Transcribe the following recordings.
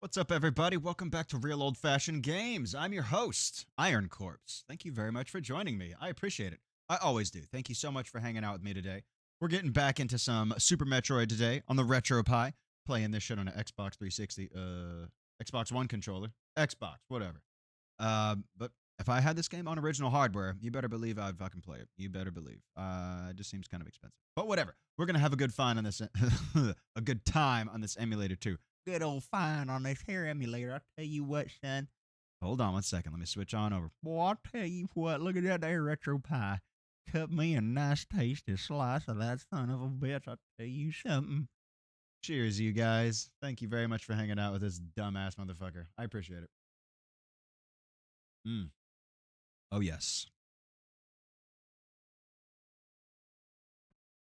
What's up, everybody? Welcome back to Real Old Fashioned Games. I'm your host, Iron Corpse. Thank you very much for joining me. I appreciate it. I always do. Thank you so much for hanging out with me today. We're getting back into some Super Metroid today on the Retro Pi, playing this shit on an Xbox 360, Xbox One controller, Xbox, whatever. But if I had this game on original hardware, you better believe I'd fucking play it. You better believe. It just seems kind of expensive. But whatever. We're gonna have a good fun on this, a good time on this emulator too. Good old fine on this here emulator. I'll tell you what, son. Hold on one second. Let me switch on over. Boy, I'll tell you what. Look at that there Retro Pie. Cut me a nice tasty slice of that son of a bitch. I'll tell you something. Cheers, you guys. Thank you very much for hanging out with this dumbass motherfucker. I appreciate it. Oh, yes.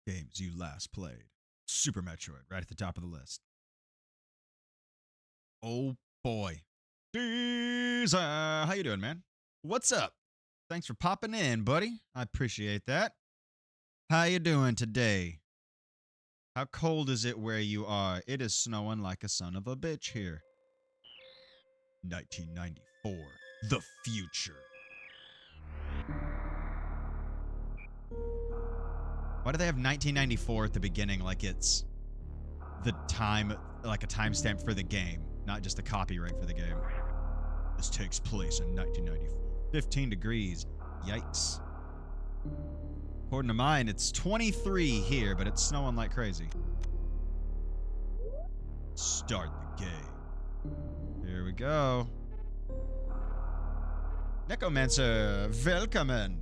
Games you last played. Super Metroid, right at the top of the list. Oh boy. Jeez, how you doing, man? What's up? Thanks for popping in, buddy. I appreciate that. How you doing today? How cold is it where you are? It is snowing like a son of a bitch here. 1994. The future. Why do they have 1994 at the beginning like it's the time, like a timestamp for the game? Not just a copyright for the game. This takes place in 1994. 15 degrees. Yikes. According to mine, it's 23 here, but it's snowing like crazy. Start the game. Here we go. Necromancer, welcome.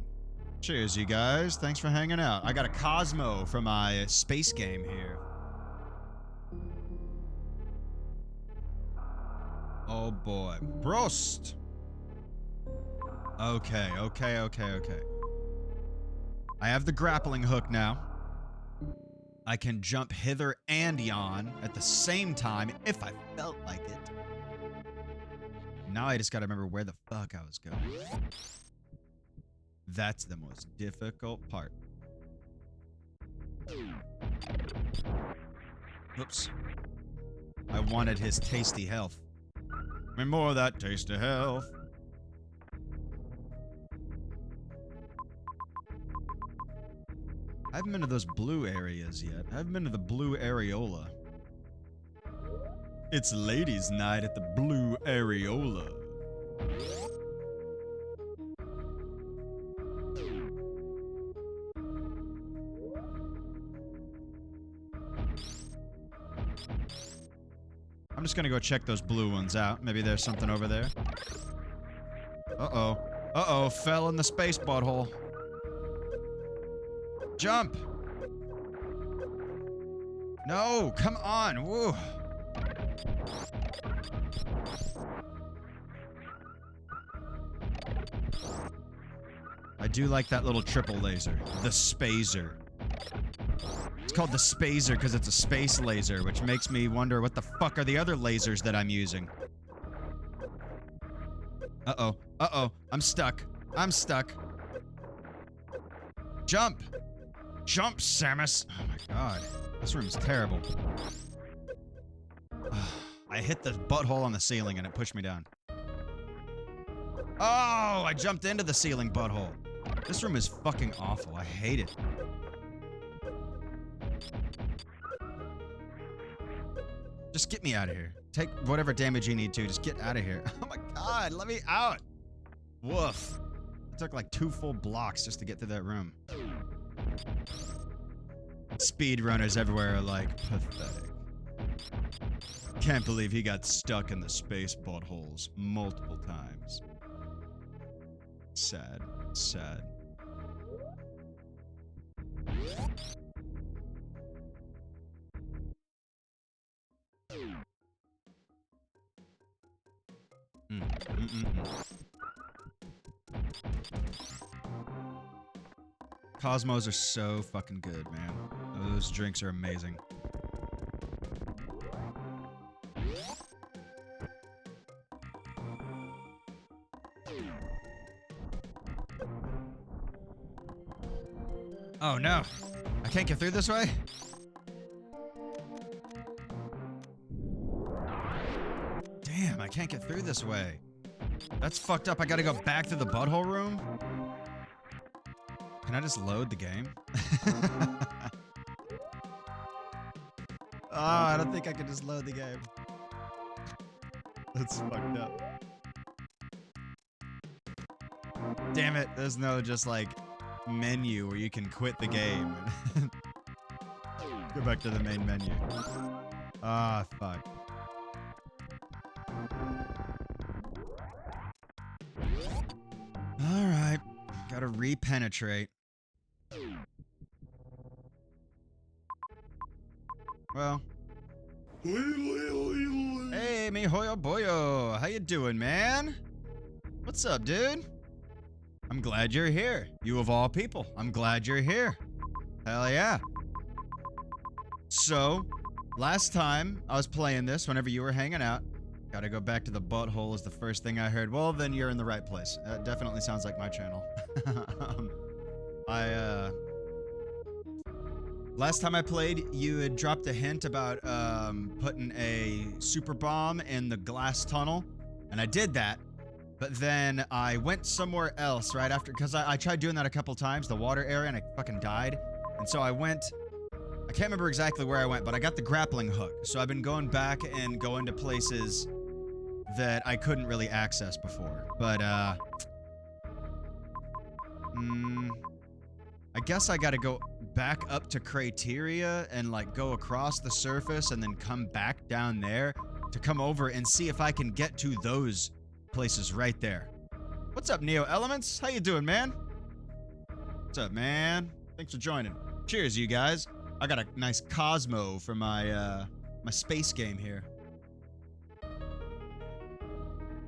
Cheers, you guys. Thanks for hanging out. I got a Cosmo for my space game here. Oh boy. Prost! Okay. I have the grappling hook now. I can jump hither and yon at the same time if I felt like it. Now I just gotta remember where the fuck I was going. That's the most difficult part. Oops. I wanted his tasty health. Give me more of that tasty health. I haven't been to those blue areas yet. I haven't been to the blue areola. It's ladies' night at the blue areola. I'm just gonna go check those blue ones out. Maybe there's something over there. Uh-oh. Uh-oh, fell in the space butthole. Jump! No, come on, woo! I do like that little triple laser. The Spazer. It's called the Spazer because it's a space laser, which makes me wonder what the fuck are the other lasers that I'm using. Uh-oh. Uh-oh. I'm stuck. I'm stuck. Jump! Jump, Samus! Oh my god. This room's terrible. I hit the butthole on the ceiling and it pushed me down. Oh! I jumped into the ceiling butthole. This room is fucking awful. I hate it. Just get me out of here. Take whatever damage you need to. Just get out of here. Oh my god, let me out! Woof. It took like 2 full blocks just to get to that room. Speedrunners everywhere are like, pathetic. Can't believe he got stuck in the space buttholes multiple times. Sad. Sad. Cosmos are so fucking good, man. Those drinks are amazing. Oh no. I can't get through this way? Damn, I can't get through this way. That's fucked up. I gotta go back to the butthole room? Can I just load the game? Oh, I don't think I can just load the game. That's fucked up. Damn it, there's no just like menu where you can quit the game. Go back to the main menu. Ah, fuck. Alright, gotta re-penetrate. Well. Hey, mi hoyo boyo. How you doing, man? What's up, dude? I'm glad you're here. You of all people. I'm glad you're here. Hell yeah. So, last time I was playing this, whenever you were hanging out, gotta go back to the butthole is the first thing I heard. Well, then you're in the right place. That definitely sounds like my channel. Last time I played, you had dropped a hint about putting a super bomb in the glass tunnel, and I did that, but then I went somewhere else right after, because I tried doing that a couple times, the water area, and I fucking died, and so I can't remember exactly where I went, but I got the grappling hook, so I've been going back and going to places that I couldn't really access before, but I guess I gotta go back up to Crateria and like go across the surface and then come back down there to come over and see if I can get to those places right there. What's up, Neo Elements? How you doing, man? What's up, man? Thanks for joining. Cheers, you guys. I got a nice Cosmo for my my space game here.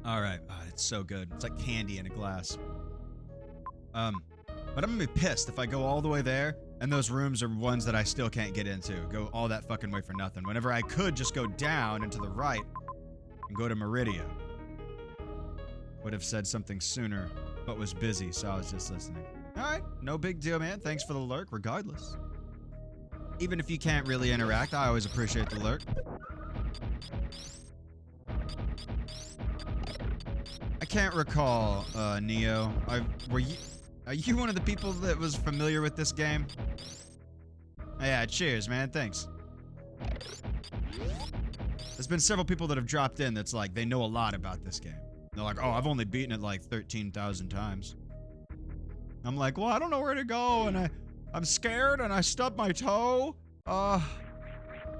All right, oh, it's so good. It's like candy in a glass. But I'm gonna be pissed if I go all the way there and those rooms are ones that I still can't get into. Go all that fucking way for nothing. Whenever I could just go down and to the right and go to Meridia. Would have said something sooner, but was busy, so I was just listening. Alright, no big deal, man. Thanks for the lurk, regardless. Even if you can't really interact, I always appreciate the lurk. I can't recall, Neo. Are you one of the people that was familiar with this game? Yeah, cheers, man. Thanks. There's been several people that have dropped in that's like, they know a lot about this game. They're like, oh, I've only beaten it like 13,000 times. I'm like, well, I don't know where to go, and I'm scared, and I stubbed my toe. And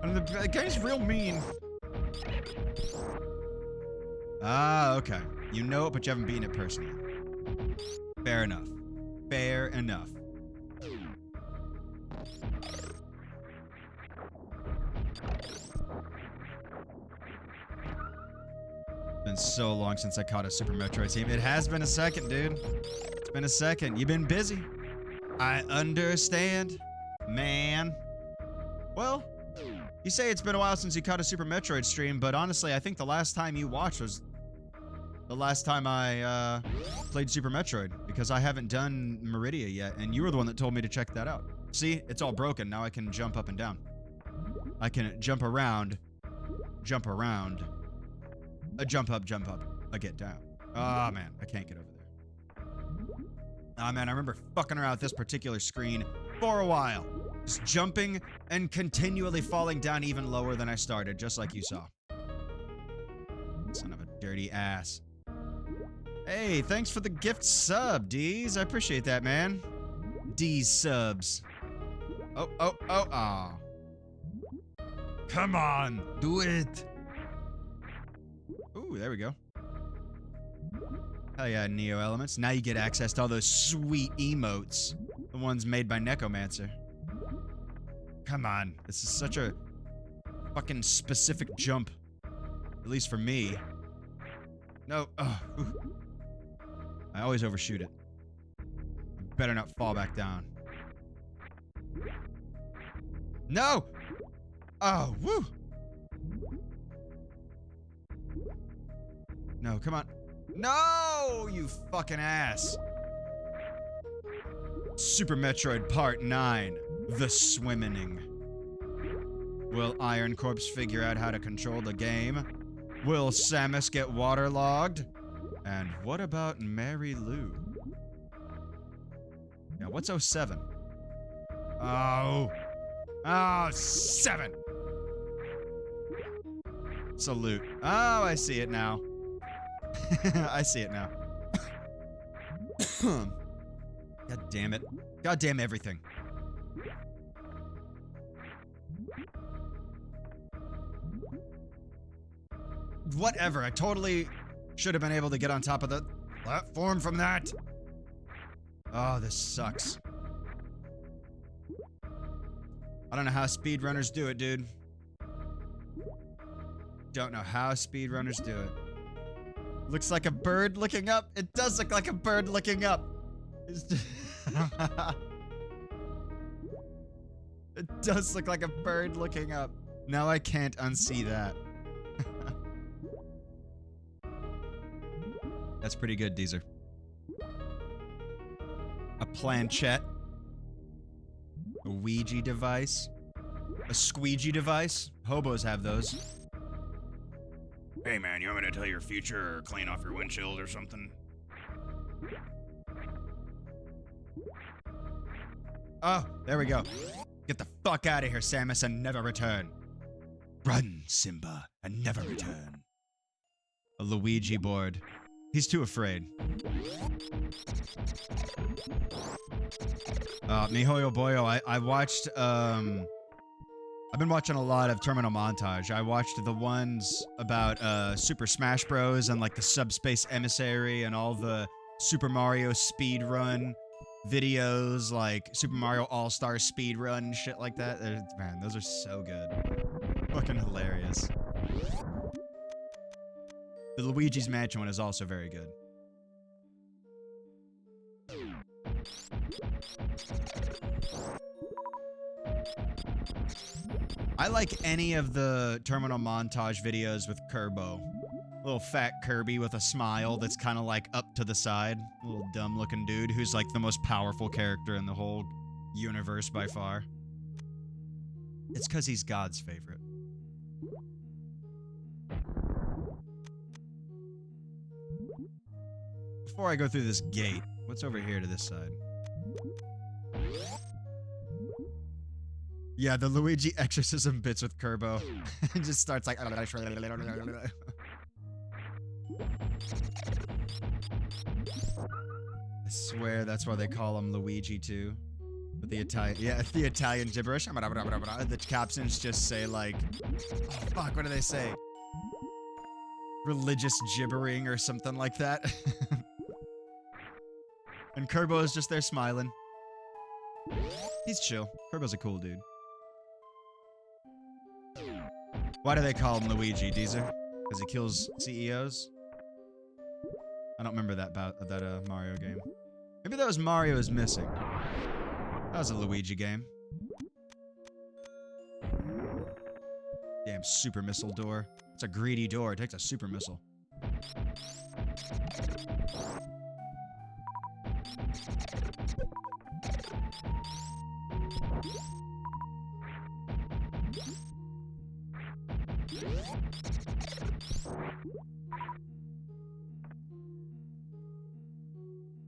the game's real mean. Ah, okay. You know it, but you haven't beaten it personally. Fair enough. Fair enough. Been so long since I caught a Super Metroid team. It has been a second, dude. It's been a second. You've been busy. I understand, man. Well, you say it's been a while since you caught a Super Metroid stream, but honestly, I think the last time you watched was the last time I played Super Metroid, because I haven't done Meridia yet, and you were the one that told me to check that out. See, it's all broken. Now I can jump up and down. I can jump around, jump around, jump up, I get down. Oh man, I can't get over there. Oh man, I remember fucking around with this particular screen for a while. Just jumping and continually falling down even lower than I started, just like you saw. Son of a dirty ass. Hey, thanks for the gift sub, D's. I appreciate that, man. D's subs. Oh. Come on, do it. Ooh, there we go. Hell yeah, Neo Elements. Now you get access to all those sweet emotes. The ones made by Necromancer. Come on. This is such a fucking specific jump. At least for me. No. Ooh. I always overshoot it. Better not fall back down. No! Oh, woo! No, come on. No, you fucking ass. Super Metroid Part 9. The Swimmining. Will Iron Corpse figure out how to control the game? Will Samus get waterlogged? And what about Mary Lou? Yeah, what's 07? Oh. Oh, 7. Salute. Oh, I see it now. I see it now. God damn it. God damn everything. Whatever, I totally should have been able to get on top of the platform from that. Oh, this sucks. I don't know how speedrunners do it, dude. Don't know how speedrunners do it. Looks like a bird looking up. It does look like a bird looking up. It does look like a bird looking up. Now I can't unsee that. That's pretty good, Deezer. A planchette. A Ouija device. A squeegee device. Hobos have those. Hey man, you want me to tell your future or clean off your windshield or something? Oh, there we go. Get the fuck out of here, Samus, and never return. Run, Simba, and never return. A Luigi board. He's too afraid. Mihoyo Boyo, I watched, I've been watching a lot of Terminal Montage. I watched the ones about, Super Smash Bros. And, like, the Subspace Emissary and all the Super Mario speedrun videos, like Super Mario All-Star speedrun and shit like that. Man, those are so good. Fucking hilarious. The Luigi's Mansion one is also very good. I like any of the Terminal Montage videos with Kerbo. Little fat Kirby with a smile that's kind of like up to the side. Little dumb looking dude who's like the most powerful character in the whole universe by far. It's because he's God's favorite. Before I go through this gate, what's over here to this side? Yeah, the Luigi exorcism bits with Kerbo. It just starts like... I swear that's why they call him Luigi too. But the Italian... Yeah, the Italian gibberish. The captions just say like... Oh, fuck, what do they say? Religious gibbering or something like that. And Kerbo is just there smiling. He's chill. Kerbo's a cool dude. Why do they call him Luigi, Deezer? Because he kills CEOs? I don't remember that Mario game. Maybe that was Mario is Missing. That was a Luigi game. Damn super missile door. It's a greedy door. It takes a super missile.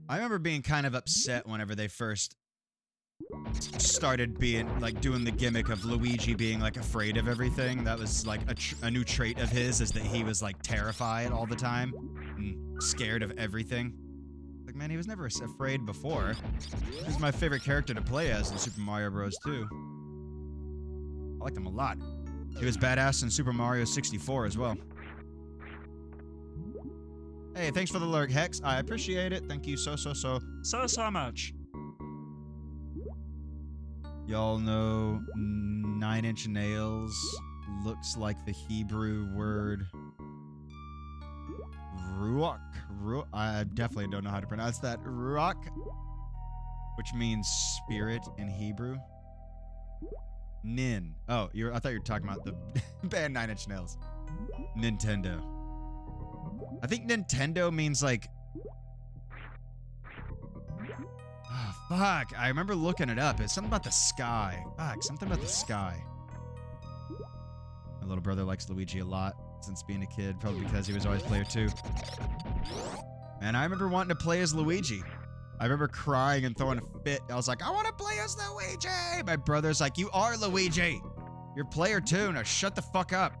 I remember being kind of upset whenever they first started being, like, doing the gimmick of Luigi being, like, afraid of everything. That was, like, a new trait of his, is that he was, like, terrified all the time and scared of everything. Like, man, he was never afraid before. He was my favorite character to play as in Super Mario Bros. 2. I liked him a lot. He was badass in Super Mario 64 as well. Hey, thanks for the lurk, Hex. I appreciate it. Thank you so much. Y'all know 9 Inch Nails looks like the Hebrew word ruach. I definitely don't know how to pronounce that. Ruach, which means spirit in Hebrew. Nin. Oh, I thought you were talking about the band 9 Inch Nails. Nintendo. I think Nintendo means like... Oh, fuck. I remember looking it up. It's something about the sky. Fuck, something about the sky. My little brother likes Luigi a lot. since being a kid, probably because he was always player 2. And I remember wanting to play as Luigi. I remember crying and throwing a fit. I was like, I want to play as Luigi! My brother's like, you are Luigi! You're player 2, now shut the fuck up.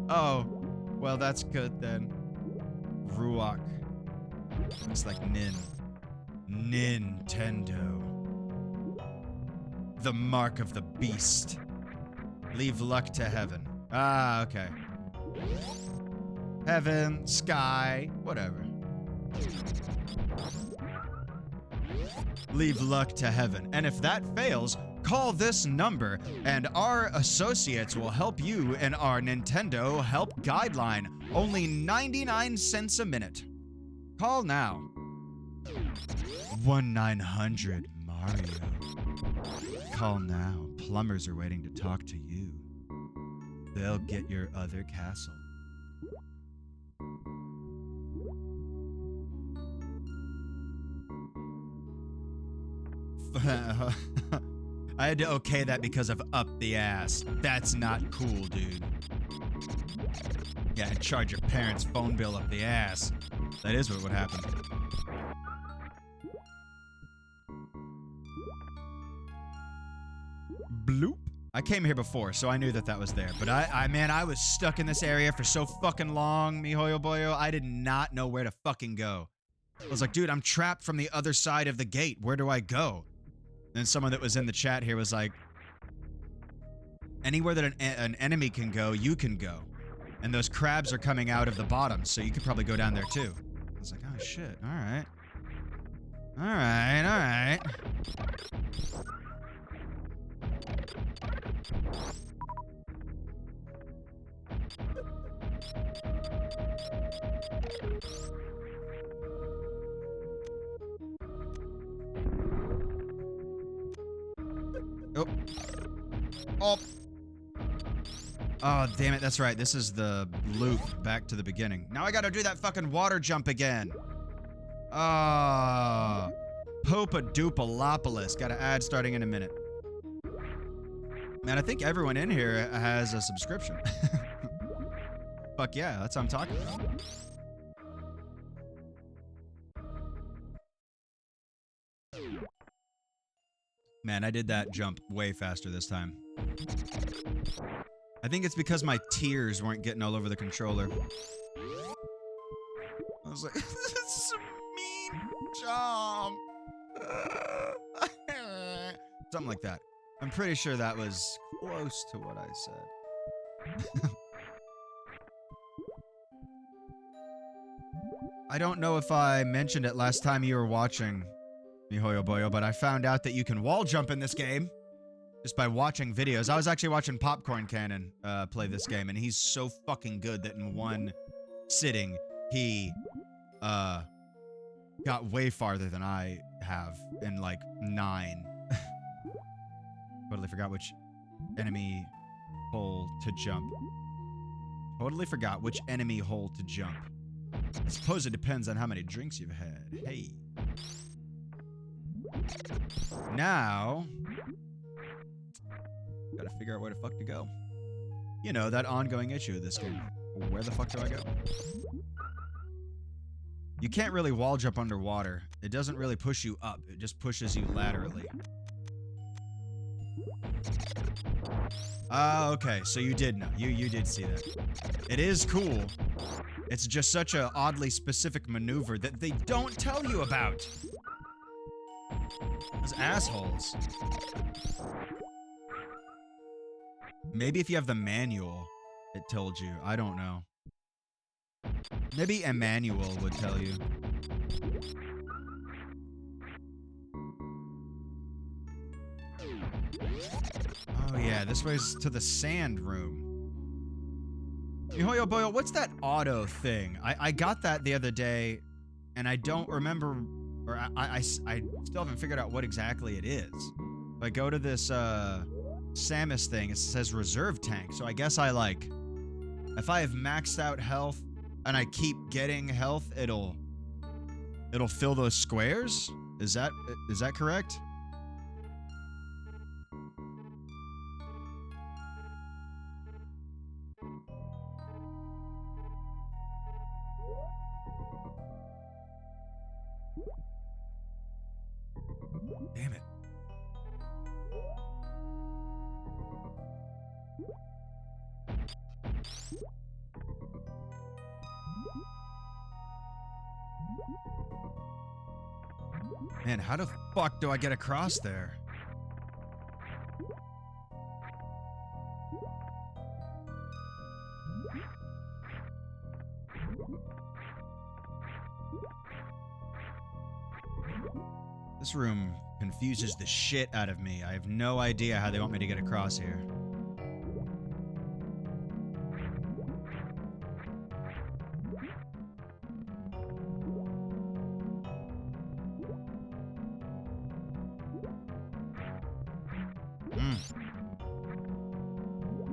Oh, well that's good then. Ruach. Looks like Nintendo. The mark of the beast. Leave luck to heaven. Ah, okay. Heaven, sky, whatever. Leave luck to heaven. And if that fails, call this number and our associates will help you in our Nintendo help guideline. Only 99 cents a minute. Call now. 1-900 Mario. Call now. Plumbers are waiting to talk to you. They'll get your other castle. I had to okay that because of up the ass. That's not cool, dude. Yeah, and charge your parents' phone bill up the ass. That is what would happen. Bloop. I came here before, so I knew that that was there. But man, I was stuck in this area for so fucking long, mihoyo boyo. I did not know where to fucking go. I was like, dude, I'm trapped from the other side of the gate. Where do I go? And someone that was in the chat here was like, anywhere that an enemy can go, you can go. And those crabs are coming out of the bottom, so you could probably go down there too. I was like, oh shit, alright. Alright. Oh. Oh. Oh, damn it. That's right. This is the loop back to the beginning. Now I gotta do that fucking water jump again. Ah. Popa-doopalopolis. Got an ad starting in a minute. Man, I think everyone in here has a subscription. Fuck yeah. That's what I'm talking about. Man, I did that jump way faster this time. I think it's because my tears weren't getting all over the controller. I was like, this is a mean jump. Something like that. I'm pretty sure that was close to what I said. I don't know if I mentioned it last time you were watching, mihoyo boyo, but I found out that you can wall jump in this game just by watching videos. I was actually watching Popcorn Cannon play this game, and he's so fucking good that in one sitting, he got way farther than I have in like 9. Totally forgot which enemy hole to jump. Totally forgot which enemy hole to jump. I suppose it depends on how many drinks you've had. Hey. Now, gotta figure out where the fuck to go. You know, that ongoing issue of this game. Where the fuck do I go? You can't really wall jump underwater. It doesn't really push you up. It just pushes you laterally. Okay, so you did know. You did see that. It is cool. It's just such a oddly specific maneuver that they don't tell you about. Those assholes. Maybe if you have the manual, it told you. I don't know. Maybe Emmanuel would tell you. Oh yeah, this way's to the sand room. mihoyo boyo, what's that auto thing? I got that the other day, and I don't remember, or I still haven't figured out what exactly it is. If I go to this Samus thing, it says reserve tank, so I guess I like, if I have maxed out health and I keep getting health, it'll fill those squares? Is that correct? Man, how the fuck do I get across there? This room confuses the shit out of me. I have no idea how they want me to get across here.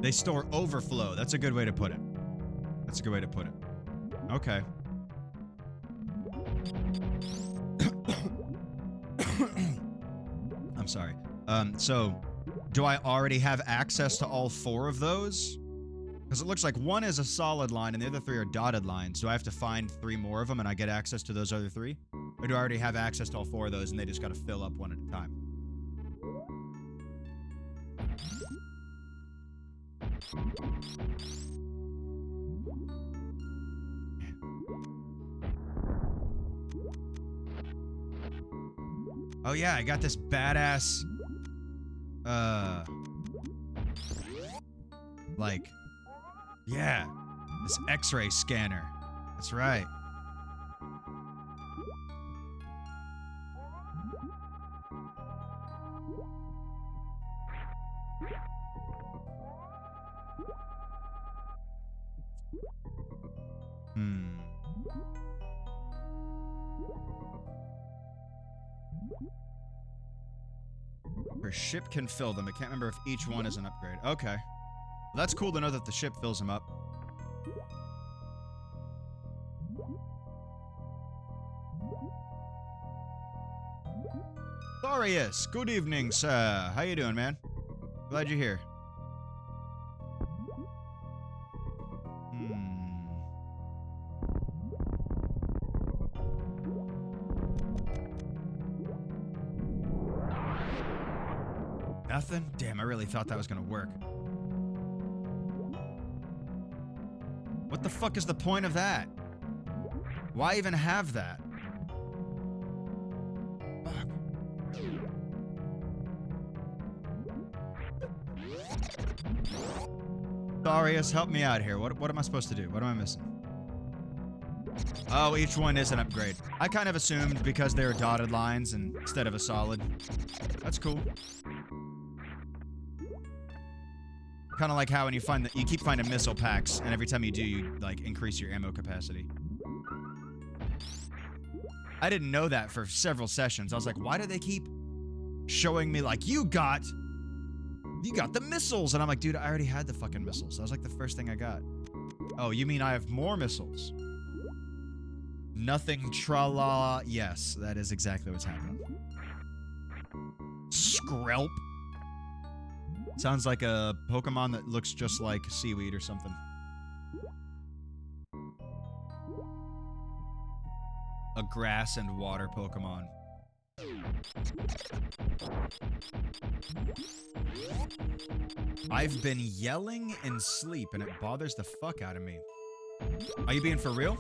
They store overflow. That's a good way to put it. That's a good way to put it. Okay. I'm sorry. So, do I already have access to all 4 of those? Because it looks like one is a solid line and the other 3 are dotted lines. Do I have to find 3 more of them and I get access to those other 3? Or do I already have access to all 4 of those and they just gotta fill up one at a time? Oh yeah, I got this badass, like, yeah, this X-ray scanner. That's right. Her ship can fill them. I can't remember if each one is an upgrade. Okay. Well, that's cool to know that the ship fills them up. Thorius, good evening, sir. How you doing, man? Glad you're here. Nothing? Damn, I really thought that was gonna work. What the fuck is the point of that? Why even have that? Fuck. Thorius, help me out here. What am I supposed to do? What am I missing? Oh, each one is an upgrade. I kind of assumed because they were dotted lines instead of a solid. That's cool. Kind of like how when you find that you keep finding missile packs, and every time you do, you like increase your ammo capacity. I didn't know that for several sessions. I was like, why do they keep showing me like you got the missiles? And I'm like, dude, I already had the fucking missiles. That was like the first thing I got. Oh, you mean I have more missiles? Nothing tra-la. Yes, that is exactly what's happening. Skrelp. Sounds like a Pokemon that looks just like seaweed or something. A grass and water Pokemon. I've been yelling in sleep and it bothers the fuck out of me. Are you being for real?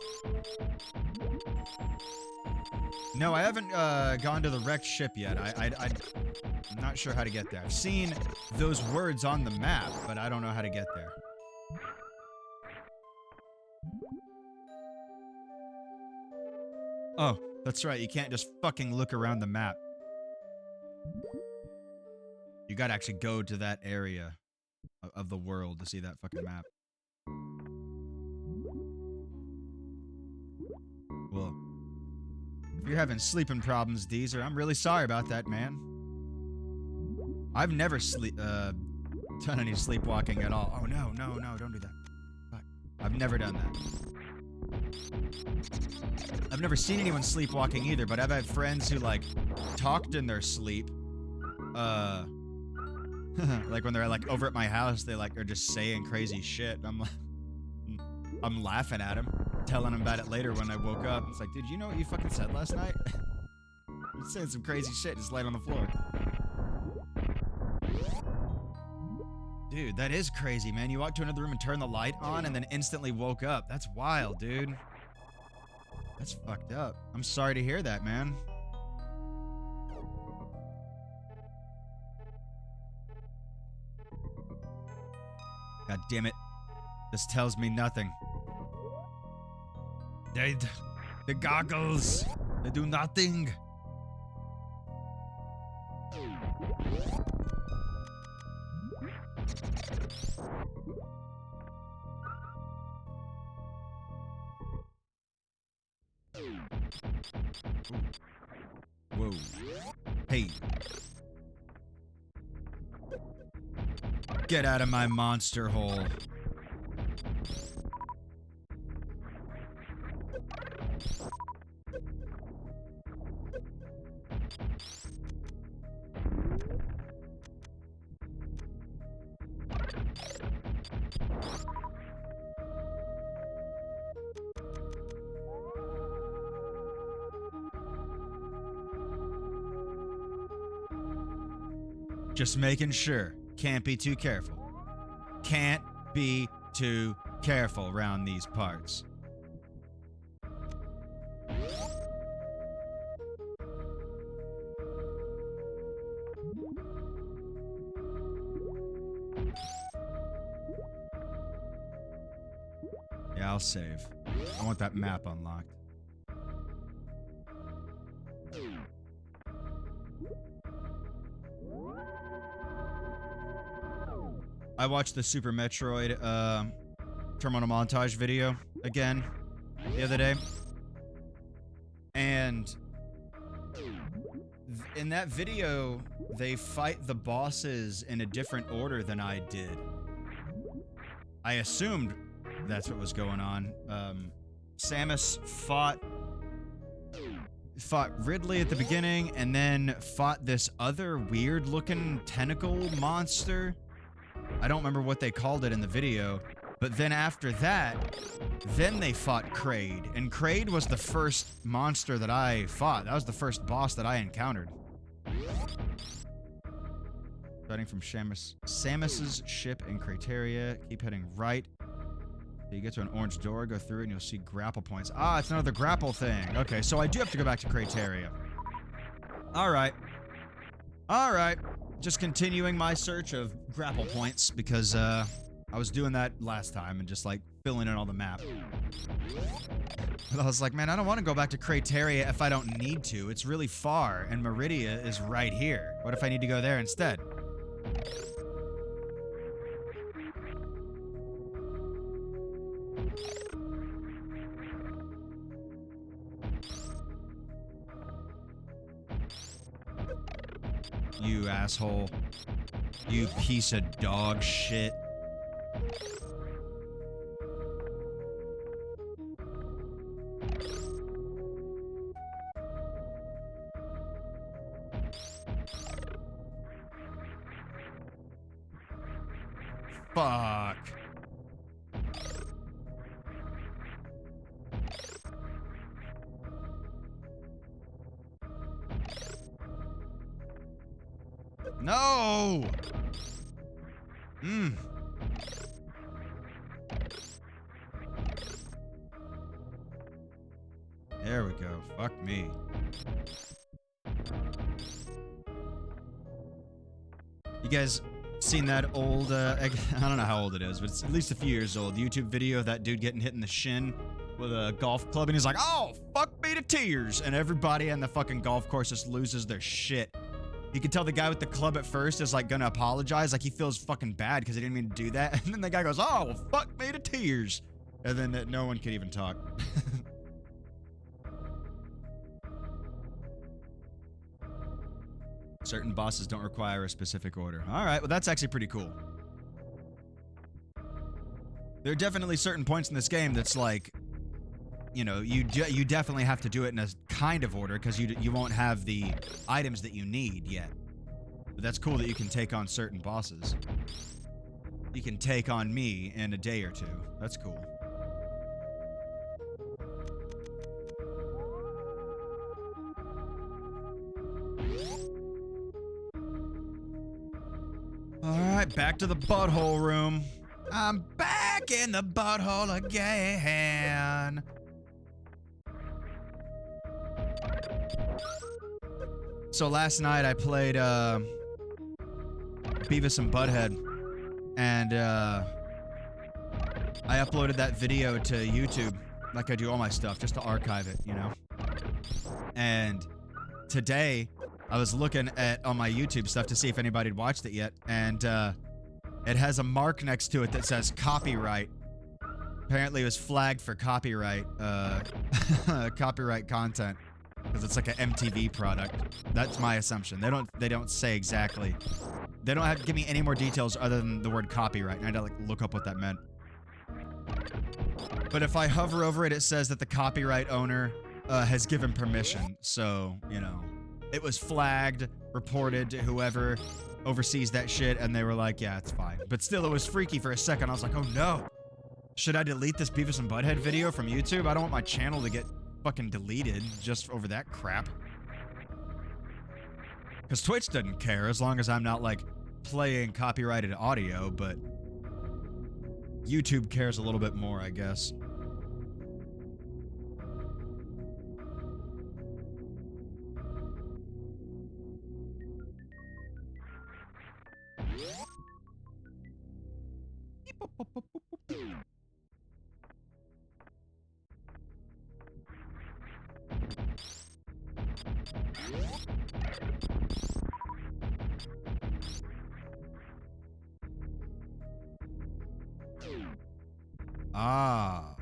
No, I haven't gone to the wrecked ship yet. I'm not sure how to get there. I've seen those words on the map, but I don't know how to get there. Oh, that's right. You can't just fucking look around the map. You gotta actually go to that area of the world to see that fucking map. Well, if you're having sleeping problems, Deezer, I'm really sorry about that, man. I've never done any sleepwalking at all. Oh, no, don't do that. Fuck. I've never done that. I've never seen anyone sleepwalking either, but I've had friends who, like, talked in their sleep. Like, when they're, like, over at my house, they, like, are just saying crazy shit. I'm laughing at them, telling them about it later when I woke up. It's like, dude, you know what you fucking said last night? You're saying some crazy shit just laying on the floor. Dude, that is crazy, man. You walked to another room and turned the light on and then instantly woke up. That's wild, dude. That's fucked up. I'm sorry to hear that, man. God damn it. This tells me nothing. The goggles, they do nothing. Whoa. Hey. Get out of my monster hole. Just making sure. Can't be too careful. Can't be too careful around these parts. Yeah, I'll save. I want that map unlocked. I watched the Super Metroid terminal montage video again the other day. And in that video, they fight the bosses in a different order than I did. I assumed that's what was going on. Samus fought Ridley at the beginning and then fought this other weird-looking tentacle monster. I don't remember what they called it in the video, but then after that, then they fought Kraid, and Kraid was the first monster that I fought. That was the first boss that I encountered. Starting from Samus's ship in Crateria, keep heading right. So you get to an orange door, go through it, and you'll see grapple points. Ah, it's another grapple thing. Okay, so I do have to go back to Crateria. Alright. Alright. Just continuing my search of grapple points because I was doing that last time and just like filling in all the map. But I was like, man, I don't want to go back to Crateria if I don't need to. It's really far and Meridia is right here. What if I need to go there instead? You asshole. You piece of dog shit. Fuck. No! There we go. Fuck me. You guys seen that old, I don't know how old it is, but it's at least a few years old, YouTube video of that dude getting hit in the shin with a golf club, and he's like, oh, fuck me to tears, and everybody on the fucking golf course just loses their shit. You can tell the guy with the club at first is like gonna apologize, like he feels fucking bad because he didn't mean to do that, and then the guy goes, oh, well, fuck me to tears, and then no one could even talk. Certain bosses don't require a specific order. Alright, well that's actually pretty cool. There are definitely certain points in this game that's like, you know, you definitely have to do it in a kind of order because you won't have the items that you need yet. But that's cool that you can take on certain bosses. You can take on me in a day or two. That's cool. Alright, back to the butthole room. I'm back in the butthole again. So last night I played Beavis and Butthead, and I uploaded that video to YouTube, like I do all my stuff, just to archive it, you know? And today, I was looking at on my YouTube stuff to see if anybody had watched it yet, and it has a mark next to it that says copyright. Apparently it was flagged for copyright, copyright content, because it's like an MTV product. That's my assumption. They don't say exactly. They don't have to give me any more details other than the word copyright, and I had to like look up what that meant. But if I hover over it, it says that the copyright owner has given permission. So, you know, it was flagged, reported to whoever oversees that shit, and they were like, yeah, it's fine. But still, it was freaky for a second. I was like, oh no. Should I delete this Beavis and Butthead video from YouTube? I don't want my channel to get fucking deleted just over that crap. Because Twitch doesn't care as long as I'm not, like, playing copyrighted audio, but YouTube cares a little bit more, I guess. Ah.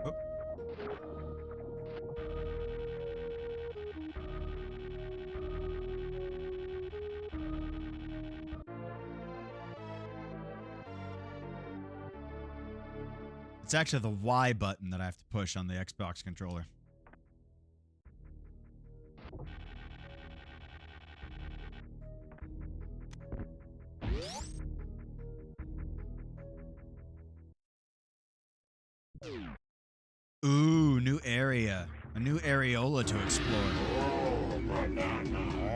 Oh. It's actually the Y button that I have to push on the Xbox controller. Ooh, new area. A new areola to explore.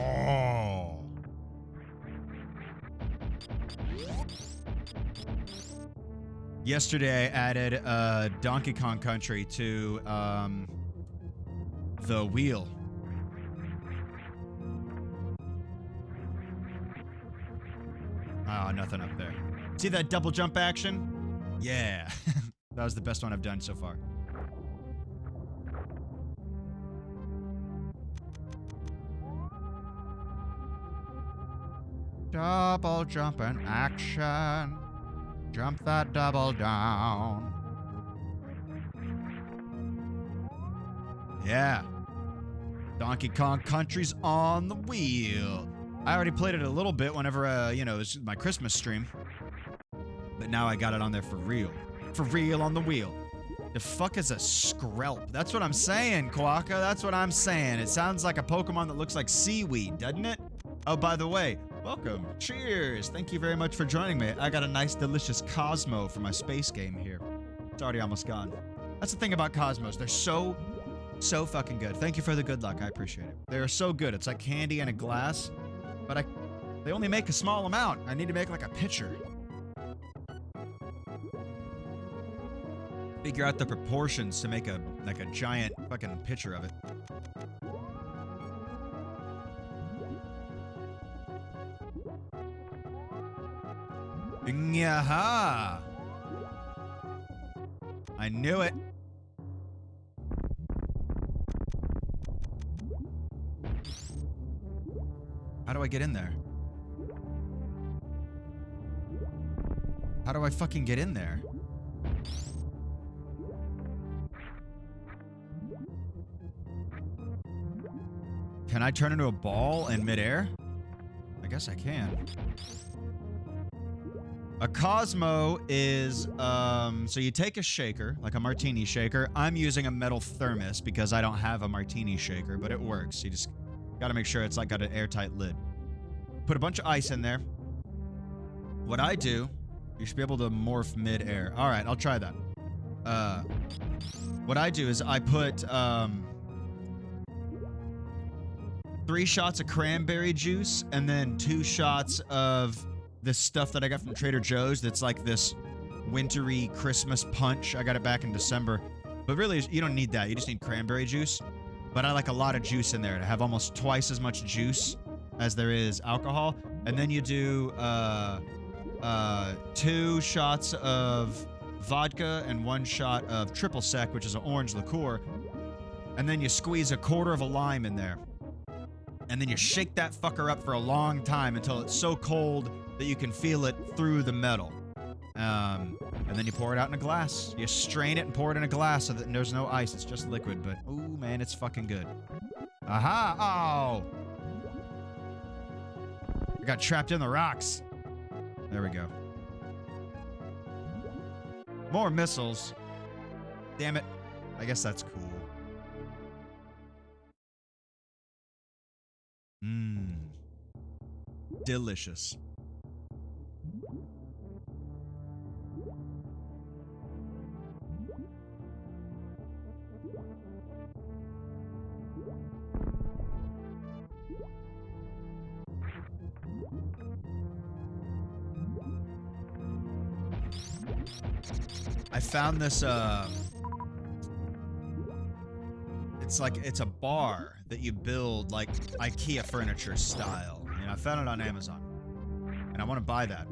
Oh. Yesterday, I added Donkey Kong Country to the wheel. Oh, nothing up there. See that double jump action? Yeah. That was the best one I've done so far. Double jumping action. Jump that double down. Yeah. Donkey Kong Country's on the wheel. I already played it a little bit whenever, you know, it was my Christmas stream. But now I got it on there for real. For real on the wheel. The fuck is a Skrelp? That's what I'm saying, Quokka. That's what I'm saying. It sounds like a Pokemon that looks like seaweed, doesn't it? Oh, by the way, welcome. Cheers. Thank you very much for joining me. I got a nice, delicious Cosmo for my space game here. It's already almost gone. That's the thing about Cosmos. They're so fucking good. Thank you for the good luck. I appreciate it. They're so good. It's like candy in a glass, but they only make a small amount. I need to make like a pitcher. Figure out the proportions to make a giant fucking pitcher of it. Yaha! I knew it. How do I get in there? How do I fucking get in there? Can I turn into a ball in midair? I guess I can. A Cosmo is, so you take a shaker, like a martini shaker. I'm using a metal thermos because I don't have a martini shaker, but it works. You just gotta make sure it's like got an airtight lid. Put a bunch of ice in there. What I do, you should be able to morph mid-air. All right, I'll try that. What I do is I put, 3 shots of cranberry juice and then 2 shots of this stuff that I got from Trader Joe's that's like this wintry Christmas punch. I got it back in December. But really, you don't need that. You just need cranberry juice. but I like a lot of juice in there to have almost twice as much juice as there is alcohol. And then you do 2 shots of vodka and 1 shot of triple sec, which is an orange liqueur. And then you squeeze a quarter of a lime in there. And then you shake that fucker up for a long time until it's so cold that you can feel it through the metal. And then you pour it out in a glass. You strain it and pour it in a glass so that there's no ice. It's just liquid, but ooh, man, it's fucking good. Aha! Oh! I got trapped in the rocks. There we go. More missiles. Damn it. I guess that's cool. Mmm. Delicious. I found this, it's a bar that you build like IKEA furniture style. You know, I found it on Amazon. And I want to buy that.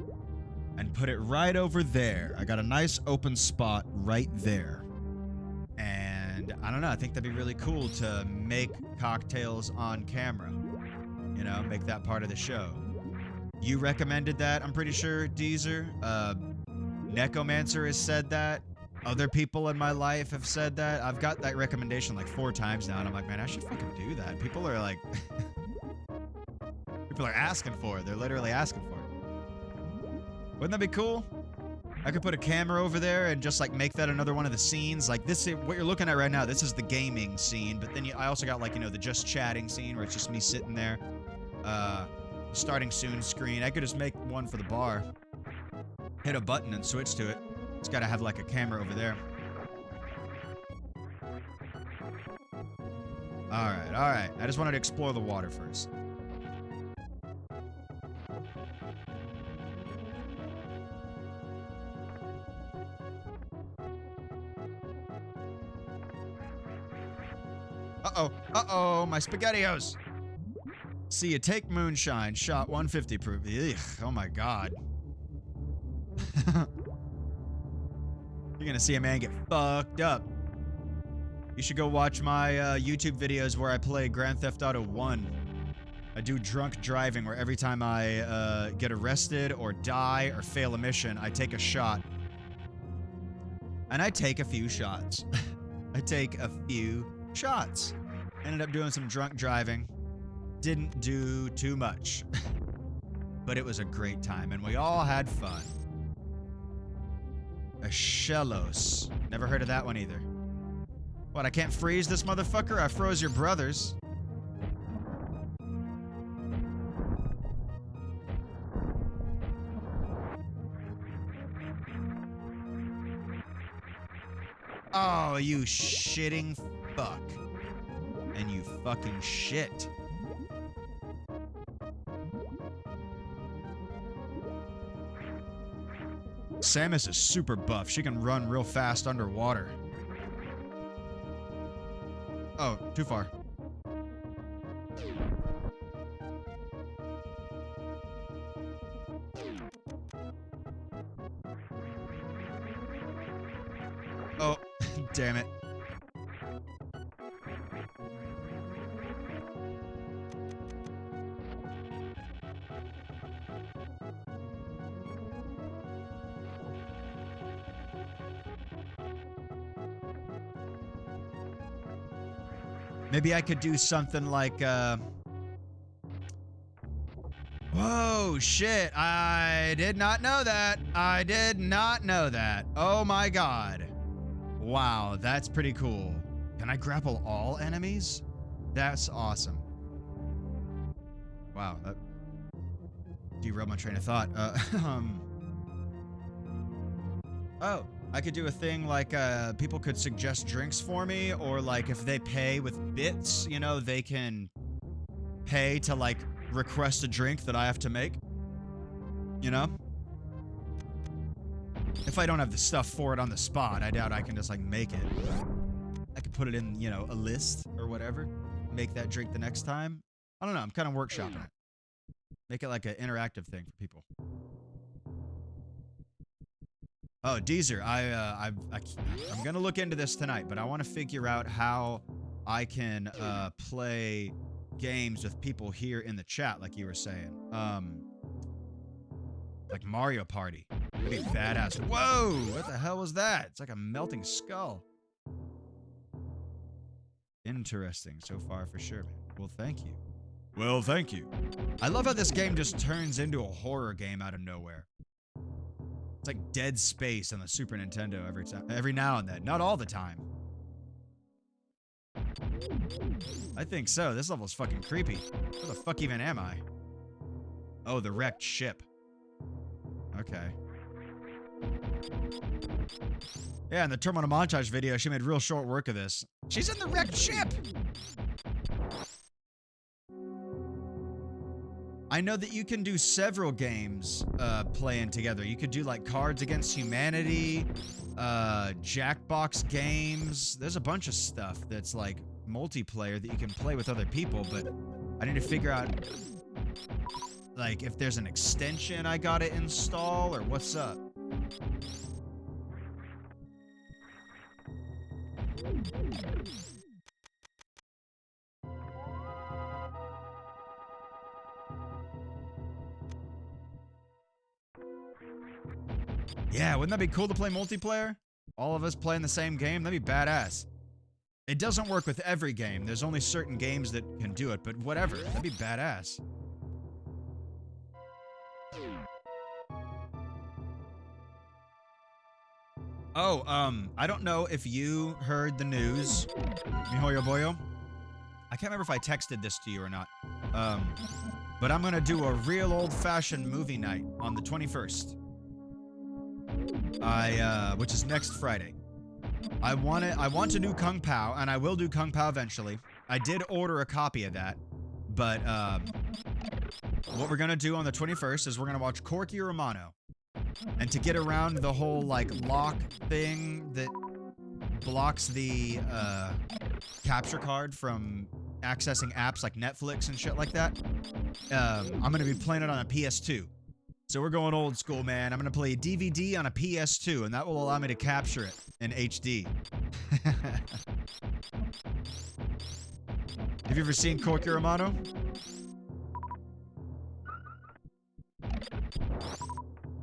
And put it right over there. I got a nice open spot right there. And I don't know, I think that'd be really cool to make cocktails on camera. You know, make that part of the show. You recommended that, I'm pretty sure, Deezer. Necromancer has said that. Other people in my life have said that. I've got that recommendation like 4 times now, and I'm like, man, I should fucking do that. People are like... people are asking for it. They're literally asking for it. Wouldn't that be cool? I could put a camera over there and just like make that another one of the scenes. Like this, what you're looking at right now, this is the gaming scene, but then I also got like, you know, the just chatting scene where it's just me sitting there. Starting soon screen. I could just make one for the bar. Hit a button and switch to it. It's got to have like a camera over there. All right. I just wanted to explore the water first. Uh-oh, my SpaghettiOs. See, you take moonshine, shot 150 proof. Ugh, oh my God. You're gonna see a man get fucked up. You should go watch my YouTube videos where I play Grand Theft Auto 1. I do drunk driving where every time I get arrested or die or fail a mission, I take a shot. And I take a few shots. I take a few shots. Ended up doing some drunk driving. Didn't do too much. But it was a great time, and we all had fun. A Shellos. Never heard of that one either. What, I can't freeze this motherfucker? I froze your brothers. Oh, you shitting fuck. And you fucking shit. Samus is super buff. She can run real fast underwater. Oh, too far. Oh, damn it. Maybe I could do something like, whoa, shit. I did not know that. I did not know that. Oh my God. Wow, that's pretty cool. Can I grapple all enemies? That's awesome. Wow, that derailed my train of thought. Oh. I could do a thing like, people could suggest drinks for me, or like if they pay with bits, you know, they can pay to like request a drink that I have to make, you know? If I don't have the stuff for it on the spot, I doubt I can just like make it. That could could put it in, you know, a list or whatever. Make that drink the next time. I don't know. I'm kind of workshopping it. Make it like an interactive thing for people. Oh, Deezer, I'm gonna look into this tonight, but I want to figure out how I can play games with people here in the chat, like you were saying. Like Mario Party. That'd be badass. Whoa! What the hell was that? It's like a melting skull. Interesting so far for sure, man. Well, thank you. Well, thank you. I love how this game just turns into a horror game out of nowhere. It's like Dead Space on the Super Nintendo every now and then. Not all the time. I think so. This level's fucking creepy. Where the fuck even am I? Oh, the wrecked ship. Okay. Yeah, in the terminal montage video, she made real short work of this. She's in the wrecked ship! I know that you can do several games playing together. You could do like Cards Against Humanity, Jackbox games. There's a bunch of stuff that's like multiplayer that you can play with other people, but I need to figure out like if there's an extension I gotta install or what's up. Yeah, wouldn't that be cool to play multiplayer? All of us playing the same game? That'd be badass. It doesn't work with every game. There's only certain games that can do it, but whatever. That'd be badass. Oh, I don't know if you heard the news, Mihoyo Boyo. I can't remember if I texted this to you or not. But I'm gonna do a real old-fashioned movie night on the 21st. Which is next Friday. I want to do Kung Pao, and I will do Kung Pao eventually. I did order a copy of that, but, what we're gonna do on the 21st is we're gonna watch Corky Romano. And to get around the whole, like, lock thing that blocks the, capture card from accessing apps like Netflix and shit like that, I'm gonna be playing it on a PS2. So we're going old school, man. I'm gonna play a DVD on a PS2, and that will allow me to capture it in HD. Have you ever seen Corky Romano?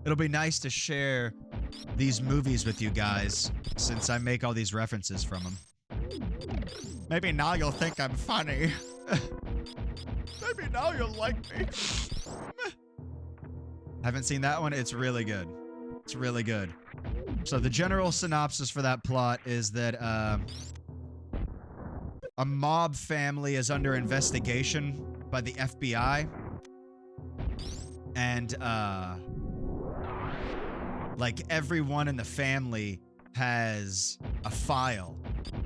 It'll be nice to share these movies with you guys, since I make all these references from them. Maybe now you'll think I'm funny. Maybe now you'll like me. Haven't seen that one? It's really good. It's really good. So the general synopsis for that plot is that, a mob family is under investigation by the FBI. And, like, everyone in the family has a file,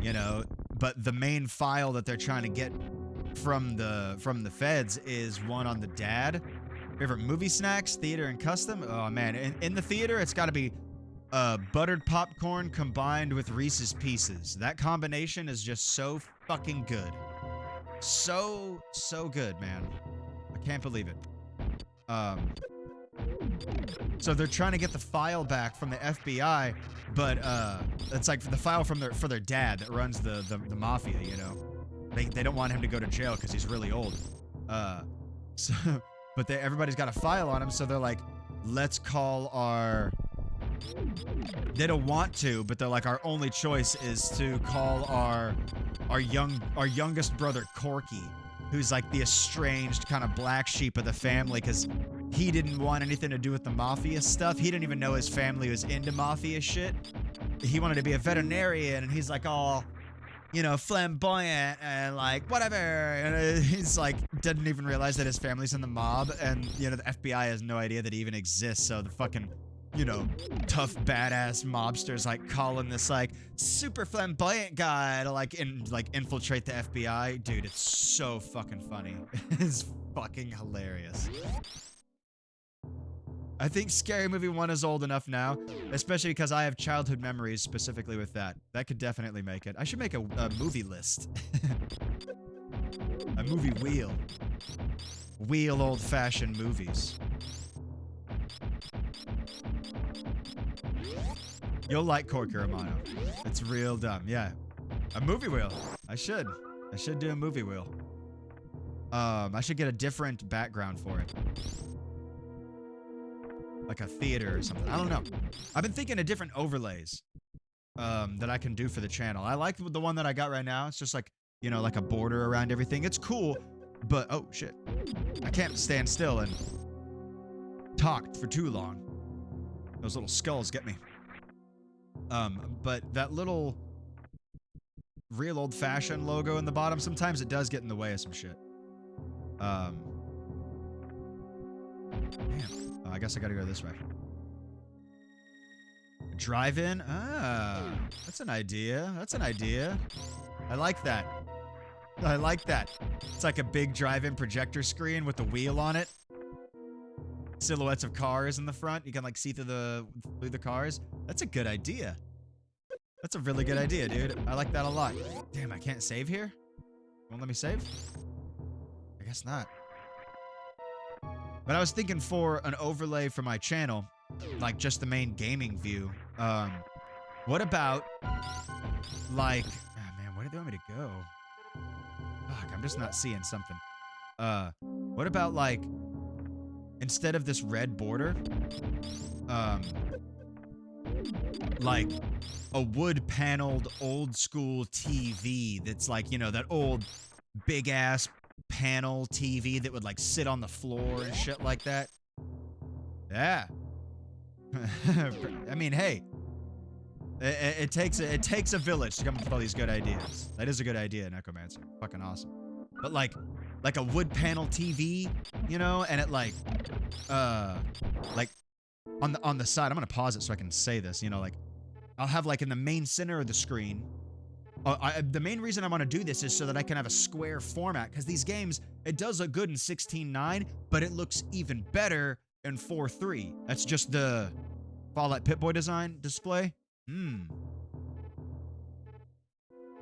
you know? But the main file that they're trying to get from the feds is one on the dad. Favorite movie snacks, theater, and custom? Oh, man. In the theater, it's got to be buttered popcorn combined with Reese's Pieces. That combination is just so fucking good. So good, man. I can't believe it. So they're trying to get the file back from the FBI, but it's like the file from for their dad that runs the mafia, you know. They don't want him to go to jail because he's really old. But everybody's got a file on him, so they're like, let's call our... They don't want to, but they're like, our only choice is to call our youngest brother, Corky, who's like the estranged kind of black sheep of the family, because he didn't want anything to do with the mafia stuff. He didn't even know his family was into mafia shit. He wanted to be a veterinarian, and he's like all... you know, flamboyant and like, whatever. And he's like, didn't even realize that his family's in the mob. And, you know, the FBI has no idea that he even exists. So the fucking, you know, tough, badass mobsters like calling this like super flamboyant guy to like, infiltrate the FBI. Dude, it's so fucking funny. It's fucking hilarious. I think Scary Movie 1 is old enough now, especially because I have childhood memories specifically with that. That could definitely make it. I should make a movie list. A movie wheel. Wheel old-fashioned movies. You'll like Corky Romano. It's real dumb, yeah. A movie wheel. I should do a movie wheel. I should get a different background for it. Like a theater or something. I don't know. I've been thinking of different overlays that I can do for the channel. I like the one that I got right now. It's just like, you know, like a border around everything. It's cool, but oh shit. I can't stand still and talk for too long. Those little skulls get me. But that little real old-fashioned logo in the bottom, sometimes it does get in the way of some shit. Damn. Oh, I guess I gotta go this way. Drive-in? Ah, that's an idea. That's an idea. I like that. I like that. It's like a big drive-in projector screen with the wheel on it. Silhouettes of cars in the front. You can like see through the cars. That's a good idea. That's a really good idea, dude. I like that a lot. Damn, I can't save here? Won't let me save? I guess not. But I was thinking for an overlay for my channel, like just the main gaming view. What about like, oh man, where do they want me to go? Fuck, I'm just not seeing something. What about like, instead of this red border, like a wood paneled old school TV that's like, you know, that old big ass panel TV that would like sit on the floor and shit like that. Yeah. I mean, hey, it takes a village to come up with all these good ideas. That is a good idea, Necromancer. Fucking awesome. But like a wood panel TV, you know, and it like on the side. I'm gonna pause it so I can say this. You know, like I'll have like in the main center of the screen. The main reason I want to do this is so that I can have a square format, because these games, it does look good in 16:9, but it looks even better in 4:3. That's just the Fallout Pip-Boy design display.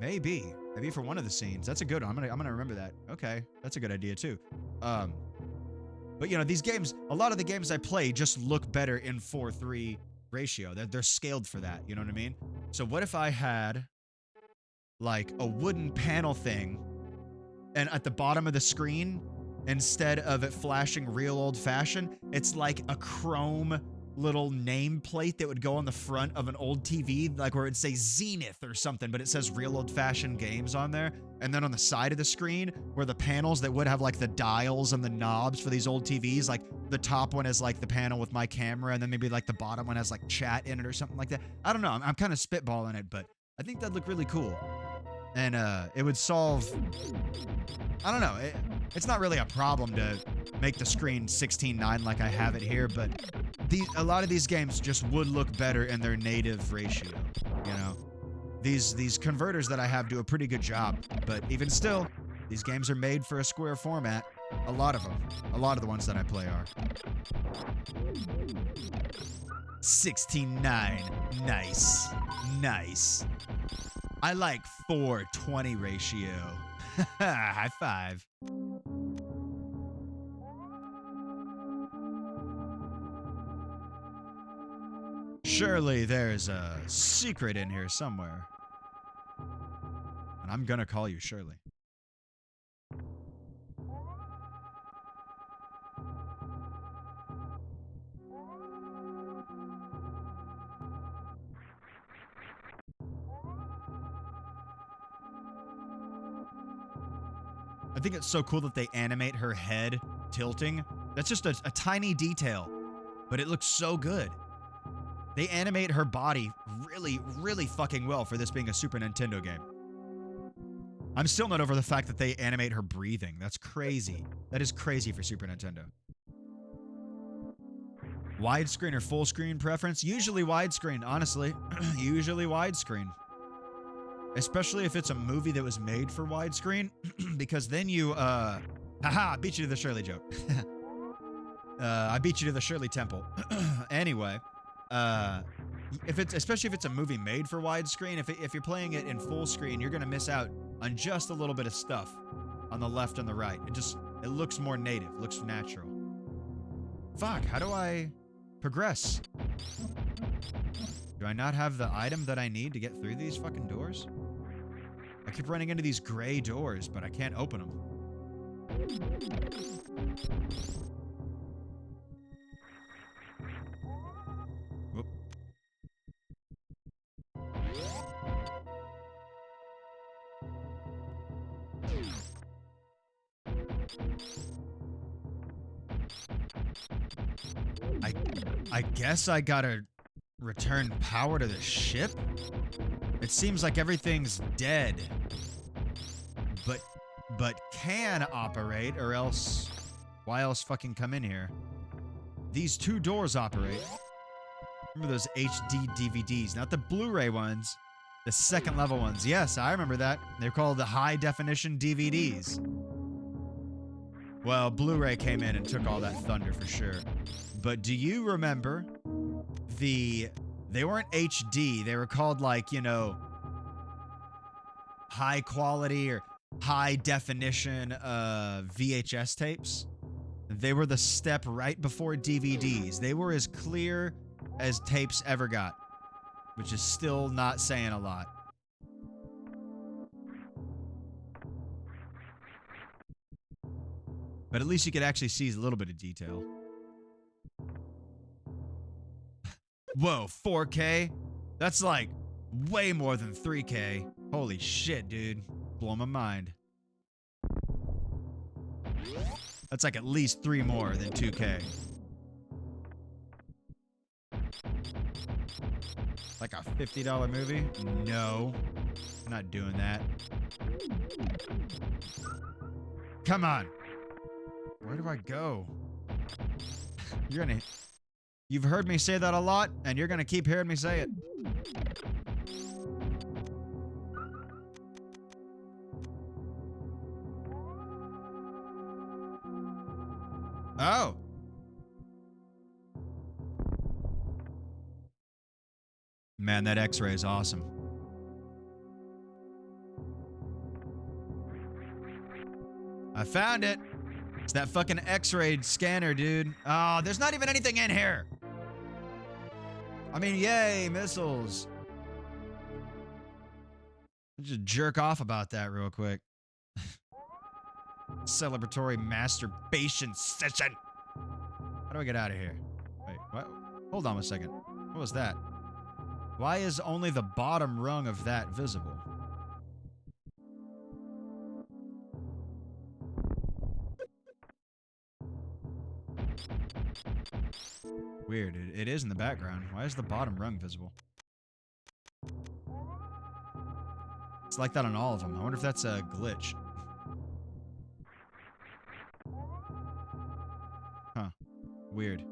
Maybe for one of the scenes. That's a good one. I'm gonna remember that. Okay, that's a good idea too. But you know, these games, a lot of the games I play just look better in 4:3 ratio. They're scaled for that. You know what I mean? So what if I had like a wooden panel thing, and at the bottom of the screen, instead of it flashing real old-fashioned, it's like a chrome little nameplate that would go on the front of an old TV, like where it'd say Zenith or something, but it says real old-fashioned games on there. And then on the side of the screen, where the panels that would have like the dials and the knobs for these old TVs, like the top one is like the panel with my camera, and then maybe like the bottom one has like chat in it or something like that. I don't know. I'm kind of spitballing it, but I think that'd look really cool. And it would solve, I don't know, it's not really a problem to make the screen 16:9 like I have it here, but a lot of these games just would look better in their native ratio, you know? These converters that I have do a pretty good job, but even still, these games are made for a square format. A lot of them. A lot of the ones that I play are. 16:9. Nice. Nice. I like 4:20 ratio. High five. Surely there's a secret in here somewhere. And I'm gonna call you Shirley. I think it's so cool that they animate her head tilting. That's just a tiny detail, but it looks so good. They animate her body really, really fucking well for this being a Super Nintendo game. I'm still not over the fact that they animate her breathing. That's crazy. That is crazy for Super Nintendo. Widescreen or full screen preference? Usually widescreen, honestly. Usually widescreen. Especially if it's a movie that was made for widescreen, because then you, haha, beat you to the Shirley joke. I beat you to the Shirley Temple. Anyway, especially if it's a movie made for widescreen, if you're playing it in full screen, you're gonna miss out on just a little bit of stuff on the left and the right. It looks more native, looks natural. Fuck, how do I progress? Do I not have the item that I need to get through these fucking doors? I keep running into these gray doors, but I can't open them. Whoop. I guess I gotta return power to the ship? It seems like everything's dead. But can operate, or else... Why else fucking come in here? These two doors operate. Remember those HD DVDs? Not the Blu-ray ones. The second level ones. Yes, I remember that. They're called the high definition DVDs. Well, Blu-ray came in and took all that thunder for sure. But do you remember they weren't HD. They were called, like, you know, high quality or high definition VHS tapes? They were the step right before DVDs. They were as clear as tapes ever got, which is still not saying a lot. But at least you could actually see a little bit of detail. Whoa, 4K? That's like way more than 3K. Holy shit, dude. Blow my mind. That's like at least 3 more than 2K. Like a $50 movie? No. I'm not doing that. Come on. Where do I go? You've heard me say that a lot, and you're gonna keep hearing me say it. Oh. Man, that X-ray is awesome. I found it. It's that fucking X-ray scanner, dude. Oh, there's not even anything in here. I mean, yay, missiles. I'll just jerk off about that real quick. Celebratory masturbation session. How do I get out of here? Wait, what? Hold on a second. What was that? Why is only the bottom rung of that visible? Weird. It is in the background. Why is the bottom rung visible? It's like that on all of them. I wonder if that's a glitch. Huh. Weird.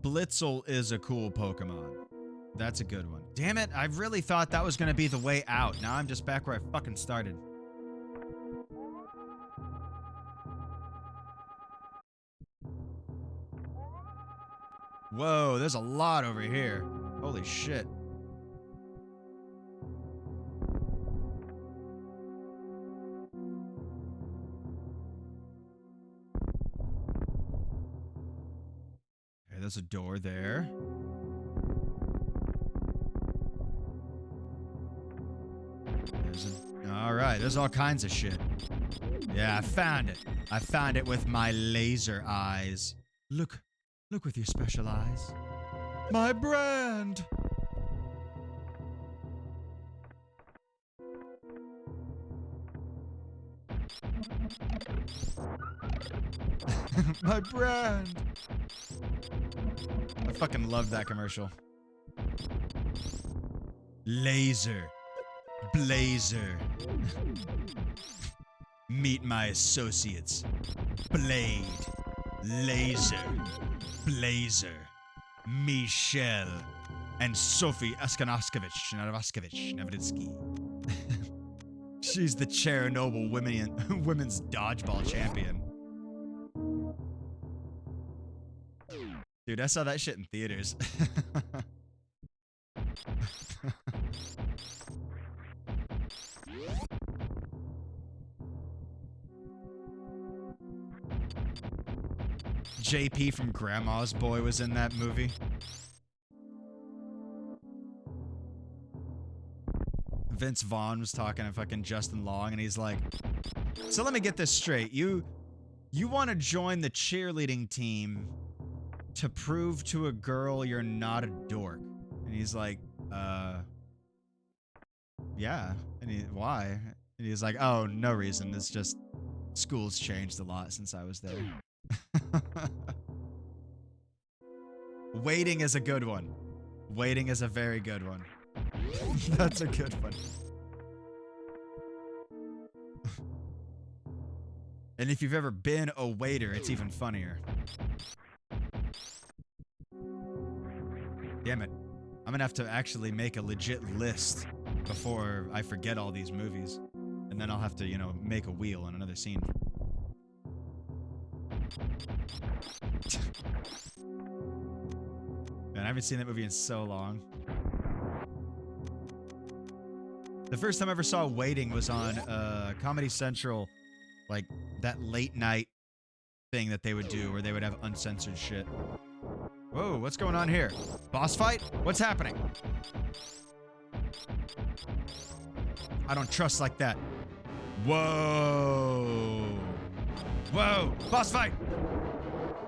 Blitzel is a cool Pokemon. That's a good one. Damn it, I really thought that was gonna be the way out. Now I'm just back where I fucking started. Whoa, there's a lot over here. Holy shit. Okay, there's a door there. Alright, there's all kinds of shit. Yeah, I found it. I found it with my laser eyes. Look with your special eyes. My brand! My brand! I fucking love that commercial. Laser. Blazer. Meet my associates. Blade. Laser. Blazer. Michelle. And Sophie Askanaskevich. Navitsky. She's the Chernobyl women's dodgeball champion. Dude, I saw that shit in theaters. JP from Grandma's Boy was in that movie. Vince Vaughn was talking to fucking Justin Long, and he's like, so let me get this straight. You want to join the cheerleading team to prove to a girl you're not a dork. And he's like, yeah. And why? And he's like, oh, no reason. It's just school's changed a lot since I was there. Waiting is a good one. Waiting is a very good one. That's a good one. And if you've ever been a waiter, it's even funnier. Damn it. I'm gonna have to actually make a legit list before I forget all these movies. And then I'll have to, you know, make a wheel in another scene. Man, I haven't seen that movie in so long. The first time I ever saw Waiting was on Comedy Central, like that late night thing that they would do where they would have uncensored shit. Whoa, what's going on here? Boss fight? What's happening? I don't trust like that. Whoa. Whoa, boss fight!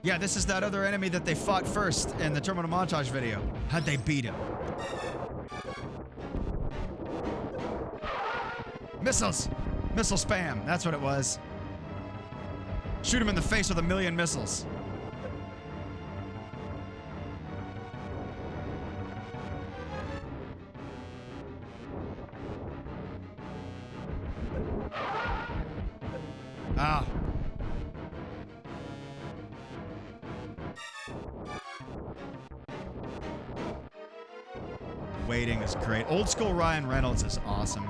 Yeah, this is that other enemy that they fought first in the terminal montage video. How'd they beat him? Missiles! Missile spam, that's what it was. Shoot him in the face with 1,000,000 missiles. Ah. Waiting is great. Old school Ryan Reynolds is awesome.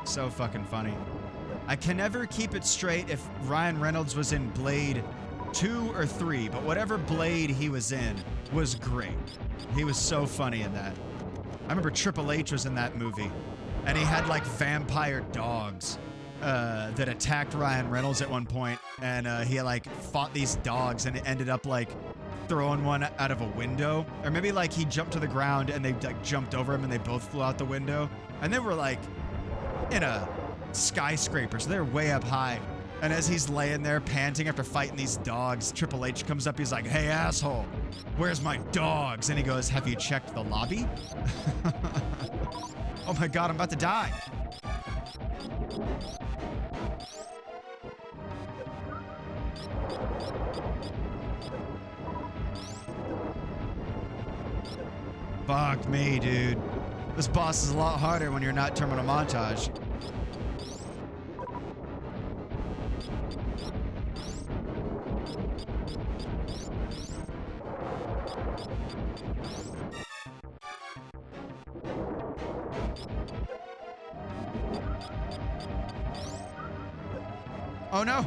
So fucking funny. I can never keep it straight if Ryan Reynolds was in Blade 2 or 3, but whatever Blade he was in was great. He was so funny in that. I remember Triple H was in that movie, and he had like vampire dogs that attacked Ryan Reynolds at one point, and he like fought these dogs, and it ended up like throwing one out of a window, or maybe like he jumped to the ground and they like jumped over him and they both flew out the window, and they were like in a skyscraper, so they're way up high. And as he's laying there panting after fighting these dogs, Triple H comes up, he's like, hey asshole, where's my dogs? And he goes, have you checked the lobby? Oh my god, I'm about to die. Fuck me, dude. This boss is a lot harder when you're not terminal montage. Oh no!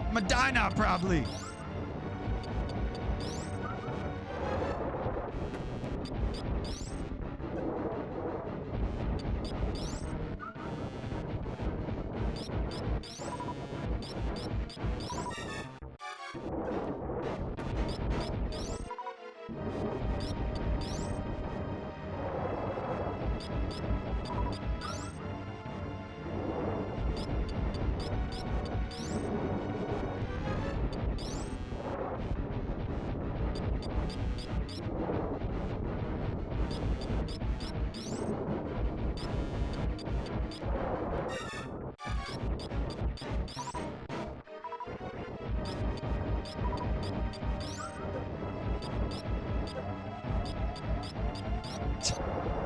I'm gonna die now, probably.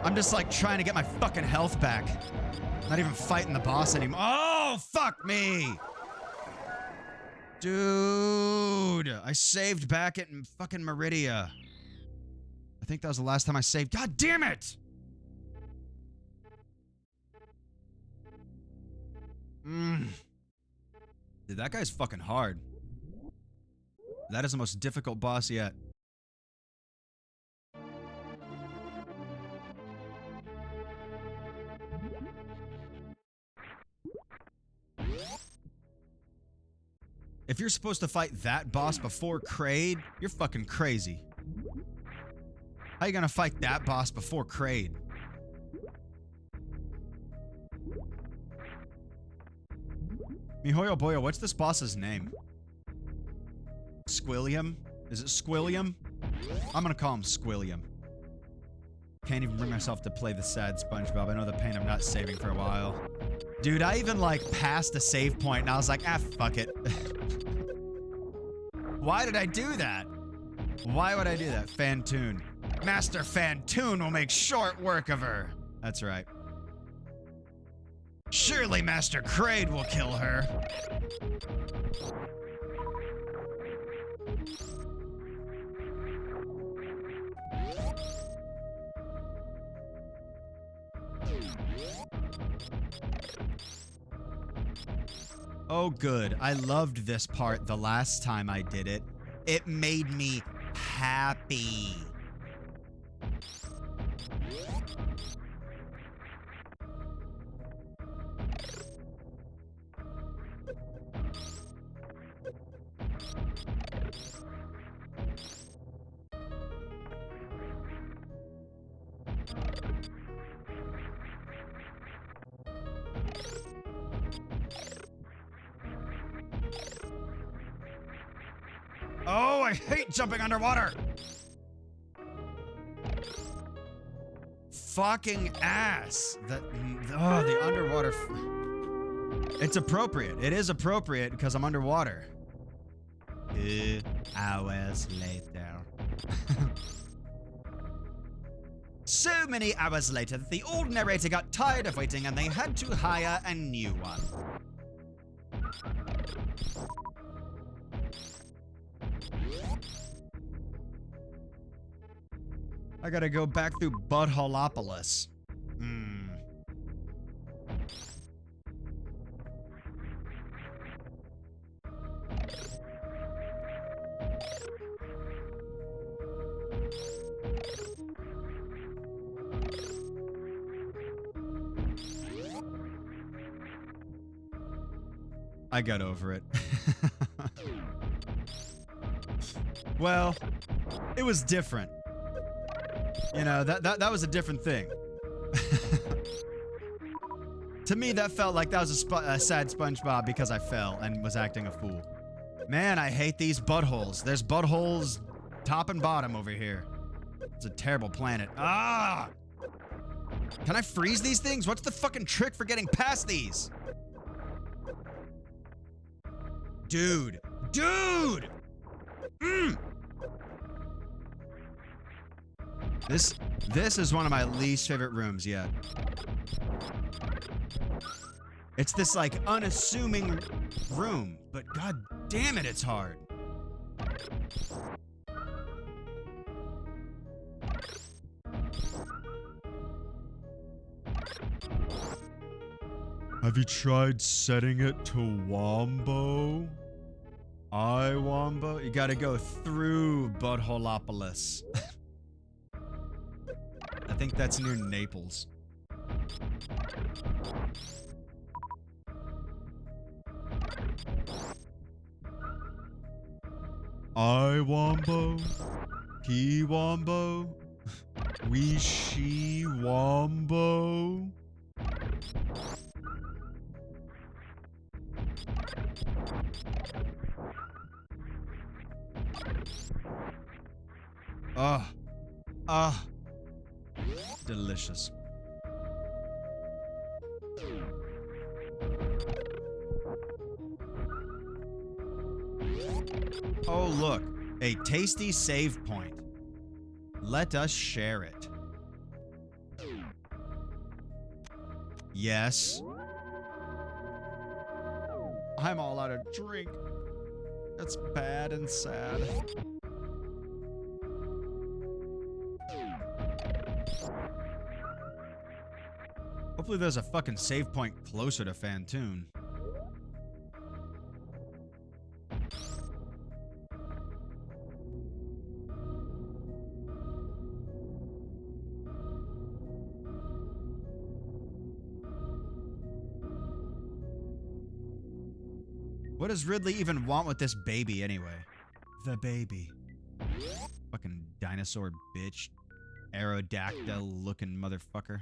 I'm just like trying to get my fucking health back. Not even fighting the boss anymore. Oh, fuck me! Dude, I saved back at fucking Meridia. I think that was the last time I saved. God damn it! Dude, that guy's fucking hard. That is the most difficult boss yet. If you're supposed to fight that boss before Kraid, you're fucking crazy. How you gonna fight that boss before Kraid? Mihoyo Boyo, what's this boss's name? Squilliam? Is it Squilliam? I'm gonna call him Squilliam. Can't even bring myself to play the sad SpongeBob. I know the pain of not saving for a while. Dude, I even like passed a save point and I was like, ah, fuck it. Why did I do that? Why would I do that? Fantoon. Master Fantoon will make short work of her. That's right. Surely Master Kraid will kill her. Oh, good. I loved this part the last time I did it. It made me happy. Oh, I hate jumping underwater! Fucking ass! The underwater... It's appropriate. It is appropriate because I'm underwater. 2 hours later. So many hours later that the old narrator got tired of waiting and they had to hire a new one. I gotta go back through Buttholeopolis. I got over it. Well, it was different. You know, that was a different thing. To me, that felt like that was a sad SpongeBob because I fell and was acting a fool. Man, I hate these buttholes. There's buttholes top and bottom over here. It's a terrible planet. Ah! Can I freeze these things? What's the fucking trick for getting past these? Dude. Dude! This is one of my least favorite rooms yet. It's this like unassuming room, but god damn it, it's hard. Have you tried setting it to Wombo? Wombo? You gotta go through Buttholeopolis. I think that's near Naples. Wombo? He Wombo? We she Wombo? Delicious. Oh, look. A tasty save point. Let us share it. Yes. I'm all out of drink. That's bad and sad. Hopefully there's a fucking save point closer to Fantoon. What does Ridley even want with this baby anyway? The baby. Fucking dinosaur bitch. Aerodactyl looking motherfucker.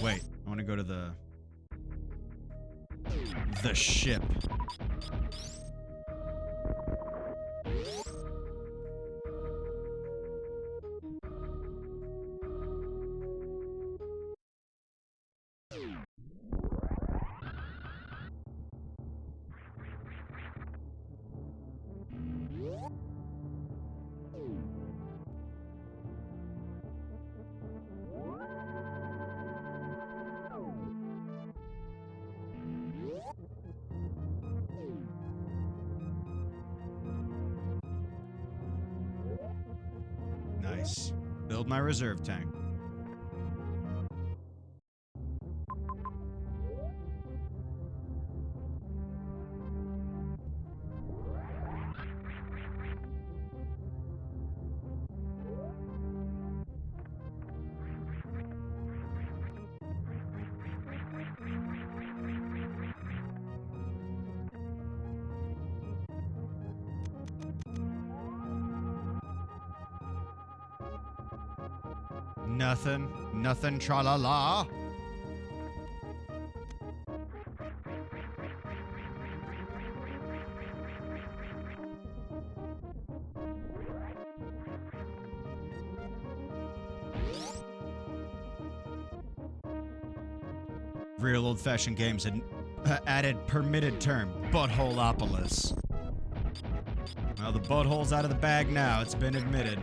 Wait, I want to go to the ship. Nice. Build my reserve tank. Nothing, tra-la-la. Real old-fashioned games had added permitted term, buttholeopolis. Well, the butthole's out of the bag now. It's been admitted.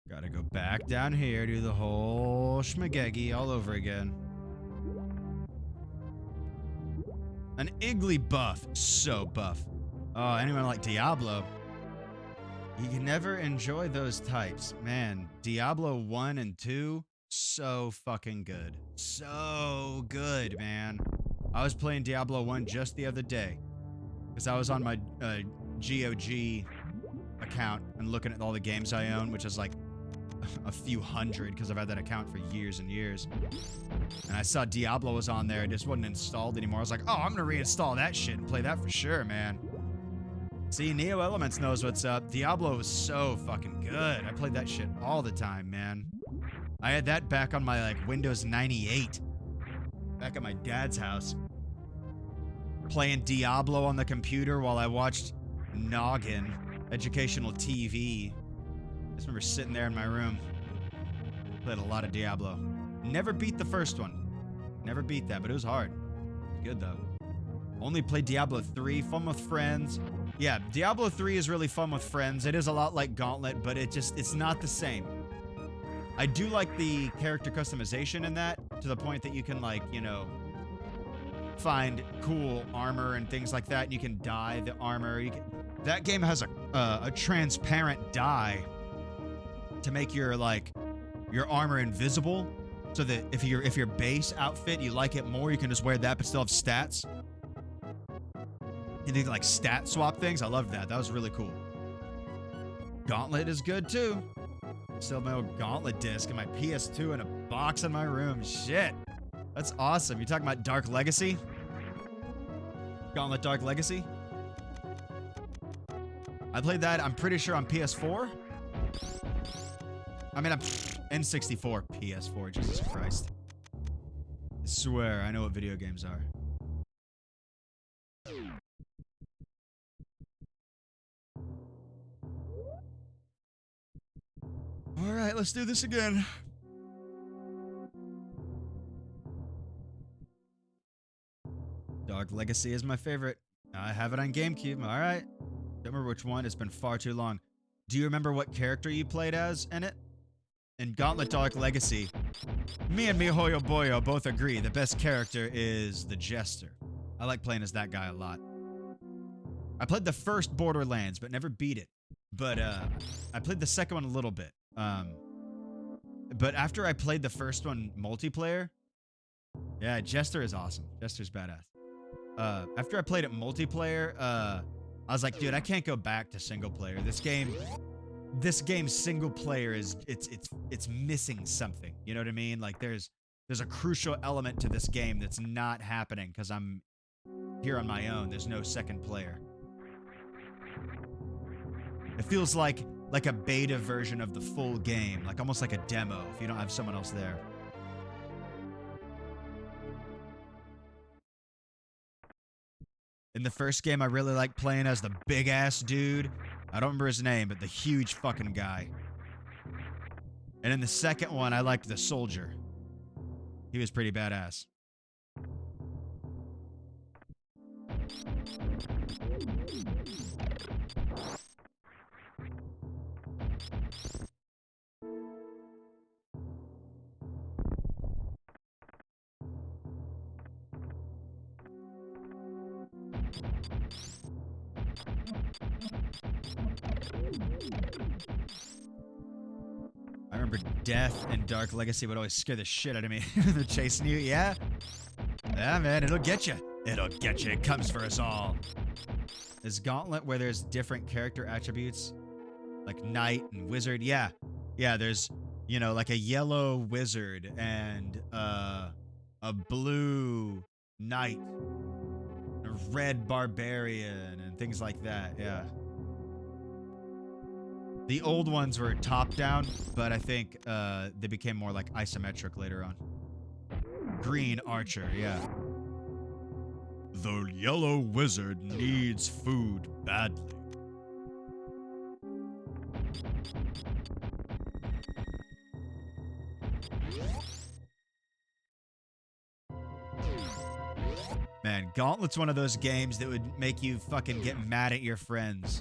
Gotta go back down here, do the whole schmageggy all over again. An Iggly buff. So buff. Oh, anyone like Diablo? You can never enjoy those types. Man, Diablo 1 and 2, so fucking good. So good, man. I was playing Diablo 1 just the other day. Because I was on my GOG account and looking at all the games I own, which is like a few hundred because I've had that account for years and years. And I saw Diablo was on there. It just wasn't installed anymore. I was like, oh, I'm going to reinstall that shit and play that for sure, man. See, Neo Elements knows what's up. Diablo was so fucking good. I played that shit all the time, man. I had that back on my, like, Windows 98. Back at my dad's house. Playing Diablo on the computer while I watched Noggin, educational TV. I just remember sitting there in my room. Played a lot of Diablo. Never beat the first one. Never beat that, but it was hard. It was good, though. Only played Diablo 3, fun with friends. Yeah, Diablo 3 is really fun with friends. It is a lot like Gauntlet, but it's not the same. I do like the character customization in that, to the point that you can, like, you know, find cool armor and things like that, and you can dye the armor. That game has a transparent dye to make your, like, your armor invisible, so that if your base outfit, you like it more, you can just wear that but still have stats. You think like stat swap things? I loved that. That was really cool. Gauntlet is good too. Still have my old Gauntlet disc and my PS2 in a box in my room. Shit. That's awesome. You talking about Dark Legacy? Gauntlet Dark Legacy? I played that, I'm pretty sure, on PS4. I mean, I'm N64, PS4, Jesus Christ. swear, I know what video games are. Alright, let's do this again. Dark Legacy is my favorite. I have it on GameCube. Alright. Don't remember which one. It's been far too long. Do you remember what character you played as in it? In Gauntlet Dark Legacy, me and Mihoyo Boyo both agree the best character is the Jester. I like playing as that guy a lot. I played the first Borderlands, but never beat it. But I played the second one a little bit. But after I played the first one multiplayer, yeah, Jester is awesome. Jester's badass. After I played it multiplayer, I was like, dude, I can't go back to single player. This game's single player is it's missing something. You know what I mean? Like there's a crucial element to this game that's not happening because I'm here on my own. There's no second player. It feels like a beta version of the full game, like almost like a demo if you don't have someone else there. In the first game, I really liked playing as the big-ass dude. I don't remember his name, but the huge fucking guy. And in the second one, I liked the soldier. He was pretty badass. I remember death and Dark Legacy would always scare the shit out of me. They're chasing you, yeah? Yeah, man, it'll get you. It'll get you. It comes for us all. Is Gauntlet where there's different character attributes? Like Knight and Wizard? Yeah. Yeah, there's, you know, like a yellow Wizard and a blue Knight, a red Barbarian, and things like that, yeah. The old ones were top-down, but I think they became more like isometric later on. Green Archer, yeah. The yellow wizard needs food badly. Man, Gauntlet's one of those games that would make you fucking get mad at your friends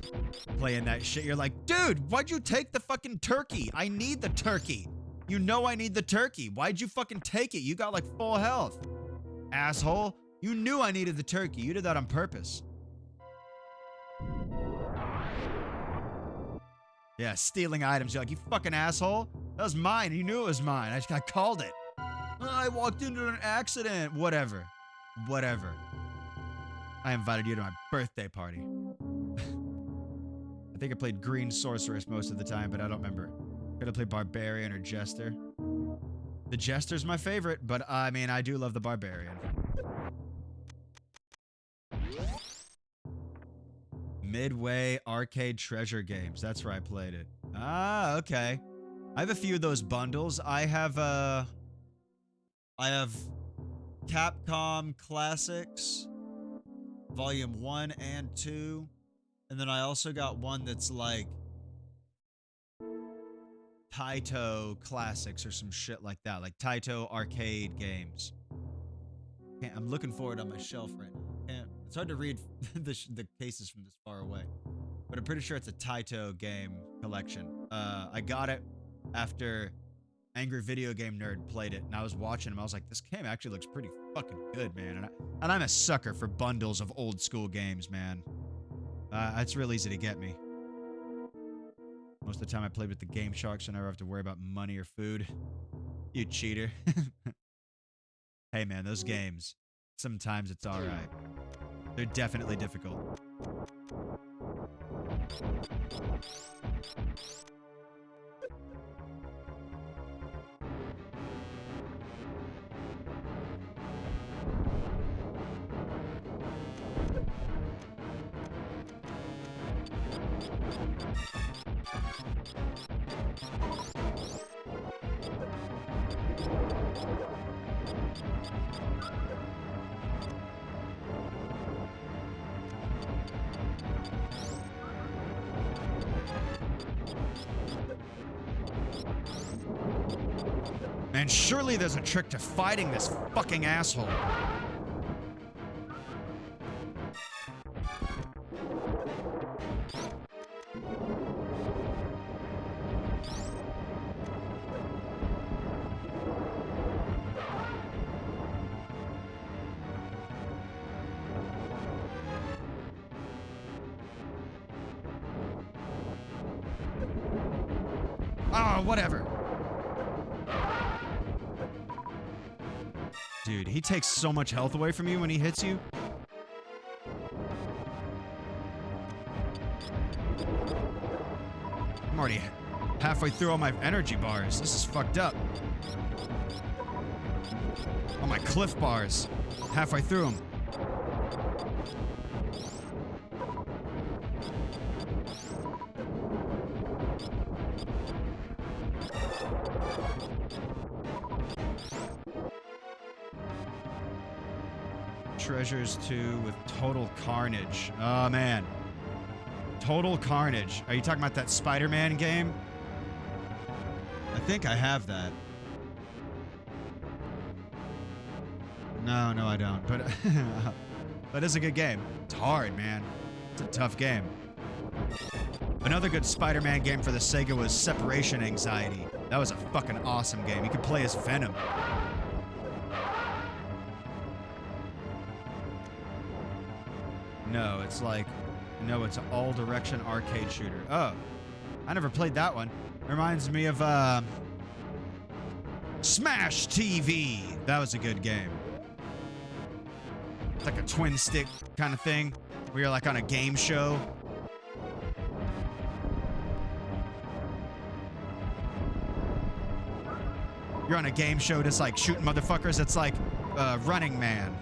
playing that shit. You're like, dude, why'd you take the fucking turkey? I need the turkey. You know I need the turkey. Why'd you fucking take it? You got like full health. Asshole. You knew I needed the turkey. You did that on purpose. Yeah, stealing items. You're like, you fucking asshole. That was mine. You knew it was mine. I called it. Oh, I walked into an accident. Whatever. Whatever. I invited you to my birthday party. I think I played Green Sorceress most of the time, but I don't remember. Could have played Barbarian or Jester. The Jester's my favorite, but I mean, I do love the Barbarian. Midway Arcade Treasure Games. That's where I played it. Ah, okay. I have a few of those bundles. I have Capcom Classics, Volume 1 and 2. And then I also got one that's like Taito Classics or some shit like that. Like Taito arcade games. I'm looking for it on my shelf right now. It's hard to read the cases from this far away. But I'm pretty sure it's a Taito game collection. I got it after Angry Video Game Nerd played it, and I was watching him. I was like, this game actually looks pretty fucking good, man. And I'm a sucker for bundles of old school games, man. It's real easy to get me. Most of the time I played with the Game Sharks, so I never have to worry about money or food. You cheater. Hey, man, those games, sometimes it's alright. They're definitely difficult. Man, surely there's a trick to fighting this fucking asshole. Oh, whatever. Dude, he takes so much health away from you when he hits you. I'm already halfway through all my energy bars. This is fucked up. All my cliff bars. Halfway through them. Treasures 2 with Total Carnage. Oh, man. Total Carnage. Are you talking about that Spider-Man game? I think I have that. No, I don't. But that is a good game. It's hard, man. It's a tough game. Another good Spider-Man game for the Sega was Separation Anxiety. That was a fucking awesome game. You could play as Venom. No, it's like... No, it's an all-direction arcade shooter. Oh. I never played that one. Reminds me of, Smash TV! That was a good game. It's like a twin-stick kind of thing, where you're like on a game show. You're on a game show just like shooting motherfuckers. It's like, Running Man.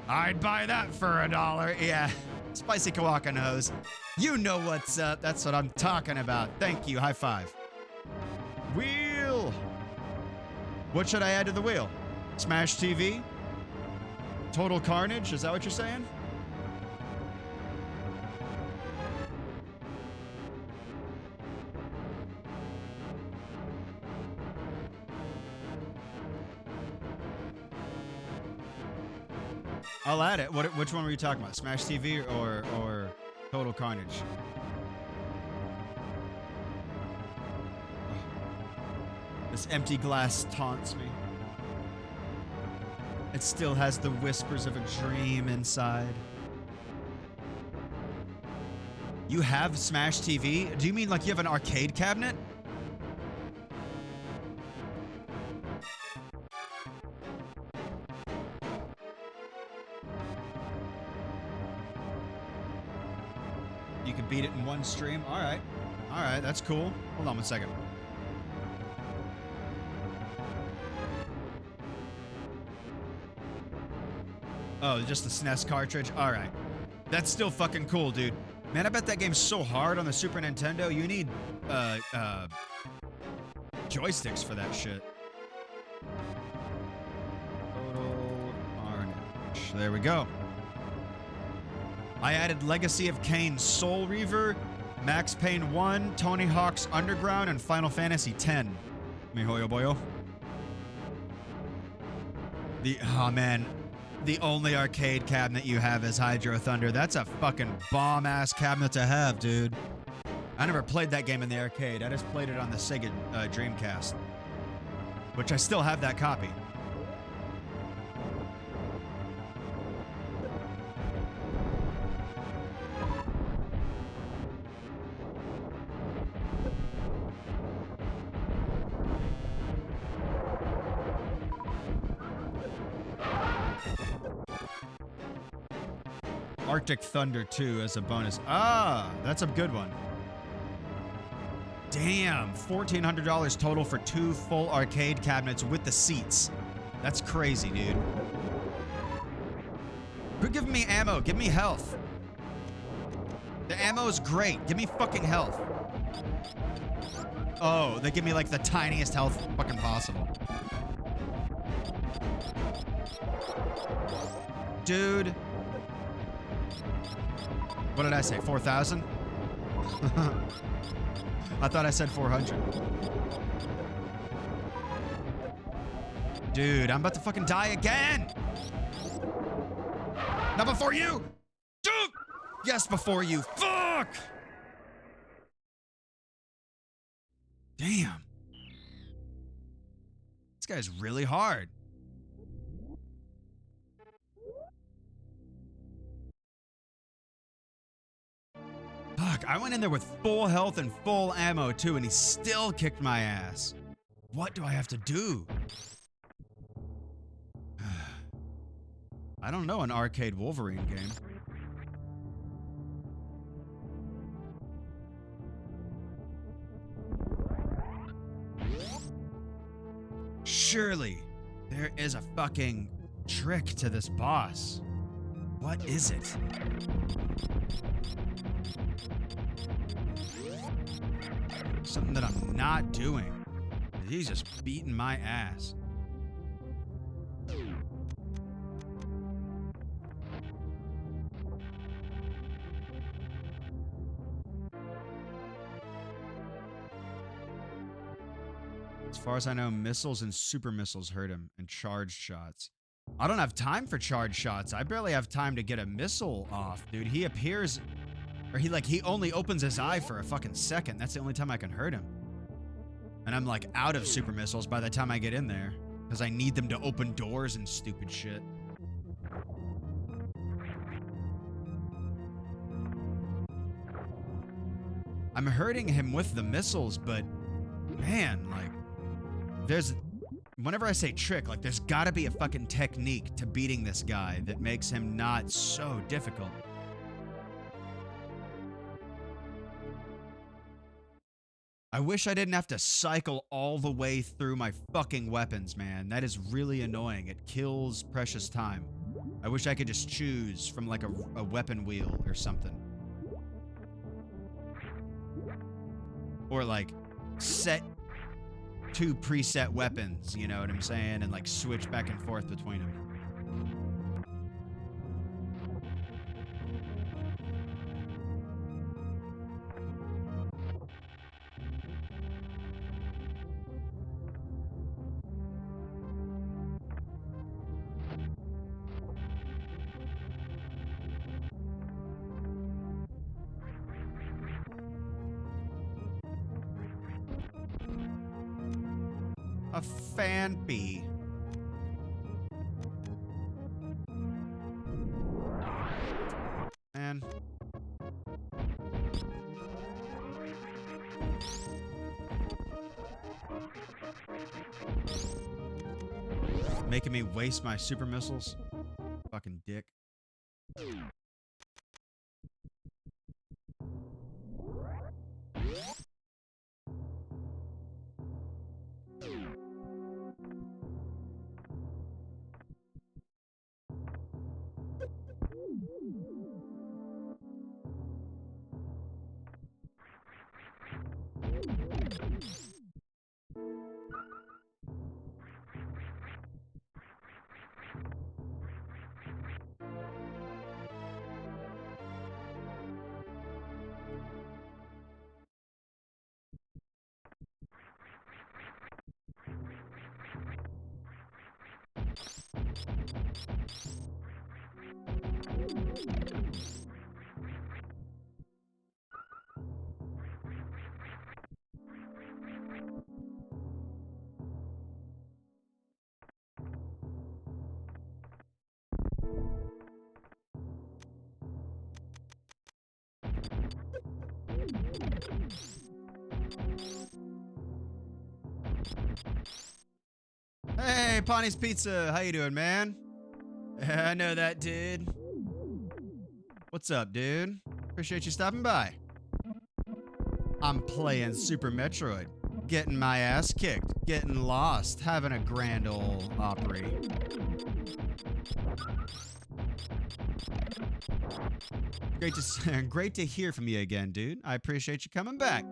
I'd buy that for $1. Yeah. Spicy Kawaka knows. You know what's up. That's what I'm talking about. Thank you. High five. Wheel. What should I add to the wheel? Smash TV? Total Carnage? Is that what you're saying? I'll add it. Which one were you talking about? Smash TV or Total Carnage? Oh. This empty glass taunts me. It still has the whispers of a dream inside. You have Smash TV? Do you mean like you have an arcade cabinet? You can beat it in one stream? Alright. Alright, that's cool. Hold on one second. Oh, just the SNES cartridge? Alright. That's still fucking cool, dude. Man, I bet that game's so hard on the Super Nintendo. You need, joysticks for that shit. Total Carnage. There we go. I added Legacy of Kain Soul Reaver, Max Payne 1, Tony Hawk's Underground, and Final Fantasy X. Mihoyo boyo. Oh man, the only arcade cabinet you have is Hydro Thunder. That's a fucking bomb-ass cabinet to have, dude. I never played that game in the arcade. I just played it on the Sega Dreamcast, which I still have that copy. Arctic Thunder 2 as a bonus. Ah, that's a good one. Damn, $1,400 total for 2 full arcade cabinets with the seats. That's crazy, dude. Quit giving me ammo. Give me health. The ammo is great. Give me fucking health. Oh, they give me like the tiniest health fucking possible. Dude, What did I say? 4,000? I thought I said 400. Dude, I'm about to fucking die again. Not before you. Dude. Yes, before you. Fuck. Damn. This guy's really hard. Fuck, I went in there with full health and full ammo too, and he still kicked my ass. What do I have to do? I don't know an arcade Wolverine game. Surely there is a fucking trick to this boss. What is it? Something that I'm not doing. He's just beating my ass. As far as I know, missiles and super missiles hurt him, and charged shots. I don't have time for charged shots. I barely have time to get a missile off, dude. He appears, or he only opens his eye for a fucking second. That's the only time I can hurt him. And I'm like out of super missiles by the time I get in there, because I need them to open doors and stupid shit. I'm hurting him with the missiles, but man, like, whenever I say trick, like, there's gotta be a fucking technique to beating this guy that makes him not so difficult. I wish I didn't have to cycle all the way through my fucking weapons, man. That is really annoying. It kills precious time. I wish I could just choose from like a weapon wheel or something. Or like set 2 preset weapons, you know what I'm saying? And like switch back and forth between them. A fan bee. Man. Making me waste my super missiles. Fucking dick. Hey, Pawnee's Pizza. How you doing, man? I know that, dude. What's up, dude? Appreciate you stopping by. I'm playing Super Metroid. Getting my ass kicked. Getting lost. Having a grand ol' Opry. Great to hear from you again, dude. I appreciate you coming back.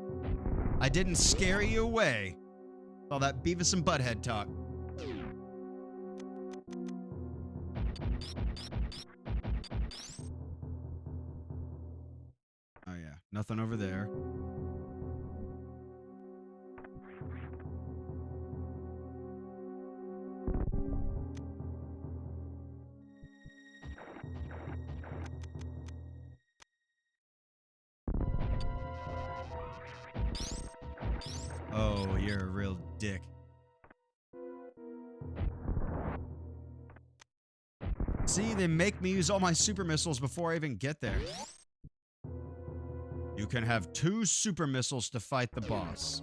I didn't scare you away. All that Beavis and Butthead talk. Nothing over there. Oh, you're a real dick. See, they make me use all my super missiles before I even get there. You can have 2 super missiles to fight the boss.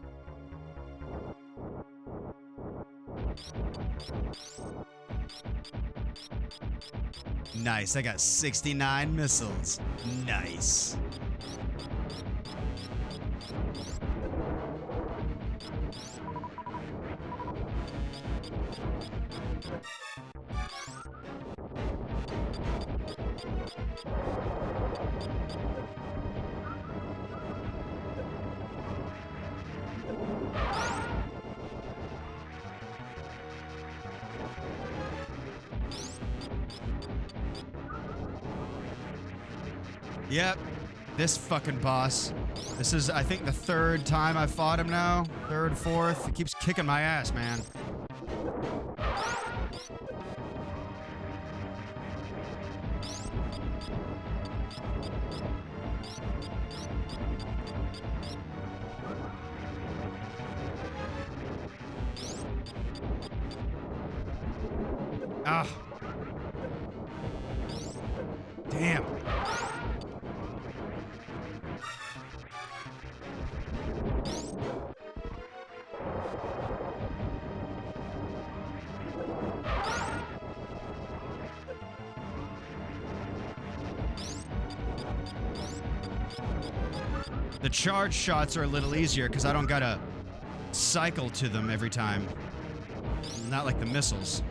Nice, I got 69 missiles. Nice. Yep, this fucking boss. This is, I think, the 3rd time I've fought him now. 3rd, 4th. He keeps kicking my ass, man. Ah. Damn. The charge shots are a little easier because I don't gotta cycle to them every time. Not like the missiles.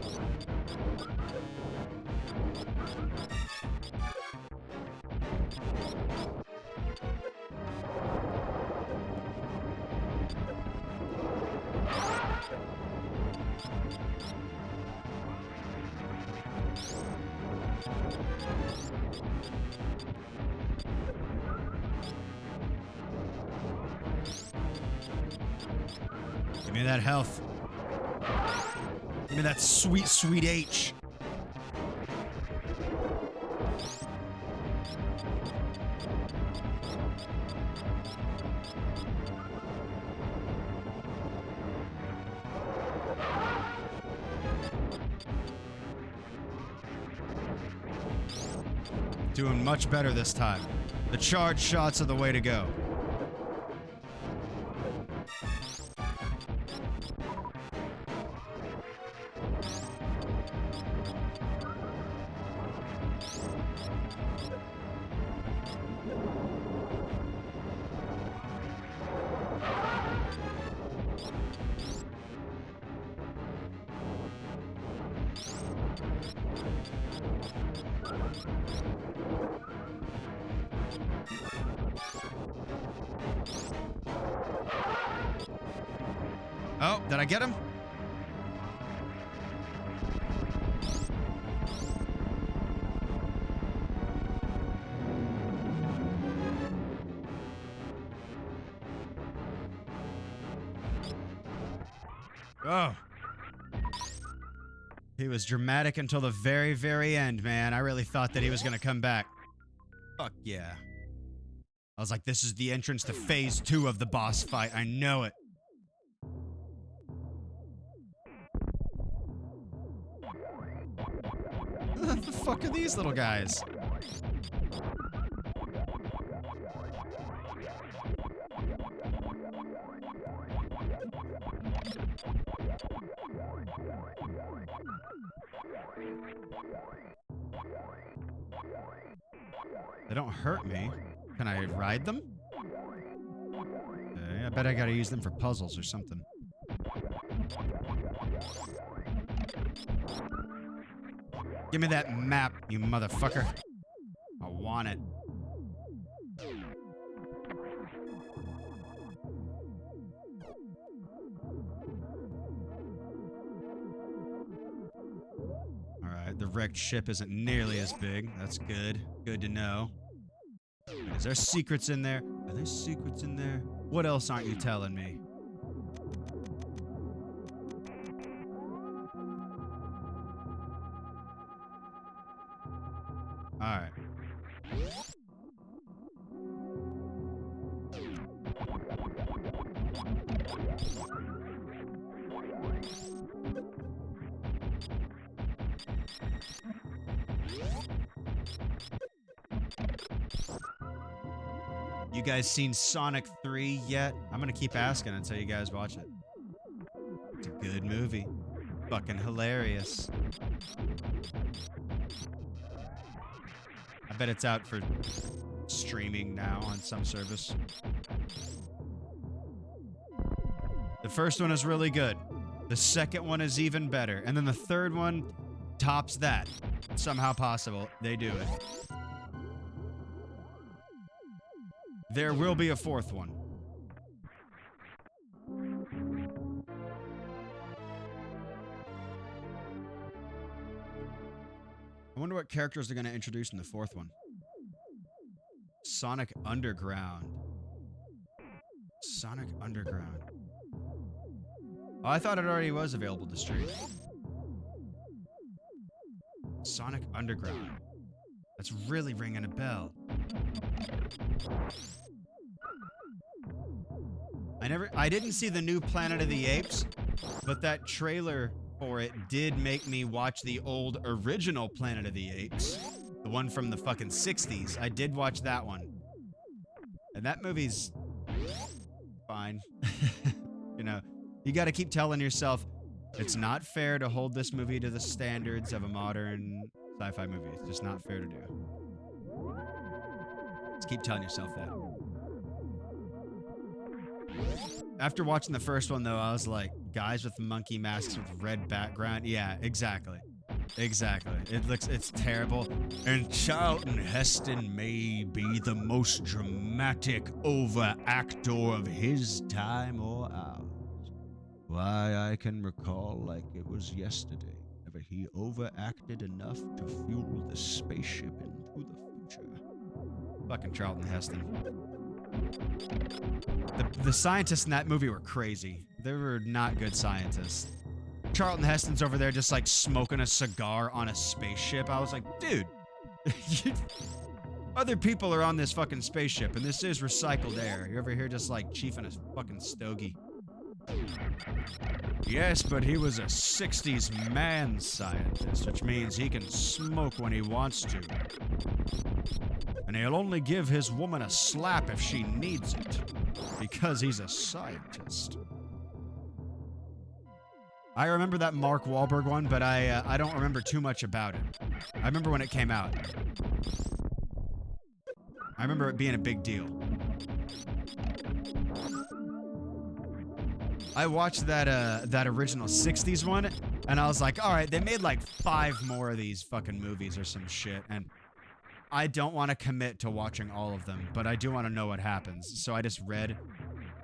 Give me that health. Give me that sweet, sweet H. Doing much better this time. The charge shots are the way to go. Oh, did I get him? Oh. He was dramatic until the very, very end, man. I really thought that he was going to come back. Fuck yeah. I was like, this is the entrance to phase 2 of the boss fight. I know it. What the fuck are these little guys? They don't hurt me. Can I ride them? Okay, I bet I gotta use them for puzzles or something. Give me that map, you motherfucker. I want it. Alright, the wrecked ship isn't nearly as big. That's good. Good to know. Is there secrets in there? Are there secrets in there? What else aren't you telling me? Alright. You guys seen Sonic 3 yet? I'm gonna keep asking until you guys watch it. It's a good movie. Fucking hilarious. I bet it's out for streaming now on some service. The first one is really good. The second one is even better. And then the third one tops that. Somehow possible. They do it. There will be a fourth one. I wonder what characters they're going to introduce in the fourth one. Sonic Underground. Sonic Underground. Oh, I thought it already was available to stream. Sonic Underground. That's really ringing a bell. I didn't see the new Planet of the Apes, but that trailer for it did make me watch the old original Planet of the Apes. The one from the fucking 60s. I did watch that one. And that movie's fine. You know, you gotta keep telling yourself, it's not fair to hold this movie to the standards of a modern sci-fi movie. It's just not fair to do. Just keep telling yourself that. After watching the first one, though, I was like, guys with monkey masks with red background. Yeah, exactly. Exactly. It's terrible. And Charlton Heston may be the most dramatic overactor of his time or ours. Why, I can recall like it was yesterday. Whenever he overacted enough to fuel the spaceship into the future. Fucking Charlton Heston. The scientists in that movie were crazy. They were not good scientists. Charlton Heston's over there just like smoking a cigar on a spaceship. I was like, dude, other people are on this fucking spaceship and this is recycled air. You're over here just like chiefing a fucking stogie. Yes, but he was a 60s man scientist, which means he can smoke when he wants to. And he'll only give his woman a slap if she needs it, because he's a scientist. I remember that Mark Wahlberg one, but I don't remember too much about it. I remember when it came out. I remember it being a big deal. I watched that original 60s one, and I was like, all right, they made like 5 more of these fucking movies or some shit, and I don't want to commit to watching all of them, but I do want to know what happens. So I just read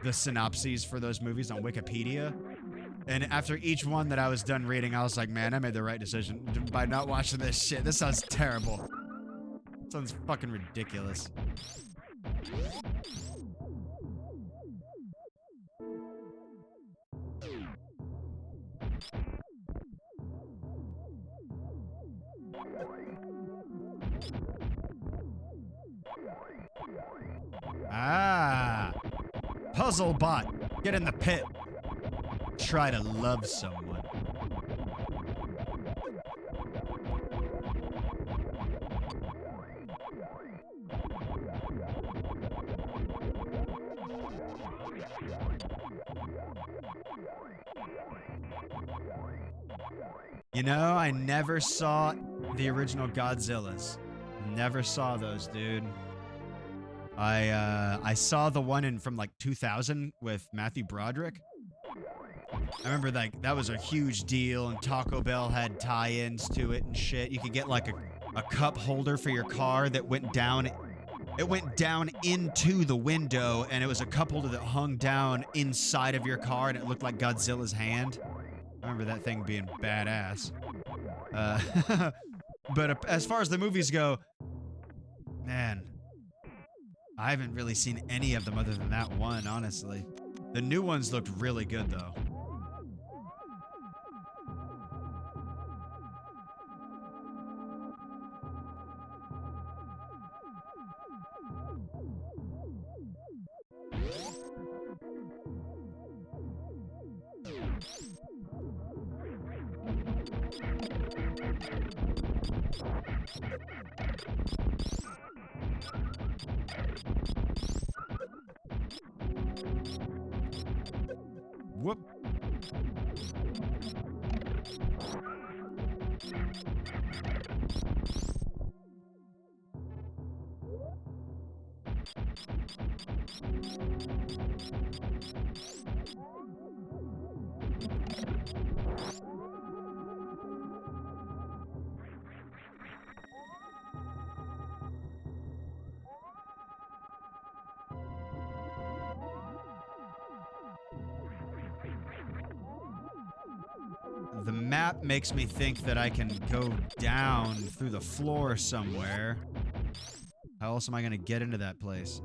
the synopses for those movies on Wikipedia, and after each one that I was done reading, I was like, man, I made the right decision by not watching this shit. This sounds terrible. It sounds fucking ridiculous. Ah, puzzle bot, get in the pit. Try to love someone. You know, I never saw the original Godzillas. Never saw those, dude. I saw the one from like 2000 with Matthew Broderick. I remember like that was a huge deal, and Taco Bell had tie-ins to it and shit. You could get like a cup holder for your car that went down. It went down into the window, and it was a cup holder that hung down inside of your car, and it looked like Godzilla's hand. I remember that thing being badass. But as far as the movies go, man, I haven't really seen any of them other than that one, honestly. The new ones looked really good, though. Whoop. The map makes me think that I can go down through the floor somewhere. How else am I gonna get into that place?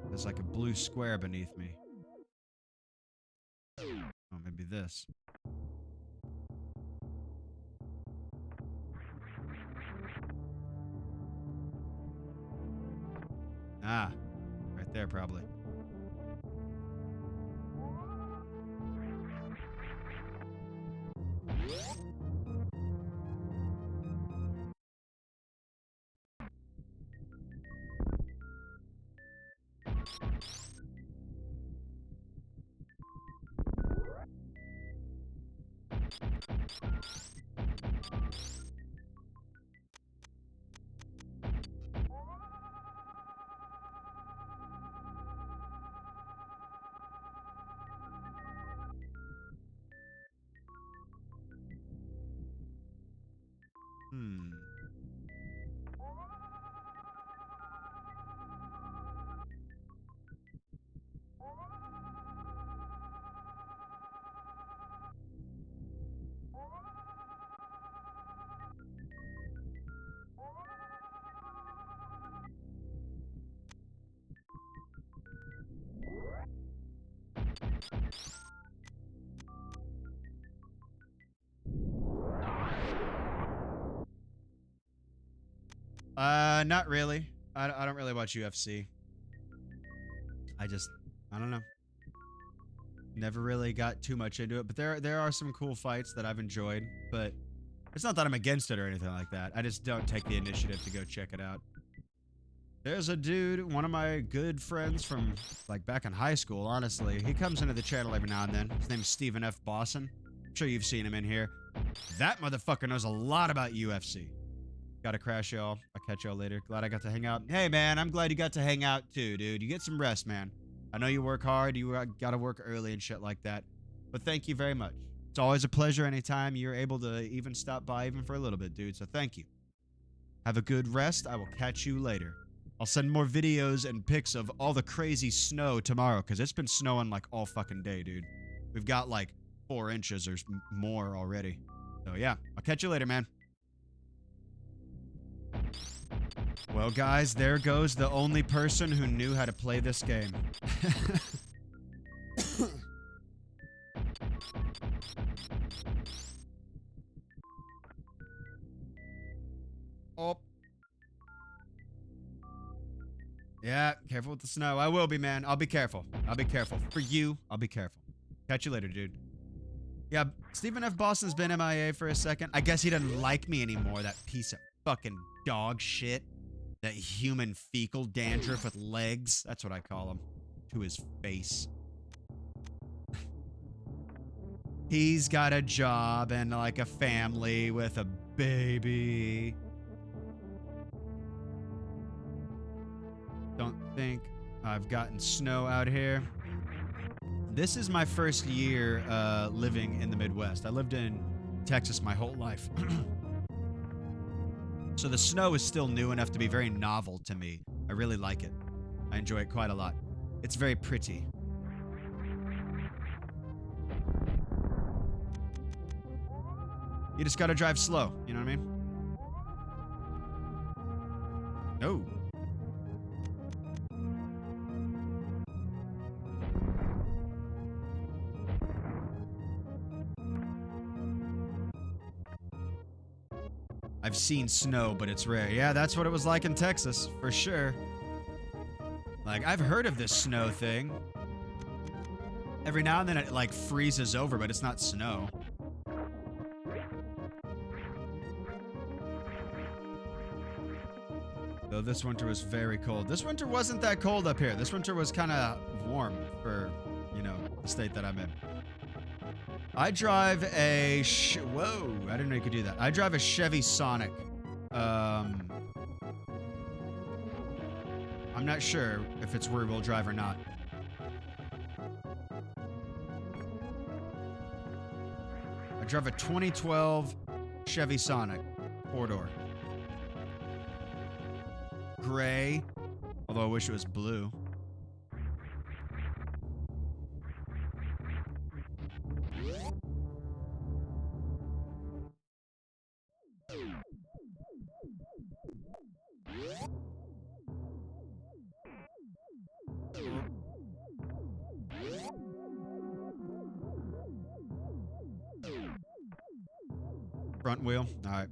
There's like a blue square beneath me. Oh, maybe this. Ah, right there probably. Hmm. Not really. I don't really watch UFC. I don't know. Never really got too much into it, but there are some cool fights that I've enjoyed, but it's not that I'm against it or anything like that. I just don't take the initiative to go check it out. There's a dude, one of my good friends from, like, back in high school, honestly. He comes into the channel every now and then. His name's Stephen F. Bosson. I'm sure you've seen him in here. That motherfucker knows a lot about UFC. Gotta crash, y'all. I'll catch y'all later. Glad I got to hang out. Hey, man, I'm glad you got to hang out, too, dude. You get some rest, man. I know you work hard. You gotta work early and shit like that. But thank you very much. It's always a pleasure anytime you're able to even stop by even for a little bit, dude. So thank you. Have a good rest. I will catch you later. I'll send more videos and pics of all the crazy snow tomorrow, because it's been snowing like all fucking day, dude. We've got like 4 inches or more already. So yeah, I'll catch you later, man. Well, guys, there goes the only person who knew how to play this game. Oh. Yeah, careful with the snow. I will be, man. I'll be careful. I'll be careful. For you, I'll be careful. Catch you later, dude. Yeah, Stephen F. Boston's been MIA for a second. I guess he doesn't like me anymore, that piece of fucking dog shit. That human fecal dandruff with legs. That's what I call him. To his face. He's got a job and like a family with a baby. Don't think I've gotten snow out here. This is my first year living in the Midwest. I lived in Texas my whole life. So the snow is still new enough to be very novel to me. I really like it. I enjoy it quite a lot. It's very pretty. You just gotta drive slow, you know what I mean? No. I've seen snow, but it's rare. Yeah, that's what it was like in Texas, for sure. Like, I've heard of this snow thing. Every now and then it, like, freezes over, but it's not snow. Though this winter was very cold. This winter wasn't that cold up here. This winter was kind of warm for, you know, the state that I'm in. I drive a whoa, I didn't know you could do that. I drive a Chevy Sonic. I'm not sure if it's rear-wheel drive or not. I drive a 2012 Chevy Sonic, 4-door. Gray, although I wish it was blue. Front wheel, all right.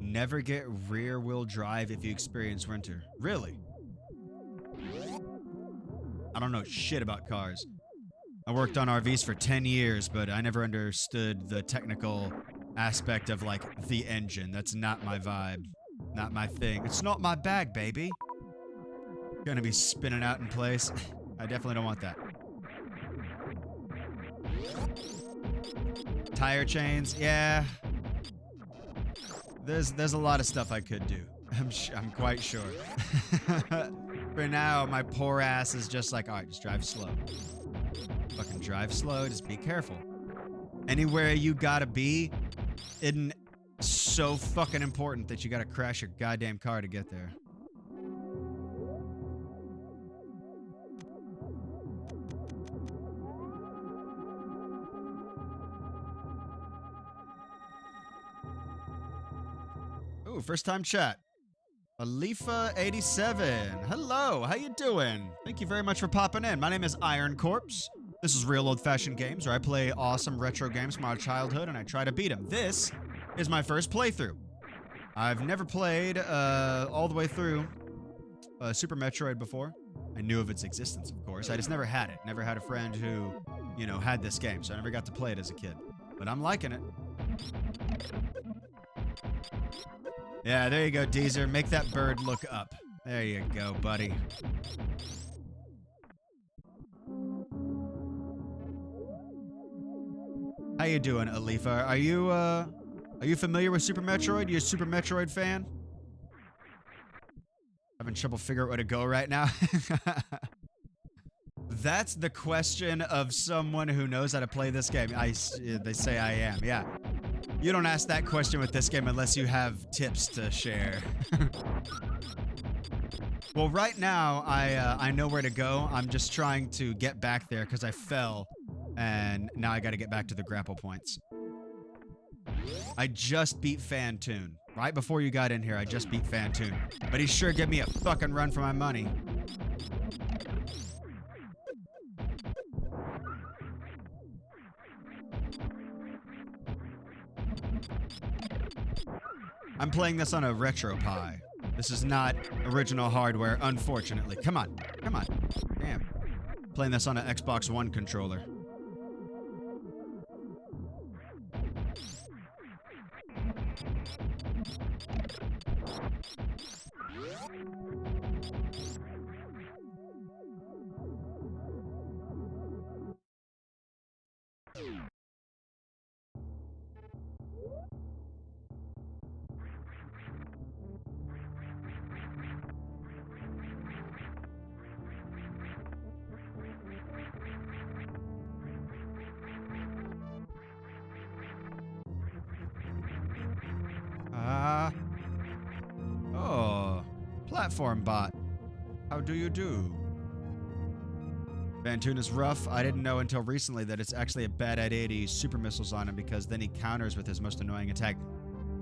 Never get rear wheel drive if you experience winter. Really? I don't know shit about cars. I worked on RVs for 10 years, but I never understood the technical aspect of, like, the engine. That's not my vibe. Not my thing. It's not my bag, baby. Gonna be spinning out in place. I definitely don't want that. Tire chains, yeah. There's a lot of stuff I could do. I'm quite sure. For now, my poor ass is just like, all right, just drive slow. Fucking drive slow, just be careful. Anywhere you gotta be, isn't so fucking important that you gotta crash your goddamn car to get there. Ooh, first time chat. Alifa87. Hello, how you doing? Thank you very much for popping in. My name is Iron Corpse. This is Real Old Fashioned Games, where I play awesome retro games from my childhood and I try to beat them. This is my first playthrough. I've never played all the way through Super Metroid before. I knew of its existence, of course. I just never had it. Never had a friend who, you know, had this game, so I never got to play it as a kid. But I'm liking it. Yeah, there you go, Deezer. Make that bird look up. There you go, buddy. How you doing, Alifa? Are you familiar with Super Metroid? You a Super Metroid fan? Having trouble figuring out where to go right now? That's the question of someone who knows how to play this game. They say I am, yeah. You don't ask that question with this game unless you have tips to share. Well, right now, I know where to go. I'm just trying to get back there because I fell, and now I got to get back to the grapple points. I just beat Fantoon. Right before you got in here, I just beat Fantoon. But he sure gave me a fucking run for my money. I'm playing this on a RetroPie. This is not original hardware, unfortunately. Come on. Come on. Damn. Playing this on an Xbox One controller. Oh, platform bot. How do you do? Fantoon is rough. I didn't know until recently that it's actually a bad idea to use super missiles on him because then he counters with his most annoying attack.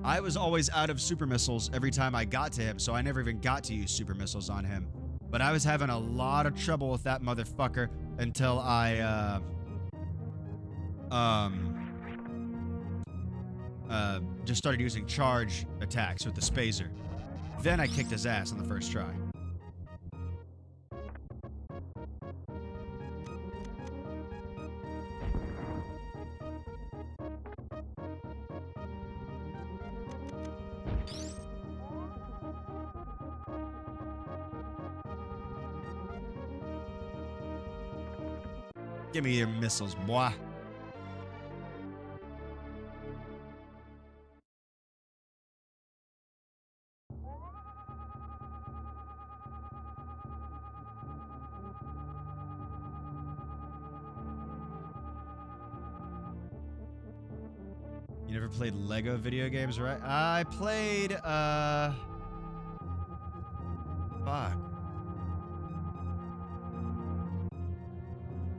I was always out of super missiles every time I got to him, so I never even got to use super missiles on him. But I was having a lot of trouble with that motherfucker until I, just started using charge attacks with the Spazer. Then I kicked his ass on the first try. Give me your missiles, boy. You never played Lego video games, right? I played, fuck.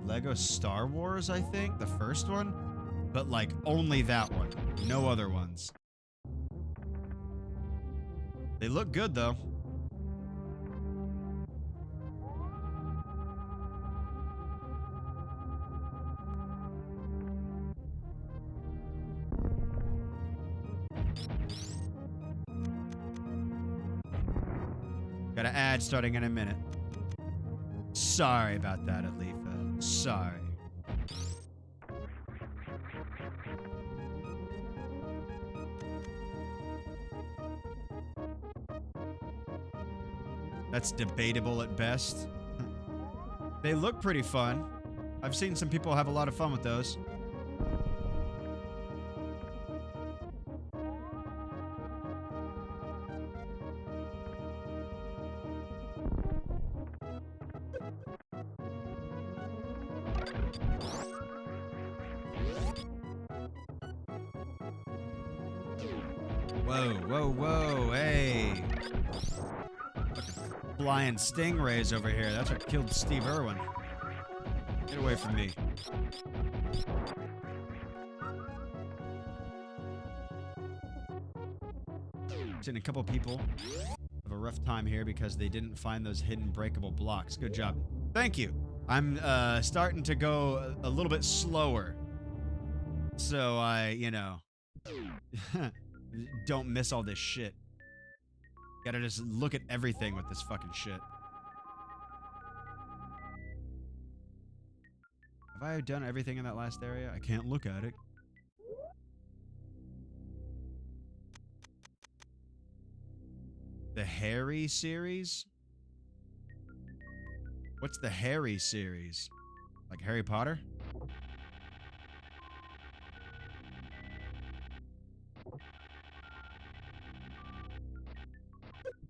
Lego Star Wars, I think, the first one, but like only that one, no other ones. They look good though. Got an ad starting in a minute. Sorry about that, Alifa. Sorry. That's debatable at best. They look pretty fun. I've seen some people have a lot of fun with those. Whoa, whoa, whoa, hey. Flying stingrays over here. That's what killed Steve Irwin. Get away from me. Seen a couple people have a rough time here because they didn't find those hidden breakable blocks. Good job. Thank you. I'm starting to go a little bit slower. So I, you know, don't miss all this shit. Gotta just look at everything with this fucking shit. Have I done everything in that last area? I can't look at it. The Harry series? What's the Harry series? Like Harry Potter?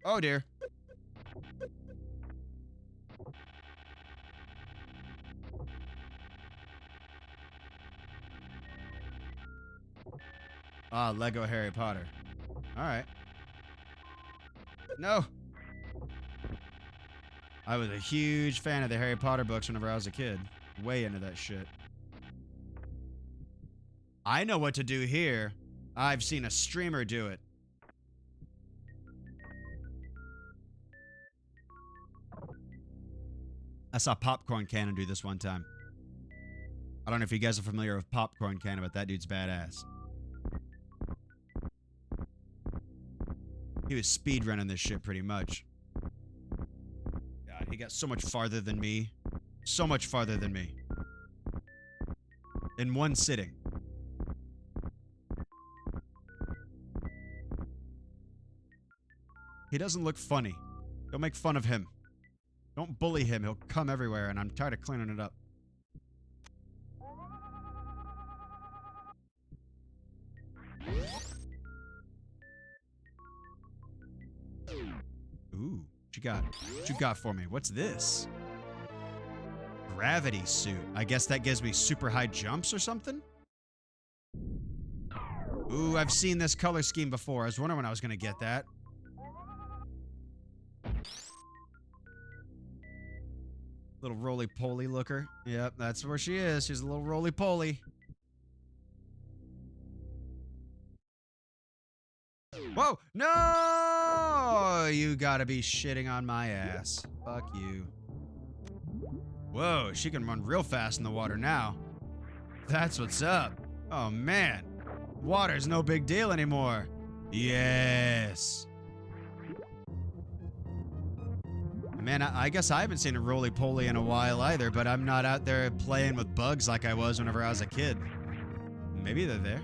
Oh dear. Ah, Lego Harry Potter. Alright. No! I was a huge fan of the Harry Potter books whenever I was a kid. Way into that shit. I know what to do here. I've seen a streamer do it. I saw Popcorn Cannon do this one time. I don't know if you guys are familiar with Popcorn Cannon, but that dude's badass. He was speedrunning this shit pretty much. God, he got so much farther than me. So much farther than me. In one sitting. He doesn't look funny. Don't make fun of him. Don't bully him. He'll come everywhere, and I'm tired of cleaning it up. Ooh, what you got? What you got for me? What's this? Gravity suit. I guess that gives me super high jumps or something? Ooh, I've seen this color scheme before. I was wondering when I was gonna get that. Little roly-poly looker. Yep, that's where she is. She's a little roly-poly. Whoa! No! Oh, you gotta be shitting on my ass. Fuck you. Whoa, she can run real fast in the water now. That's what's up. Oh man, water's no big deal anymore. Yes. Man, I guess I haven't seen a roly-poly in a while either, but I'm not out there playing with bugs like I was whenever I was a kid. Maybe they're there.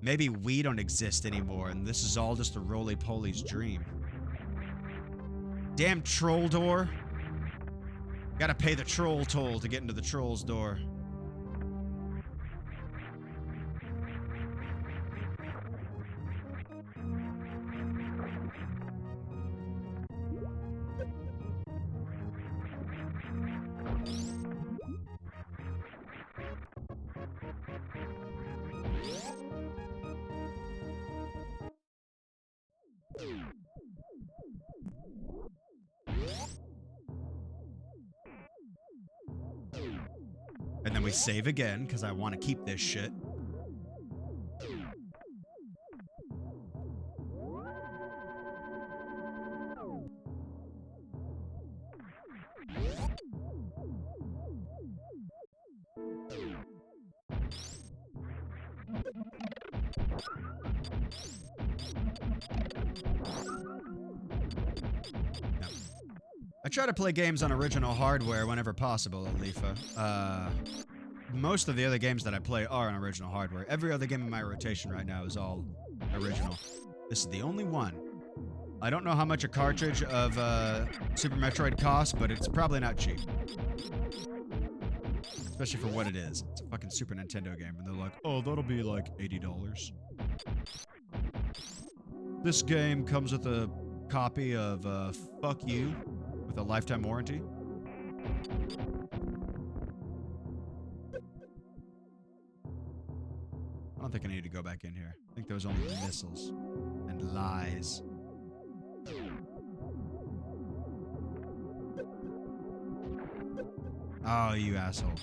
Maybe we don't exist anymore, and this is all just a roly-poly's dream. Damn troll door. Gotta pay the troll toll to get into the troll's door. And then we save again, because I want to keep this shit. I try to play games on original hardware whenever possible, Alifa. Most of the other games that I play are on original hardware. Every other game in my rotation right now is all original. This is the only one. I don't know how much a cartridge of Super Metroid costs, but it's probably not cheap. Especially for what it is. It's a fucking Super Nintendo game, and they're like, oh, that'll be like $80. This game comes with a copy of Fuck You with a lifetime warranty. I don't think I need to go back in here. I think there was only missiles and lies. Oh, you asshole.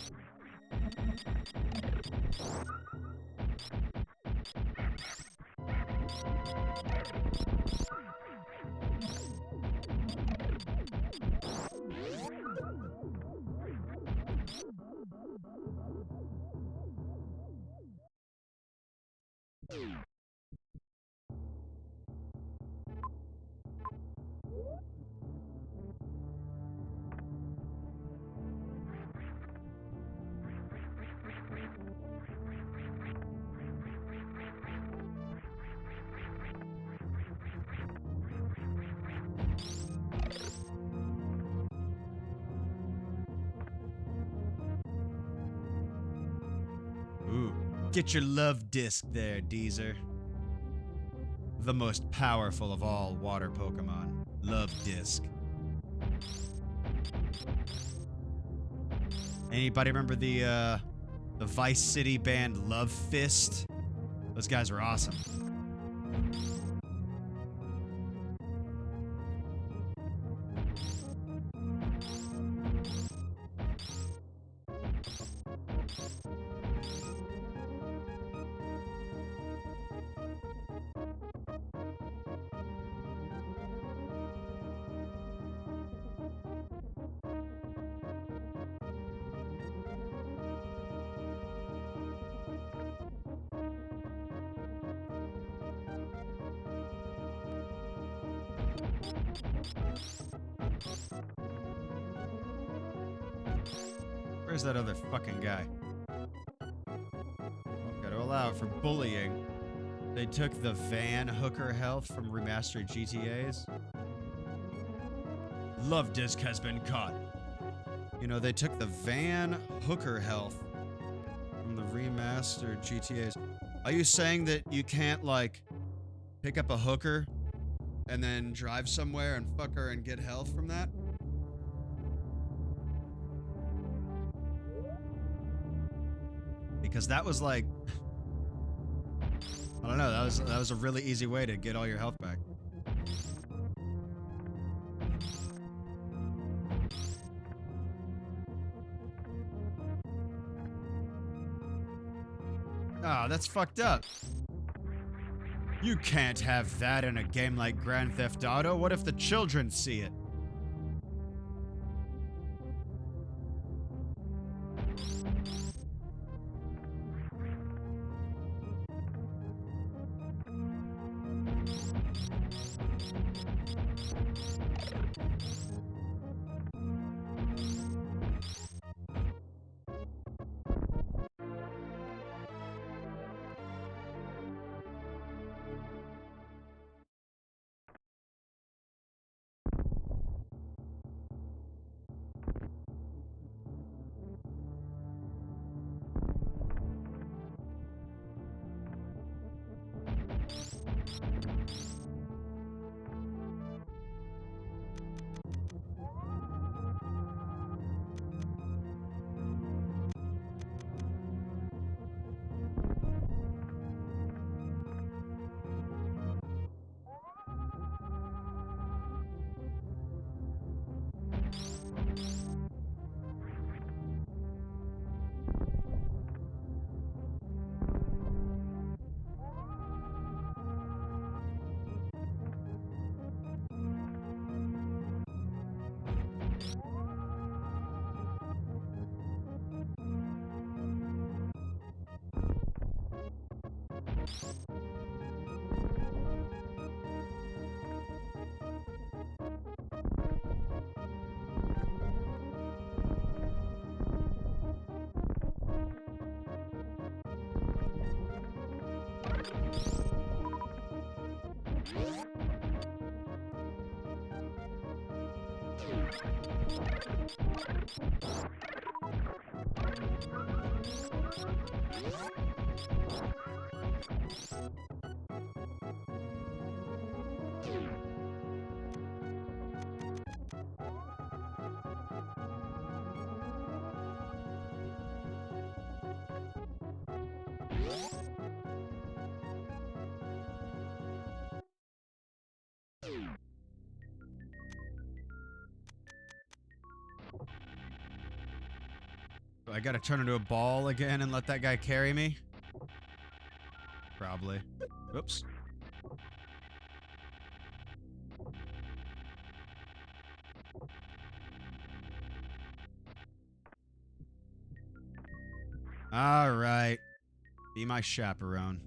Ooh, get your love disc there, Deezer. The most powerful of all water Pokemon. Love disc. Anybody remember the Vice City band Love Fist? Those guys were awesome. Where's that other fucking guy? Oh, gotta allow it for bullying. They took the van hooker health from remastered GTAs. Love disc has been caught. You know, they took the van hooker health from the remastered GTAs. Are you saying that you can't, like, pick up a hooker and then drive somewhere and fuck her and get health from that? Because that was like, I don't know, that was a really easy way to get all your health back. Ah, that's fucked up. You can't have that in a game like Grand Theft Auto. What if the children see it? I gotta turn into a ball again and let that guy carry me? Probably. Oops. Alright. Be my chaperone.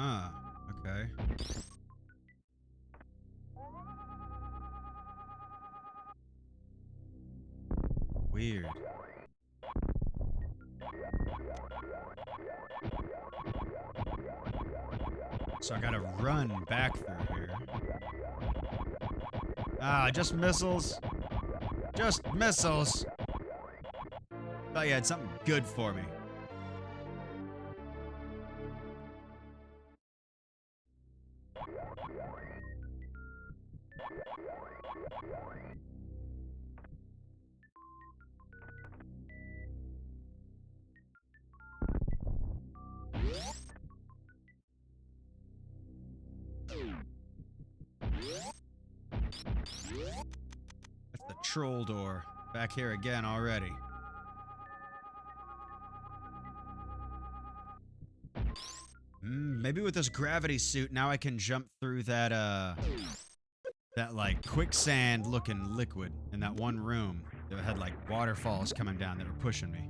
Ah, okay. Weird. So I gotta run back through here. Ah, just missiles. Just missiles. Thought you had something good for me. That's the troll door. Back here again already. Maybe with this gravity suit, now I can jump through that, that, like, quicksand-looking liquid in that one room that had, like, waterfalls coming down that were pushing me.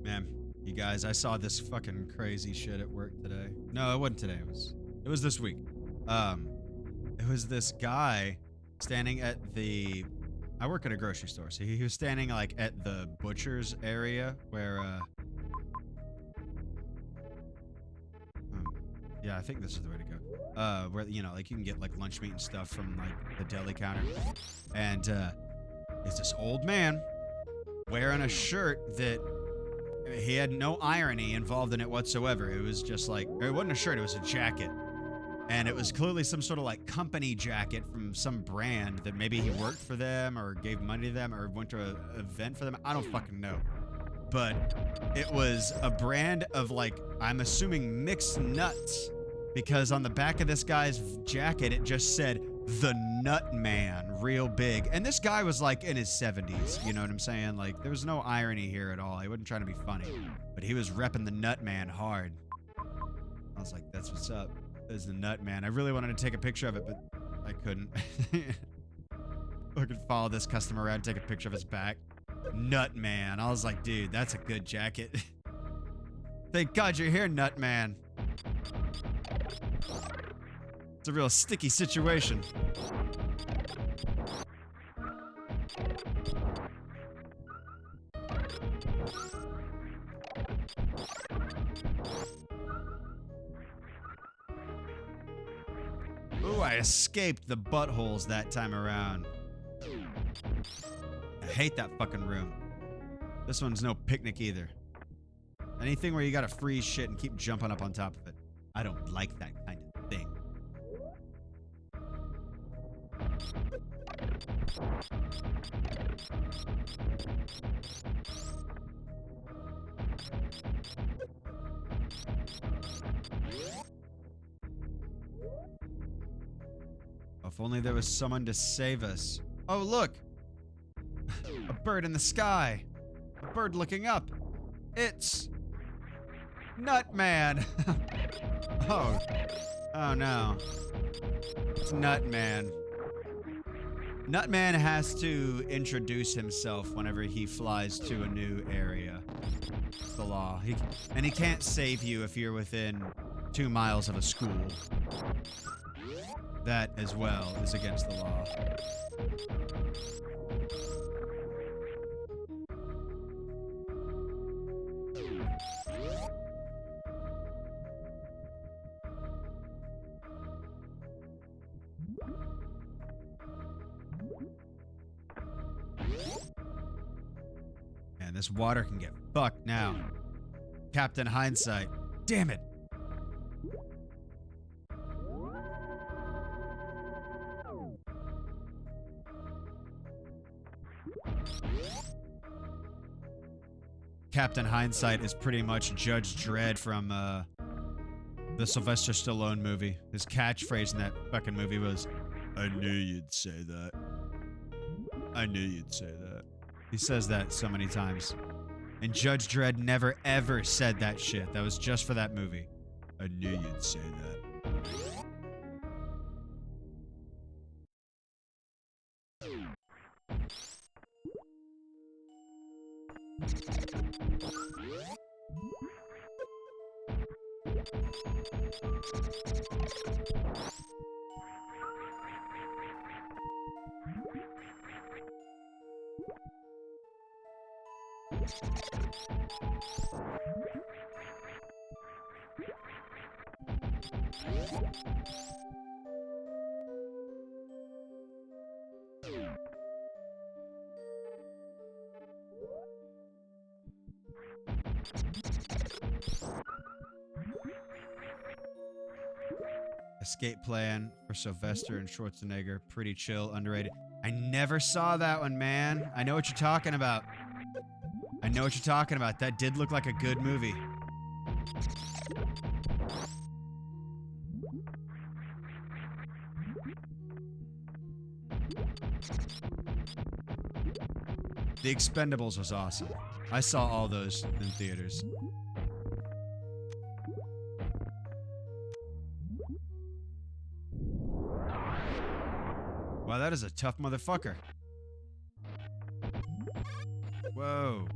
Man, you guys, I saw this fucking crazy shit at work today. No, it wasn't today. It was this week. It was this guy standing at the. I work at a grocery store, so he was standing like at the butcher's area where. Yeah, I think this is the way to go. Where like you can get like lunch meat and stuff from like the deli counter, and it's this old man wearing a shirt that. He had no irony involved in it whatsoever. It was just like, or it wasn't a shirt, it was a jacket. And it was clearly some sort of like company jacket from some brand that maybe he worked for them or gave money to them or went to an event for them. I don't fucking know. But it was a brand of like, I'm assuming mixed nuts, because on the back of this guy's jacket, it just said, "The Nut Man," real big. And this guy was like in his 70s, you know what I'm saying? Like, there was no irony here at all. He wasn't trying to be funny, but he was repping the Nut Man hard. I was like, that's what's up. There's the Nut Man. I really wanted to take a picture of it, but I couldn't. I could follow this customer around, take a picture of his back. Nut Man. I was like, dude, that's a good jacket. Thank God you're here, Nut Man. It's a real sticky situation. Ooh, I escaped the buttholes that time around. I hate that fucking room. This one's no picnic either. Anything where you gotta freeze shit and keep jumping up on top of it. I don't like that kind of thing. If only there was someone to save us. Oh, look! A bird in the sky! A bird looking up! It's... Nutman! Oh. Oh no. It's Nutman. Nutman has to introduce himself whenever he flies to a new area. It's the law. And he can't save you if you're within 2 miles of a school. That, as well, is against the law. Man, this water can get fucked now. Captain Hindsight. Damn it! Captain Hindsight is pretty much Judge Dredd from the Sylvester Stallone movie. His catchphrase in that fucking movie was, "I knew you'd say that. I knew you'd say that." He says that so many times. And Judge Dredd never ever said that shit. That was just for that movie. I knew you'd say that. Escape plan for Sylvester and Schwarzenegger. Pretty chill, underrated. I never saw that one, man. I know what you're talking about. I know what you're talking about. That did look like a good movie. The Expendables was awesome. I saw all those in theaters. Wow, that is a tough motherfucker. Whoa.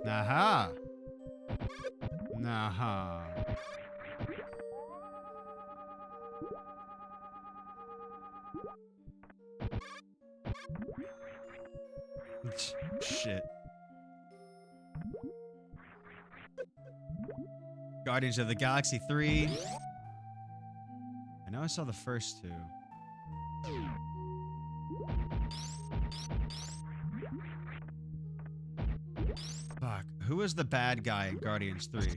Aha. Aha. Shit. Guardians of the Galaxy 3. I know I saw the first two. Fuck. Who was the bad guy in Guardians 3?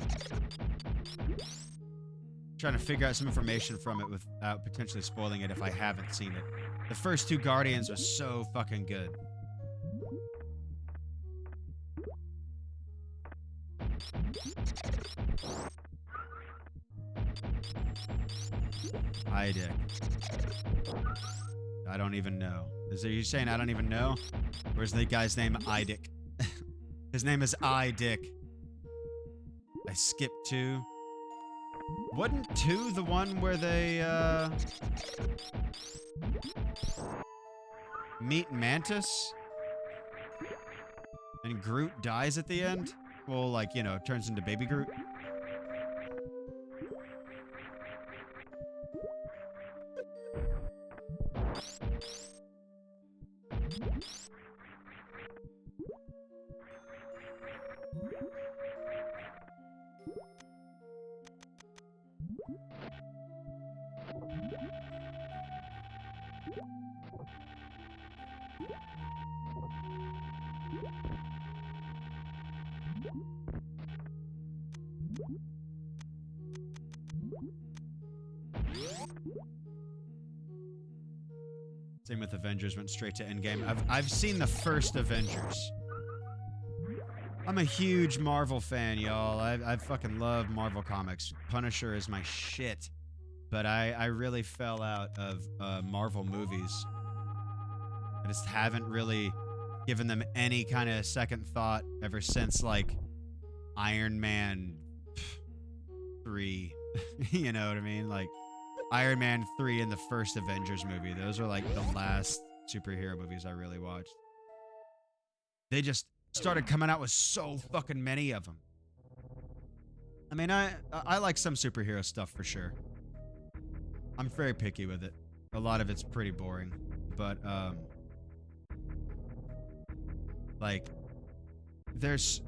Trying to figure out some information from it without potentially spoiling it if I haven't seen it. The first two Guardians are so fucking good. Dick. I don't even know. Is it you saying I don't even know? Or is the guy's name Dick? His name is Dick. I skipped 2. Wasn't 2 the one where they meet Mantis? And Groot dies at the end? Well, like, you know, turns into baby Groot. Same with Avengers, went straight to Endgame. I've seen the first Avengers. I'm a huge Marvel fan, y'all. I fucking love Marvel comics. Punisher is my shit. But I really fell out of Marvel movies. I just haven't really given them any kind of second thought ever since, like, Iron Man 3. You know what I mean? Like, Iron Man 3 and the first Avengers movie. Those are like the last superhero movies I really watched. They just started coming out with so fucking many of them. I mean, I like some superhero stuff for sure. I'm very picky with it. A lot of it's pretty boring. But, like, they just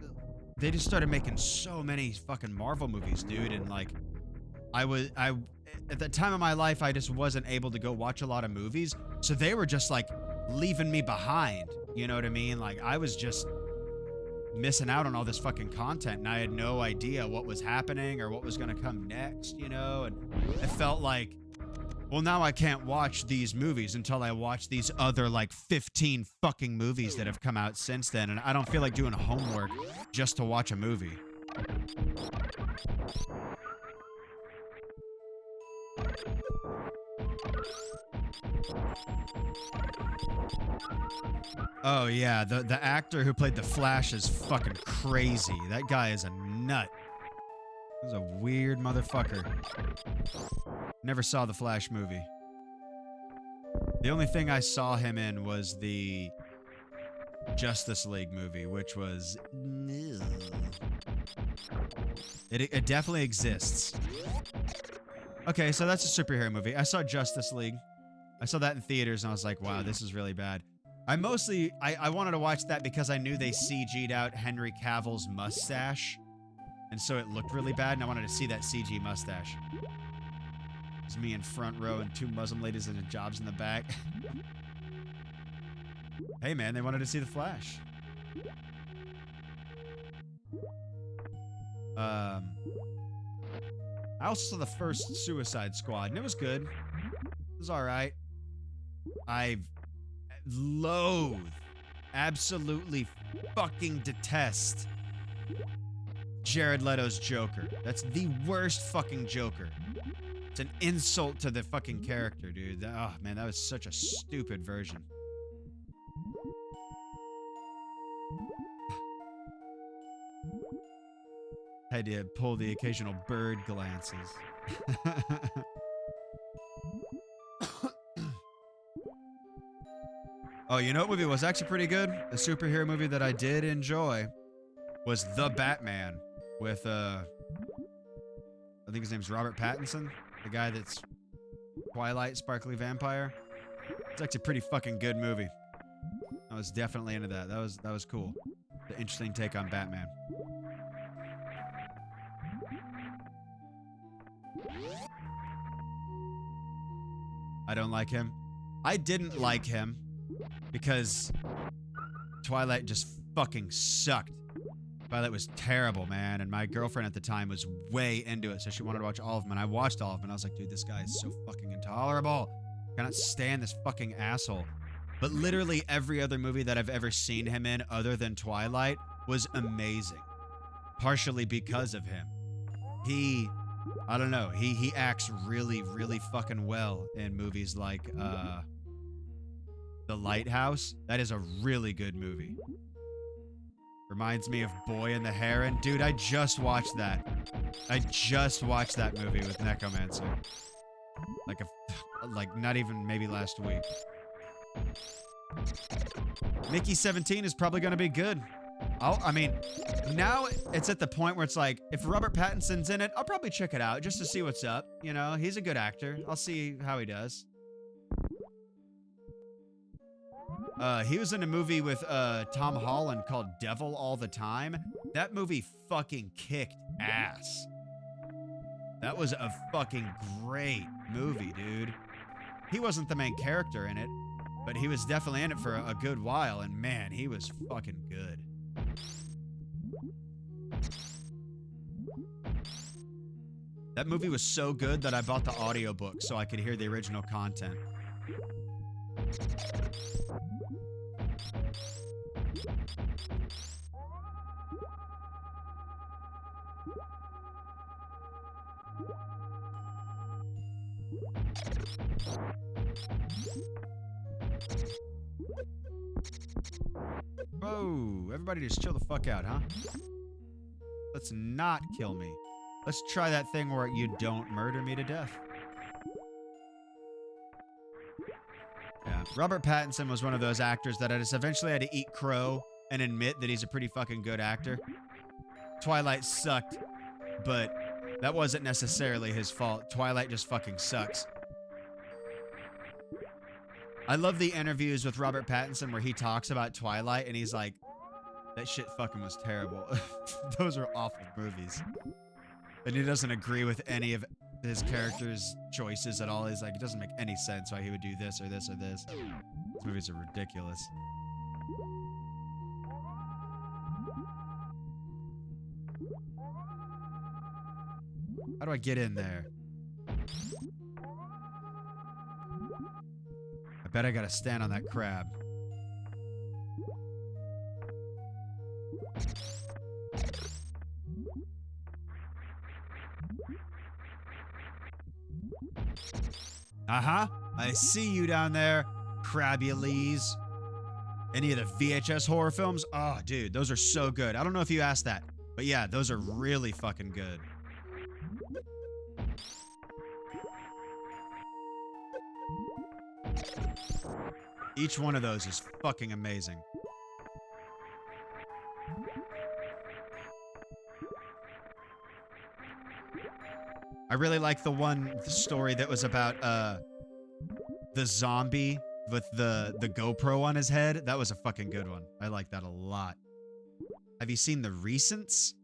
started making so many fucking Marvel movies, dude. And, like, at the time of my life, I just wasn't able to go watch a lot of movies. So they were just, like, leaving me behind. You know what I mean? Like, I was just missing out on all this fucking content, and I had no idea what was happening or what was going to come next, you know? And I felt like, well, now I can't watch these movies until I watch these other, like, 15 fucking movies that have come out since then. And I don't feel like doing homework just to watch a movie. Oh yeah, the actor who played the Flash is fucking crazy. That guy is a nut. He's a weird motherfucker. Never saw the Flash movie. The only thing I saw him in was the Justice League movie, which was... It definitely exists. Okay, so that's a superhero movie. I saw Justice League. I saw that in theaters, and I was like, wow, this is really bad. I wanted to watch that because I knew they CG'd out Henry Cavill's mustache. And so it looked really bad, and I wanted to see that CG mustache. It's me in front row and two Muslim ladies and jobs in the back. Hey man, they wanted to see the Flash. I also saw the first Suicide Squad, and it was good. It was alright. I loathe, absolutely fucking detest Jared Leto's Joker. That's the worst fucking Joker. It's an insult to the fucking character, dude. Oh man, that was such a stupid version. Had to pull the occasional bird glances. Oh, you know what movie was actually pretty good? The superhero movie that I did enjoy was The Batman with, I think his name's Robert Pattinson, the guy that's Twilight Sparkly Vampire. It's actually a pretty fucking good movie. I was definitely into that. That was cool. The interesting take on Batman. I don't like him. I didn't like him because Twilight just fucking sucked. Twilight was terrible, man, and my girlfriend at the time was way into it, so she wanted to watch all of them, and I watched all of them, and I was like, dude, this guy is so fucking intolerable. I cannot stand this fucking asshole. But literally every other movie that I've ever seen him in other than Twilight was amazing. Partially because of him. I don't know, he acts really, really fucking well in movies like, The Lighthouse. That is a really good movie. Reminds me of Boy and the Heron. Dude, I just watched that. I just watched that movie with Necromancer. Like not even maybe last week. Mickey 17 is probably gonna be good. I mean, now it's at the point where it's like, if Robert Pattinson's in it, I'll probably check it out just to see what's up. You know, he's a good actor. I'll see how he does. He was in a movie with Tom Holland called Devil All the Time. That movie fucking kicked ass. That was a fucking great movie, dude. He wasn't the main character in it, but he was definitely in it for a good while, and man, he was fucking good. That movie was so good that I bought the audiobook so I could hear the original content. Whoa, everybody just chill the fuck out, huh? Let's not kill me. Let's try that thing where you don't murder me to death. Yeah, Robert Pattinson was one of those actors that I just eventually had to eat crow and admit that he's a pretty fucking good actor. Twilight sucked, but that wasn't necessarily his fault. Twilight just fucking sucks. I love the interviews with Robert Pattinson where he talks about Twilight and he's like, that shit fucking was terrible. Those were awful movies. And he doesn't agree with any of his character's choices at all. He's like, it doesn't make any sense why he would do this or this or this. These movies are ridiculous. How do I get in there? I bet I gotta stand on that crab. Uh-huh. I see you down there, Crabules. Any of the VHS horror films? Oh, dude, those are so good. I don't know if you asked that, but yeah, those are really fucking good. Each one of those is fucking amazing. I really like the story that was about the zombie with the GoPro on his head. That was a fucking good one. I like that a lot. Have you seen the recents?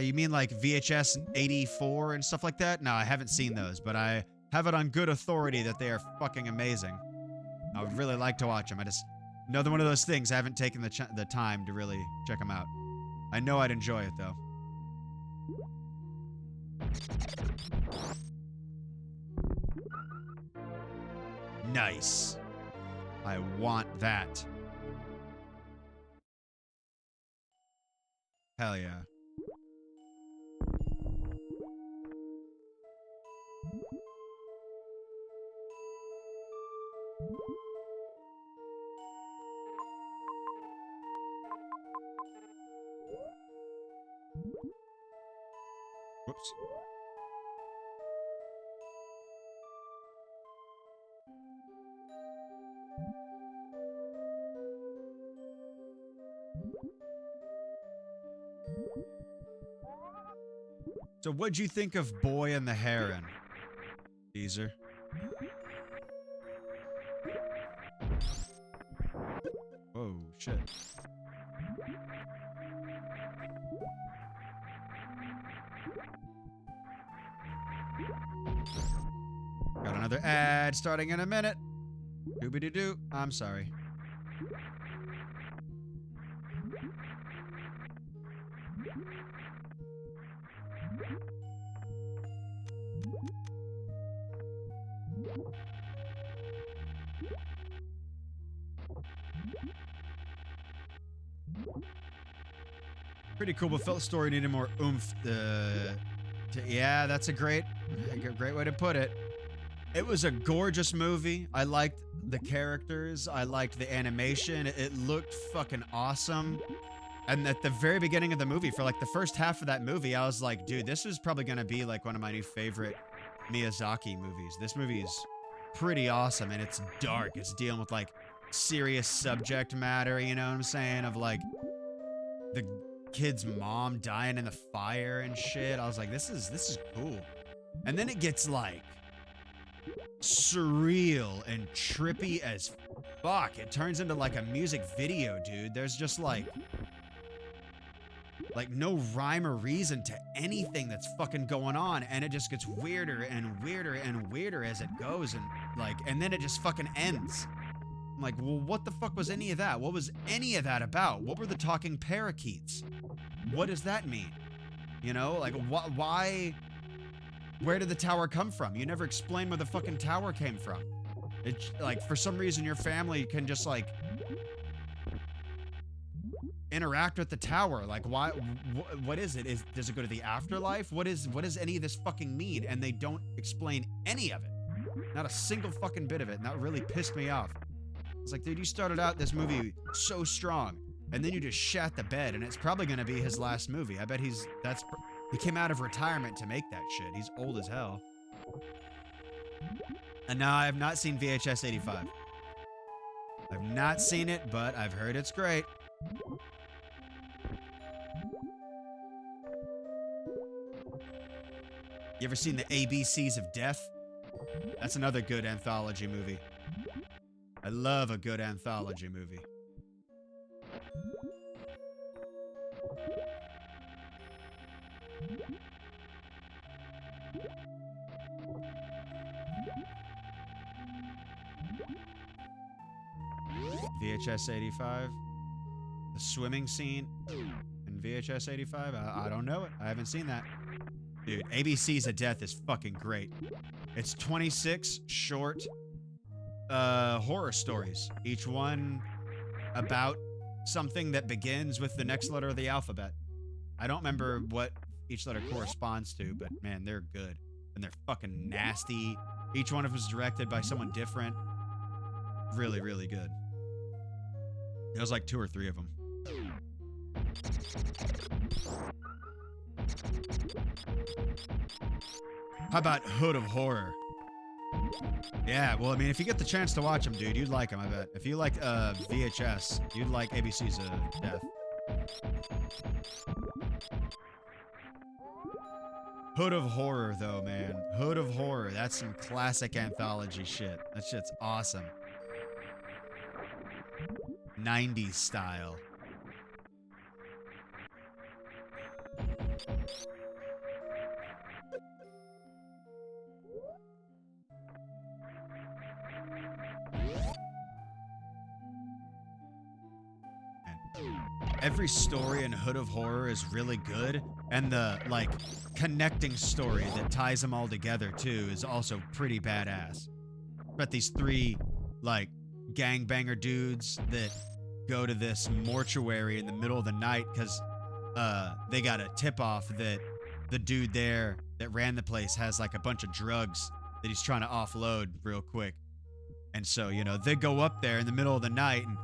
You mean like VHS 84 and stuff like that? No, I haven't seen those, but I have it on good authority that they are fucking amazing. I would really like to watch them. I just, another one of those things, I haven't taken the time to really check them out. I know I'd enjoy it, though. Nice. I want that. Hell yeah. Whoops. So what'd you think of Boy and the Heron, Teaser? Oh, shit. Got another ad starting in a minute. Doobity-doo. I'm sorry. Pretty cool, but felt the story needed more oomph. Yeah, that's a great way to put it. It was a gorgeous movie. I liked the characters. I liked the animation. It looked fucking awesome. And at the very beginning of the movie, for like the first half of that movie, I was like, dude, this is probably gonna be like one of my new favorite Miyazaki movies. This movie is pretty awesome, and it's dark. It's dealing with like serious subject matter, you know what I'm saying? Of like the kid's mom dying in the fire and shit. I was like, this is cool. And then it gets like surreal and trippy as fuck. It turns into like a music video, dude. There's just like no rhyme or reason to anything that's fucking going on, and it just gets weirder and weirder and weirder as it goes, and then it just fucking ends. I'm like, well, what the fuck was any of that? What was any of that about? What were the talking parakeets? What does that mean? You know, like, why? Where did the tower come from? You never explain where the fucking tower came from. It's like, for some reason, your family can just like interact with the tower. Like, why? What is it? Does it go to the afterlife? What does any of this fucking mean? And they don't explain any of it. Not a single fucking bit of it. And that really pissed me off. It's like, dude, you started out this movie so strong, and then you just shat the bed, and it's probably gonna be his last movie. I bet he came out of retirement to make that shit. He's old as hell. And now I have not seen VHS 85. I've not seen it, but I've heard it's great. You ever seen the ABCs of Death? That's another good anthology movie. I love a good anthology movie. VHS 85. The swimming scene in VHS 85. I don't know it. I haven't seen that. Dude, ABCs of Death is fucking great. It's 26 short horror stories, each one about something that begins with the next letter of the alphabet. I don't remember what each letter corresponds to, but man, they're good. And they're fucking nasty. Each one of them is directed by someone different. Really, really good. There was like 2 or 3 of them. How about Hood of Horror? Yeah, well, I mean, if you get the chance to watch them, dude, you'd like them, I bet. If you like VHS, you'd like ABC's Death. Hood of Horror, though, man. Hood of Horror. That's some classic anthology shit. That shit's awesome. 90s style. Every story in Hood of Horror is really good, and the, like, connecting story that ties them all together, too, is also pretty badass. But these three, like, gangbanger dudes that go to this mortuary in the middle of the night because they got a tip-off that the dude there that ran the place has, like, a bunch of drugs that he's trying to offload real quick. And so, you know, they go up there in the middle of the night, and